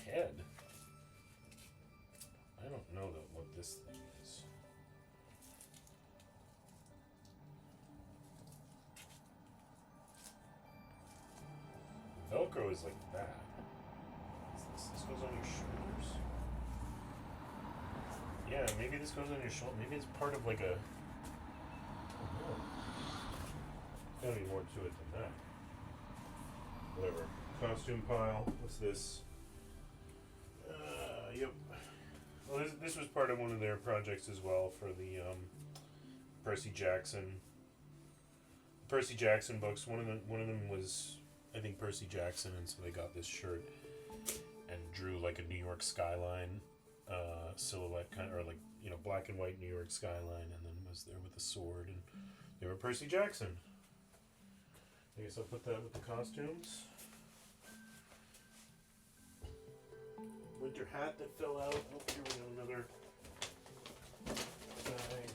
head. I don't know what this thing is. Velcro is like that. This goes on your shoulders. Yeah, maybe this goes on your shoulder. Maybe it's part of like a... I don't know. There's gotta be more to it than that. Whatever. Costume pile. What's this? Yep. Well, this was part of one of their projects as well for the Percy Jackson books. One of them was, I think, Percy Jackson, and so they got this shirt and drew like a New York skyline silhouette, kind of, or like, you know, black and white New York skyline, and then was there with a sword, and they were Percy Jackson. I guess I'll put that with the costumes. Winter hat that fell out. Oh, here we go, another bag.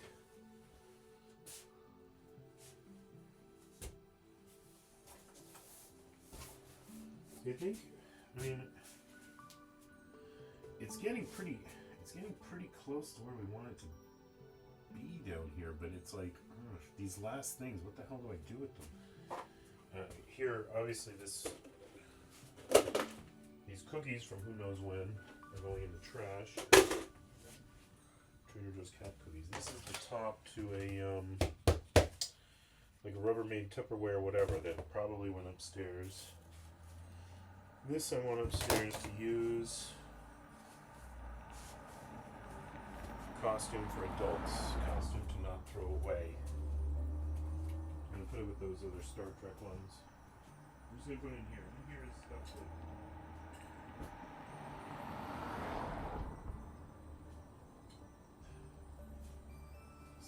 You think? I mean, it's getting pretty close to where we want it to be down here, but it's like, these last things, what the hell do I do with them? Here, obviously, these cookies from who knows when are going in the trash. Trader Joe's cat cookies. This is the top to a like a Rubbermaid Tupperware, whatever, that probably went upstairs. This I want upstairs to use. Costume for adults. Costume to not throw away. I'm gonna put it with those other Star Trek ones. I'm just gonna put it in here. In here is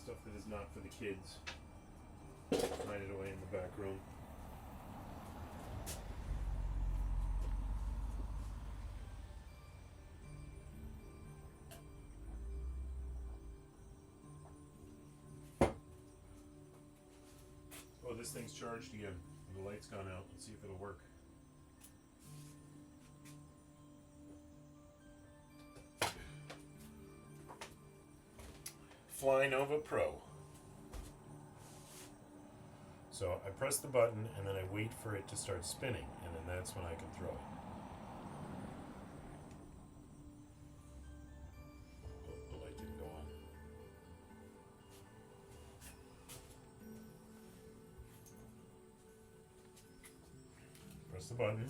stuff that is not for the kids. Hide it away in the back room. Oh, this thing's charged again. The light's gone out. Let's see if it'll work. Flynova Pro. So I press the button and then I wait for it to start spinning, and then that's when I can throw it. Oh, the light didn't go on. Press the button.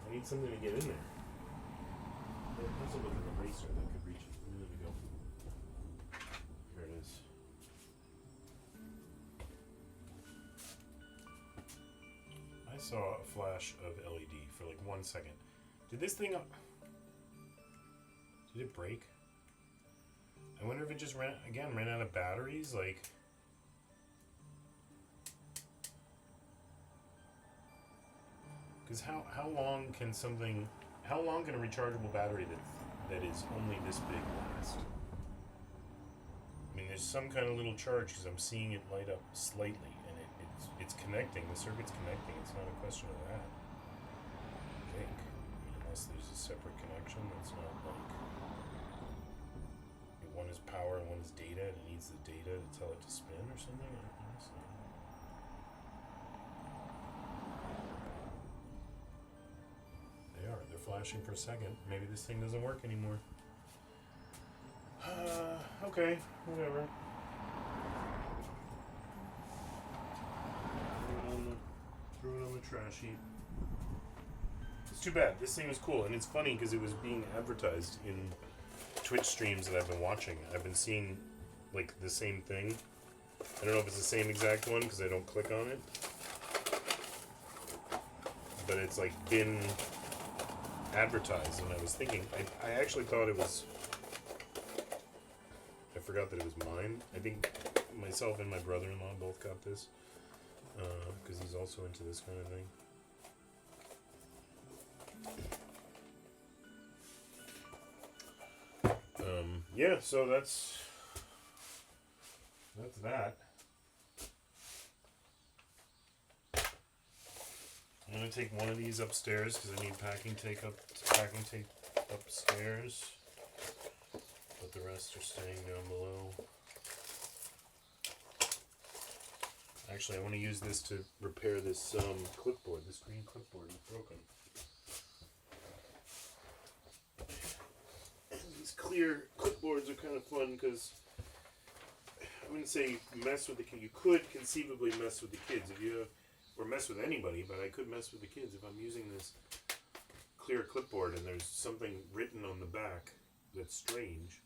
I need something to get in there. There's a little eraser that could reach it. There we go. Here it is. I saw a flash of LED for like 1 second. Did this thing... Did it break? I wonder if it just ran out of batteries, like... Because how long can something... How long can a rechargeable battery that is only this big last? I mean, there's some kind of little charge because I'm seeing it light up slightly, and it's connecting. The circuit's connecting. It's not a question of that. I think, unless there's a separate connection that's not like one is power and one is data, and it needs the data to tell it to spin or something. I don't know. They're flashing for a second. Maybe this thing doesn't work anymore. Okay, whatever. Throw it on the trash heap. It's too bad. This thing was cool, and it's funny because it was being advertised in Twitch streams that I've been watching. I've been seeing like the same thing. I don't know if it's the same exact one because I don't click on it, but it's like been advertised, and I was thinking, I actually thought it was, I forgot that it was mine. I think myself and my brother-in-law both got this, because he's also into this kind of thing. Yeah, so that's that. I'm gonna take one of these upstairs because I need packing tape upstairs, but the rest are staying down below. Actually, I want to use this to repair this clipboard. This green clipboard is broken. These clear clipboards are kind of fun because I wouldn't say mess with the kids. You could conceivably mess with the kids if you have. Or mess with anybody, but I could mess with the kids if I'm using this clear clipboard and there's something written on the back that's strange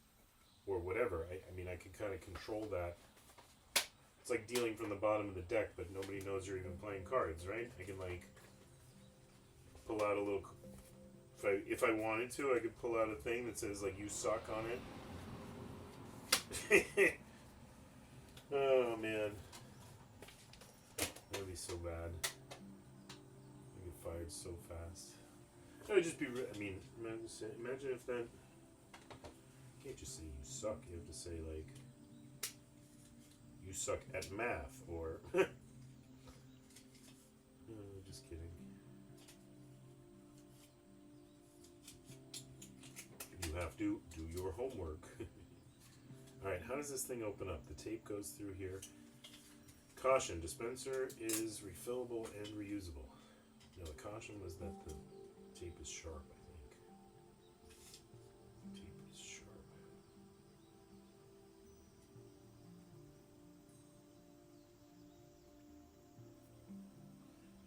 or whatever. I mean, I can kind of control that. It's like dealing from the bottom of the deck, but nobody knows you're even playing cards, right? I can like pull out a little. If I wanted to, I could pull out a thing that says like "you suck" on it. Oh man. That would be so bad. I get fired so fast. That would just be. I mean, imagine if that. You can't just say you suck. You have to say like, you suck at math, or. Just kidding. You have to do your homework. All right. How does this thing open up? The tape goes through here. Caution, dispenser is refillable and reusable. No, the caution was that the tape is sharp, I think. Tape is sharp.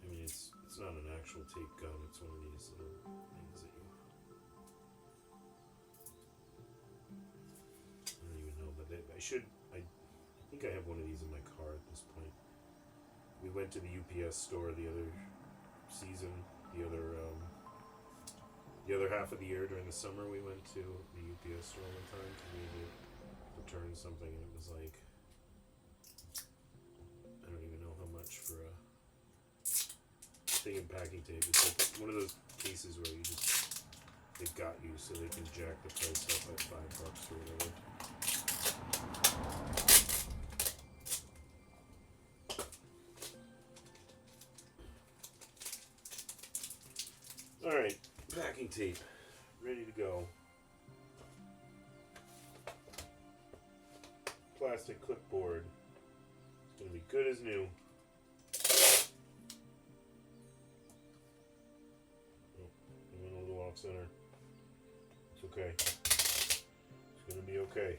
I mean, it's not an actual tape gun, it's one of these little things that you... I don't even know, but I think I have one of these in my car at this point. We went to the UPS store the other season, the other half of the year during the summer. We went to the UPS store one time to return something, and it was like, I don't even know how much for a thing of packing tape. It's like one of those cases where they've got you so they can jack the price up by $5 or whatever. Alright, packing tape, ready to go. Plastic clipboard. It's going to be good as new. Oh, I went a little off center. It's okay. It's going to be okay.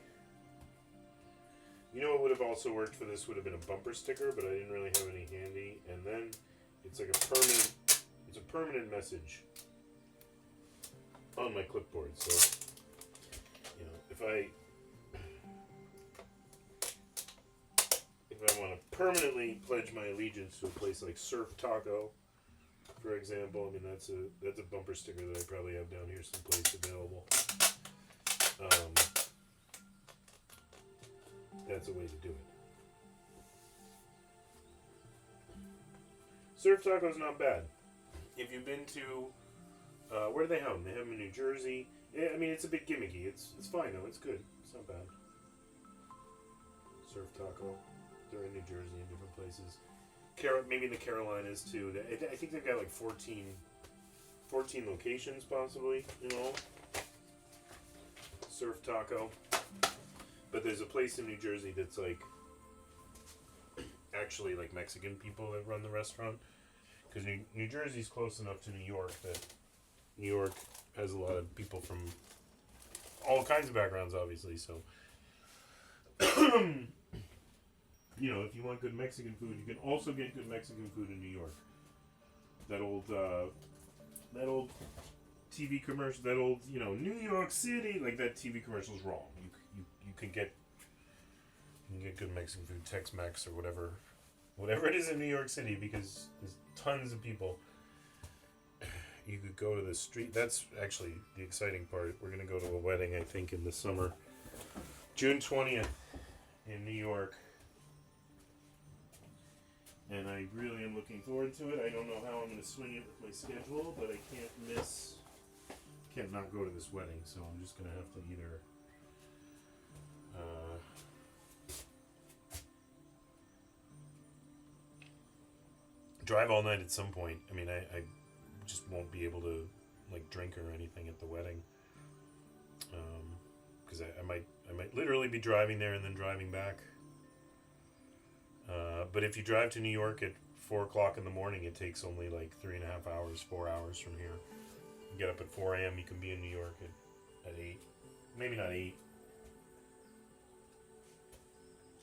You know what would have also worked for this would have been a bumper sticker, but I didn't really have any handy. And then it's like a permanent message on my clipboard. So, you know, if I want to permanently pledge my allegiance to a place like Surf Taco, for example. I mean, that's a bumper sticker that I probably have down here someplace available. That's a way to do it. Surf Taco's not bad. If you've been to, where do they have them? They have them in New Jersey. Yeah, I mean, it's a bit gimmicky. It's fine though. It's good. It's not bad. Surf Taco. They're in New Jersey in different places. Maybe in the Carolinas too. I think they've got like 14 locations possibly, you know. Surf Taco. But there's a place in New Jersey that's like actually like Mexican people that run the restaurant. Because New Jersey's close enough to New York that New York has a lot of people from all kinds of backgrounds, obviously. So, you know, if you want good Mexican food, you can also get good Mexican food in New York. That old TV commercial, that old, you know, New York City, like that TV commercial's wrong. You can get good Mexican food, Tex-Mex or whatever it is in New York City, because there's tons of people. You could go to the street. That's actually the exciting part. We're gonna go to a wedding, I think, in the summer, June 20th, in New York. And I really am looking forward to it. I don't know how I'm going to swing it with my schedule, but I can't not go to this wedding, so I'm just going to have to either drive all night at some point. I mean, I just won't be able to like drink or anything at the wedding, because I might literally be driving there and then driving back. But if you drive to New York at 4 o'clock in the morning, it takes only like 3.5 hours, 4 hours from here. You get up at 4 a.m., you can be in New York at 8. Maybe not 8.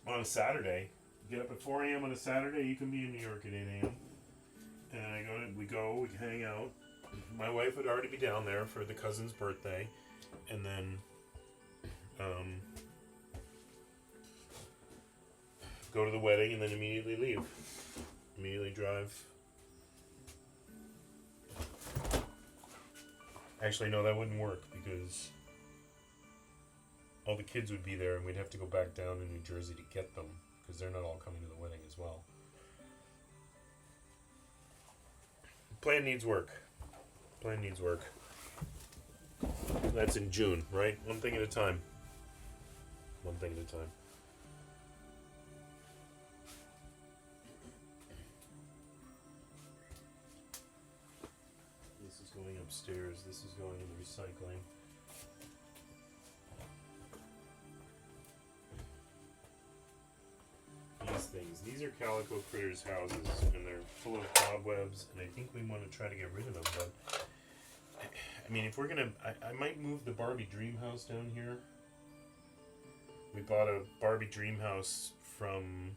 On a Saturday, you get up at 4 a.m. on a Saturday, you can be in New York at 8 a.m. And we hang out. My wife would already be down there for the cousin's birthday. And then, go to the wedding and then immediately leave. Immediately drive. Actually, no, that wouldn't work because all the kids would be there and we'd have to go back down to New Jersey to get them because they're not all coming to the wedding as well. Plan needs work. Plan needs work. That's in June, right? One thing at a time. One thing at a time. Going upstairs. This is going into recycling. These are Calico Critters houses, and they're full of cobwebs, and I think we want to try to get rid of them, but I mean, if we're gonna, I might move the Barbie Dream House down here. We bought a Barbie Dream House from,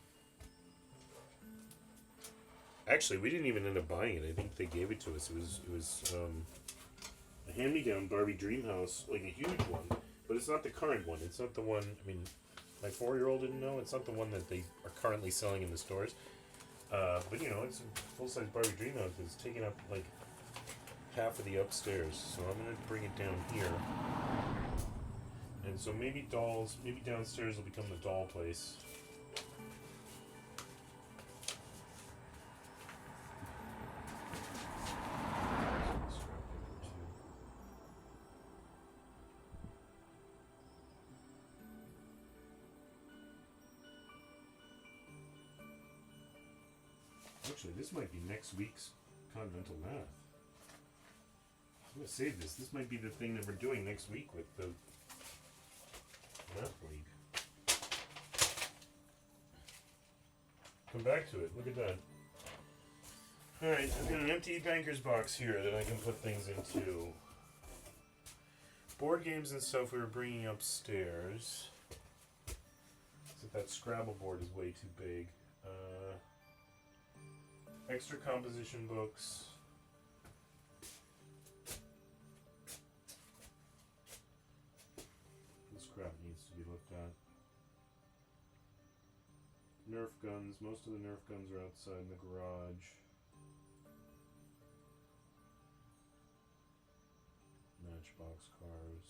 actually, we didn't even end up buying it. I think they gave it to us. It was a hand-me-down Barbie Dream House, like a huge one, but it's not the current one. It's not the one, I mean, my 4-year-old didn't know. It's not the one that they are currently selling in the stores. But, you know, it's a full-size Barbie Dream House that's taking up, like, half of the upstairs. So I'm going to bring it down here. And so maybe downstairs will become the doll place. Actually, this might be next week's Continental Math. I'm going to save this. This might be the thing that we're doing next week with the Math League. Come back to it. Look at that. Alright, I've got an empty banker's box here that I can put things into. Board games and stuff we were bringing upstairs. Except that Scrabble board is way too big. Extra composition books. This crap needs to be looked at. Nerf guns. Most of the Nerf guns are outside in the garage. Matchbox cars.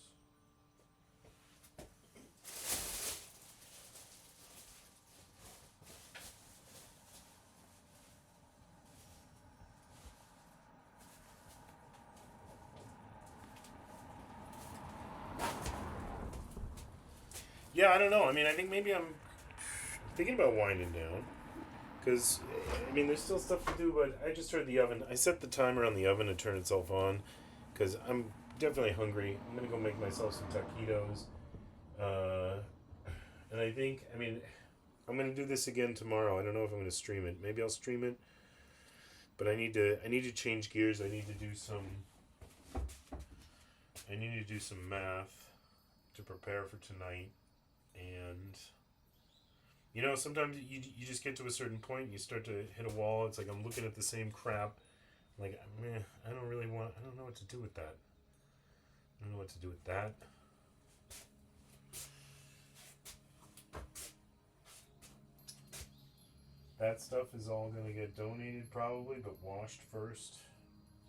Yeah, I don't know. I mean, I think maybe I'm thinking about winding down. Because, I mean, there's still stuff to do, but I just heard the oven. I set the timer on the oven to turn itself on. Because I'm definitely hungry. I'm going to go make myself some taquitos. And I think, I mean, I'm going to do this again tomorrow. I don't know if I'm going to stream it. Maybe I'll stream it. But I need to change gears. I need to do some math to prepare for tonight. And you know, sometimes you just get to a certain point and you start to hit a wall. It's like I'm looking at the same crap. Like, man, I don't know what to do with that. I don't know what to do with that. That stuff is all going to get donated probably, but washed first.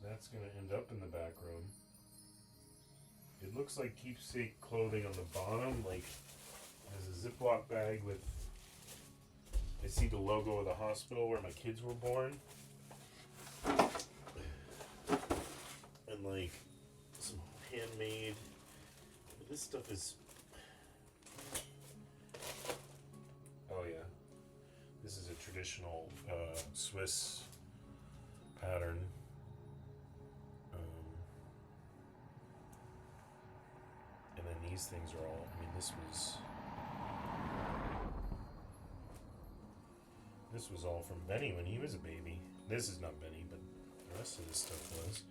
That's going to end up in the back room. It looks like keepsake clothing on the bottom, like there's a Ziploc bag with, I see the logo of the hospital where my kids were born. And like some handmade, this stuff is, oh yeah, this is a traditional Swiss pattern. And then these things are all, I mean, this was all from Benny when he was a baby. This is not Benny, but the rest of this stuff was.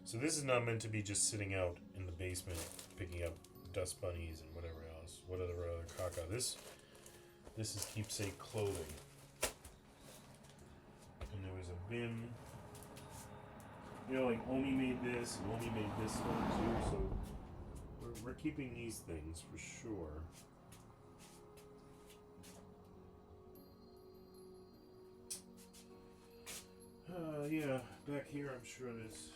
So this is not meant to be just sitting out in the basement picking up dust bunnies and whatever else. What other caca. This is keepsake clothing. And there was a bin. You know, like Omi made this and Omi made this one too, so we're keeping these things for sure. Yeah, back here I'm sure there's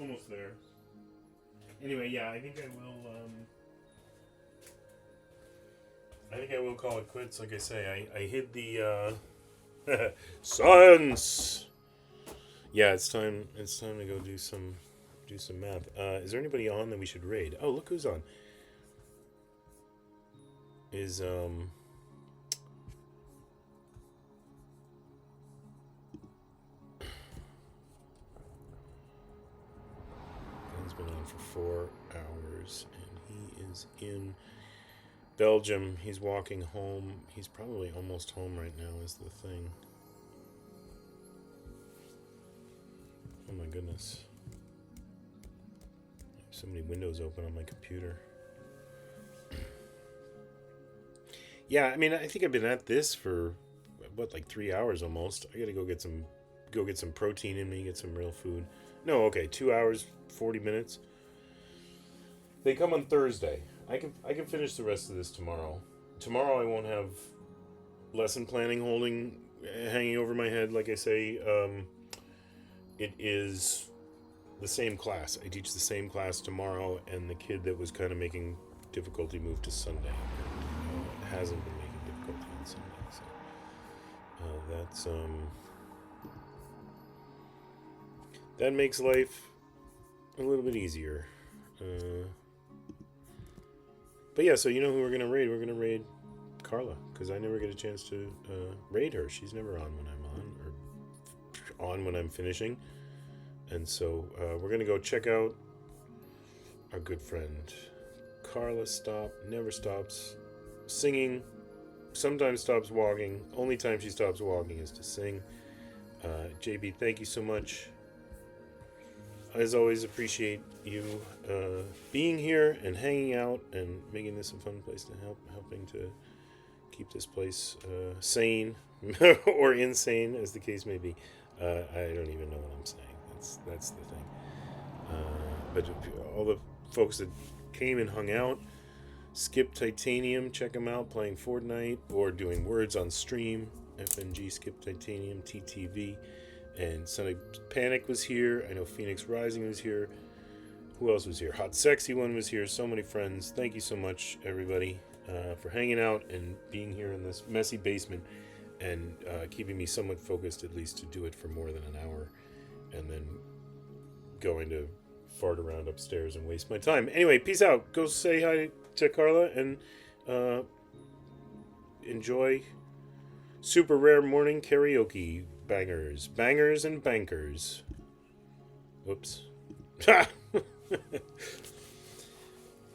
almost there. Anyway, yeah, I think I will call it quits. Like I say, I hid the science. Yeah, it's time to go do some math. Is there anybody on that we should raid? Oh, look who's on. Is been on for 4 hours and he is in Belgium. He's walking home. He's probably almost home right now is the thing. Oh my goodness. I have so many windows open on my computer. Yeah, I mean, I think I've been at this for like 3 hours almost. I gotta go get some protein in me, get some real food. No, okay, 2 hours, 40 minutes. They come on Thursday. I can finish the rest of this tomorrow. Tomorrow I won't have lesson planning hanging over my head. Like I say, it is the same class. I teach the same class tomorrow, and the kid that was kind of making difficulty moved to Sunday. Hasn't been making difficulty on Sunday. So that's that makes life a little bit easier. But yeah, so you know who we're going to raid? We're going to raid Carla, because I never get a chance to raid her. She's never on when I'm on, or on when I'm finishing. And so we're going to go check out our good friend Carla never stops singing sometimes stops walking. Only time she stops walking is to sing. JB, thank you so much. As always, appreciate you being here and hanging out and making this a fun place to helping to keep this place sane or insane, as the case may be. I don't even know what I'm saying. That's the thing. But all the folks that came and hung out, Skip Titanium, check them out playing Fortnite or doing words on stream. FNG Skip Titanium TTV, and Sunday Panic was here. I know Phoenix Rising was here. Who else was here? Hot Sexy One was here. So many friends. Thank you so much, everybody, for hanging out and being here in this messy basement and keeping me somewhat focused, at least to do it for more than an hour, and then going to fart around upstairs and waste my time. Anyway, peace out. Go say hi to Carla and enjoy Super Rare Morning Karaoke bangers and bankers. Whoops. I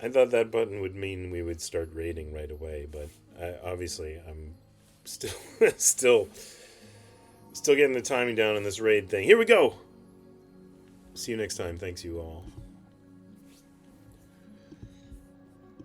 thought that button would mean we would start raiding right away, but obviously I'm still getting the timing down on this raid thing. Here we go. See you next time. Thanks you all.